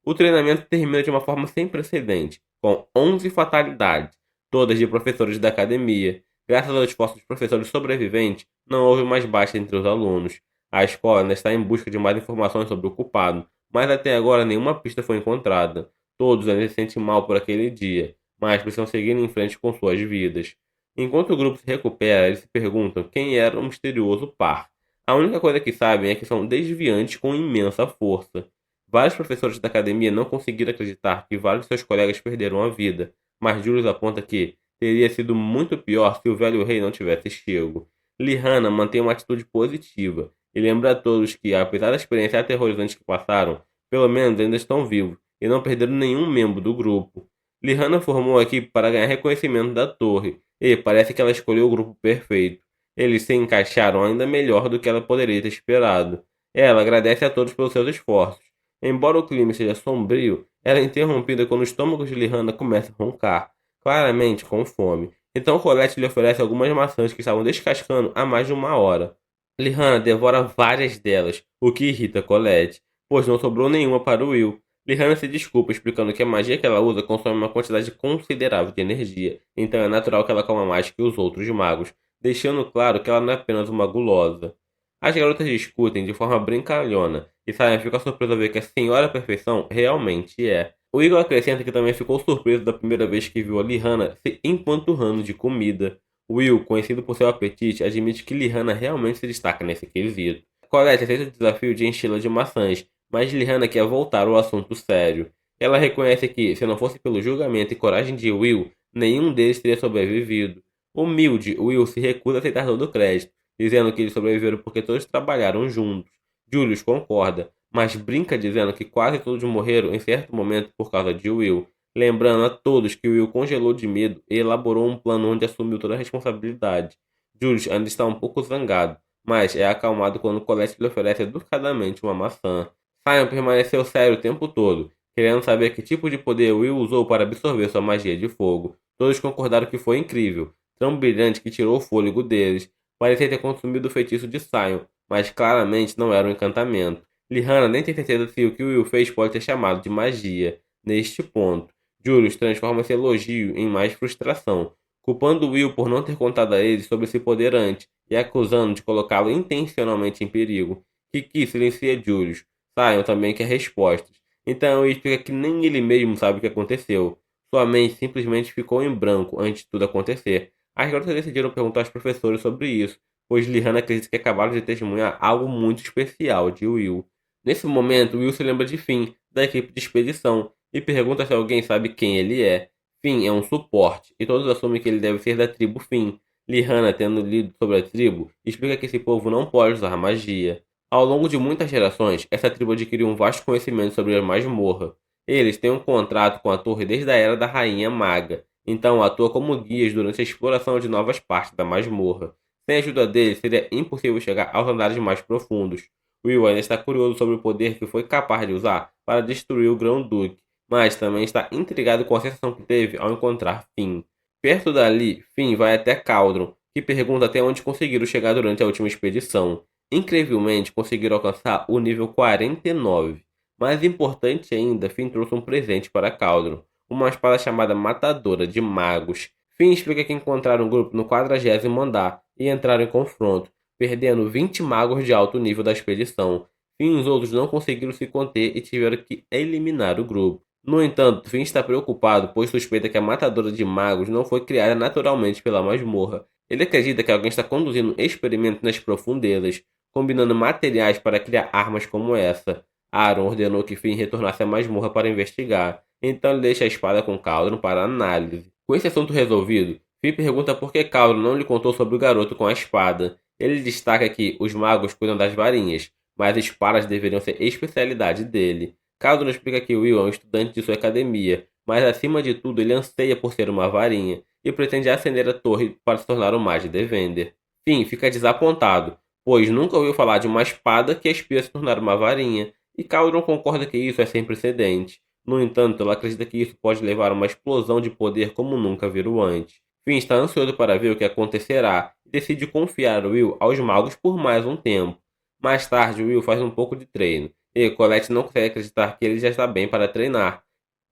O treinamento termina de uma forma sem precedente, com 11 fatalidades, todas de professores da academia. Graças aos esforços dos professores sobreviventes, não houve mais baixa entre os alunos. A escola ainda está em busca de mais informações sobre o culpado, mas até agora nenhuma pista foi encontrada. Todos ainda se sentem mal por aquele dia, mas precisam seguir em frente com suas vidas. Enquanto o grupo se recupera, eles se perguntam quem era o misterioso par. A única coisa que sabem é que são desviantes com imensa força. Vários professores da academia não conseguiram acreditar que vários de seus colegas perderam a vida, mas Julius aponta que teria sido muito pior se o velho rei não tivesse chego. Lihana mantém uma atitude positiva e lembra a todos que, apesar da experiência aterrorizante que passaram, pelo menos ainda estão vivos e não perderam nenhum membro do grupo. Lihana formou a equipe para ganhar reconhecimento da torre e parece que ela escolheu o grupo perfeito. Eles se encaixaram ainda melhor do que ela poderia ter esperado. Ela agradece a todos pelos seus esforços. Embora o clima seja sombrio, ela é interrompida quando o estômago de Lihana começa a roncar, claramente com fome. Então Colette lhe oferece algumas maçãs que estavam descascando há mais de uma hora. Lihana devora várias delas, o que irrita Colette, pois não sobrou nenhuma para o Will. Lihana se desculpa explicando que a magia que ela usa consome uma quantidade considerável de energia, então é natural que ela coma mais que os outros magos, deixando claro que ela não é apenas uma gulosa. As garotas discutem de forma brincalhona, e Sion fica surpreso ao ver que a Senhora Perfeição realmente é. O Igor acrescenta que também ficou surpreso da primeira vez que viu a Lihana se empanturrando de comida. Will, conhecido por seu apetite, admite que Lihana realmente se destaca nesse quesito. Colette aceita o desafio de enchê-la de maçãs, mas Lihana quer voltar ao assunto sério. Ela reconhece que, se não fosse pelo julgamento e coragem de Will, nenhum deles teria sobrevivido. Humilde, Will se recusa a aceitar todo o crédito, dizendo que eles sobreviveram porque todos trabalharam juntos. Julius concorda, mas brinca dizendo que quase todos morreram em certo momento por causa de Will, lembrando a todos que Will congelou de medo e elaborou um plano onde assumiu toda a responsabilidade. Julius ainda está um pouco zangado, mas é acalmado quando Colette lhe oferece educadamente uma maçã. Sion permaneceu sério o tempo todo, querendo saber que tipo de poder Will usou para absorver sua magia de fogo. Todos concordaram que foi incrível, tão brilhante que tirou o fôlego deles. Parecia ter consumido o feitiço de Sion, mas claramente não era um encantamento. Lihana nem tem certeza se o que Will fez pode ser chamado de magia. Neste ponto, Julius transforma esse elogio em mais frustração, culpando Will por não ter contado a ele sobre esse poder antes e acusando de colocá-lo intencionalmente em perigo. Kiki silencia Julius. Sion também quer respostas, então ele explica que nem ele mesmo sabe o que aconteceu. Sua mente simplesmente ficou em branco antes de tudo acontecer. As garotas decidiram perguntar aos professores sobre isso, pois Lihana acredita que acabaram de testemunhar algo muito especial de Will. Nesse momento, Will se lembra de Finn, da equipe de expedição, e pergunta se alguém sabe quem ele é. Finn é um suporte, e todos assumem que ele deve ser da tribo Finn. Lihana, tendo lido sobre a tribo, explica que esse povo não pode usar magia. Ao longo de muitas gerações, essa tribo adquiriu um vasto conhecimento sobre a masmorra. Eles têm um contrato com a torre desde a era da Rainha Maga, então atua como guias durante a exploração de novas partes da masmorra. Sem a ajuda deles, seria impossível chegar aos andares mais profundos. Will ainda está curioso sobre o poder que foi capaz de usar para destruir o Grão-Duque, mas também está intrigado com a sensação que teve ao encontrar Finn. Perto dali, Finn vai até Cauldron, que pergunta até onde conseguiram chegar durante a última expedição. Incrivelmente, conseguiram alcançar o nível 49. Mais importante ainda, Finn trouxe um presente para Cauldron, uma espada chamada Matadora de Magos. Finn explica que encontraram um grupo no 40º andar e entraram em confronto, perdendo 20 magos de alto nível da expedição. Finn e os outros não conseguiram se conter e tiveram que eliminar o grupo. No entanto, Finn está preocupado, pois suspeita que a Matadora de Magos não foi criada naturalmente pela masmorra. Ele acredita que alguém está conduzindo experimentos nas profundezas, combinando materiais para criar armas como essa. Aaron ordenou que Finn retornasse à masmorra para investigar, então ele deixa a espada com Cauldron para análise. Com esse assunto resolvido, Finn pergunta por que Cauldron não lhe contou sobre o garoto com a espada. Ele destaca que os magos cuidam das varinhas, mas espadas deveriam ser especialidade dele. Cauldron explica que Will é um estudante de sua academia, mas acima de tudo ele anseia por ser uma varinha e pretende ascender a torre para se tornar o Mage Defender. Finn fica desapontado, pois nunca ouviu falar de uma espada que aspira a se tornar uma varinha, e Cauldron concorda que isso é sem precedente. No entanto, ela acredita que isso pode levar a uma explosão de poder como nunca viram antes. Finn está ansioso para ver o que acontecerá e decide confiar Will aos magos por mais um tempo. Mais tarde, Will faz um pouco de treino, e Colette não consegue acreditar que ele já está bem para treinar.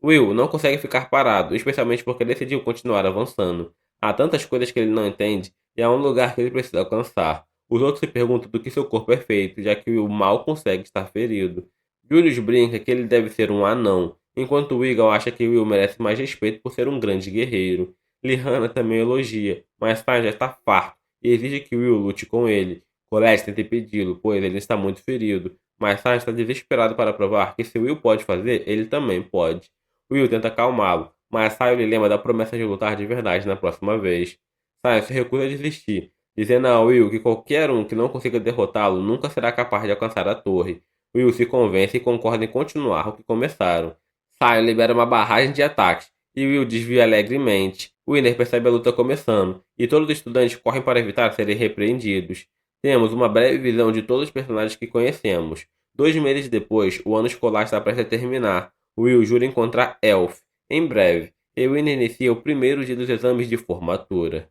Will não consegue ficar parado, especialmente porque decidiu continuar avançando. Há tantas coisas que ele não entende e há um lugar que ele precisa alcançar. Os outros se perguntam do que seu corpo é feito, já que Will mal consegue estar ferido. Julius brinca que ele deve ser um anão, enquanto Wiggle acha que Will merece mais respeito por ser um grande guerreiro. Lyanna também elogia, mas Stein já está farto e exige que Will lute com ele. Colette tenta impedi-lo, pois ele está muito ferido, mas Stein está desesperado para provar que se Will pode fazer, ele também pode. Will tenta acalmá-lo, mas Sion lhe lembra da promessa de lutar de verdade na próxima vez. Sion se recusa a desistir, dizendo a Will que qualquer um que não consiga derrotá-lo nunca será capaz de alcançar a torre. Will se convence e concorda em continuar o que começaram. Sion libera uma barragem de ataques, e Will desvia alegremente. Winner percebe a luta começando, e todos os estudantes correm para evitar serem repreendidos. Temos uma breve visão de todos os personagens que conhecemos. 2 meses depois, o ano escolar está prestes a terminar. Will jura encontrar Elf em breve, e Winner inicia o primeiro dia dos exames de formatura.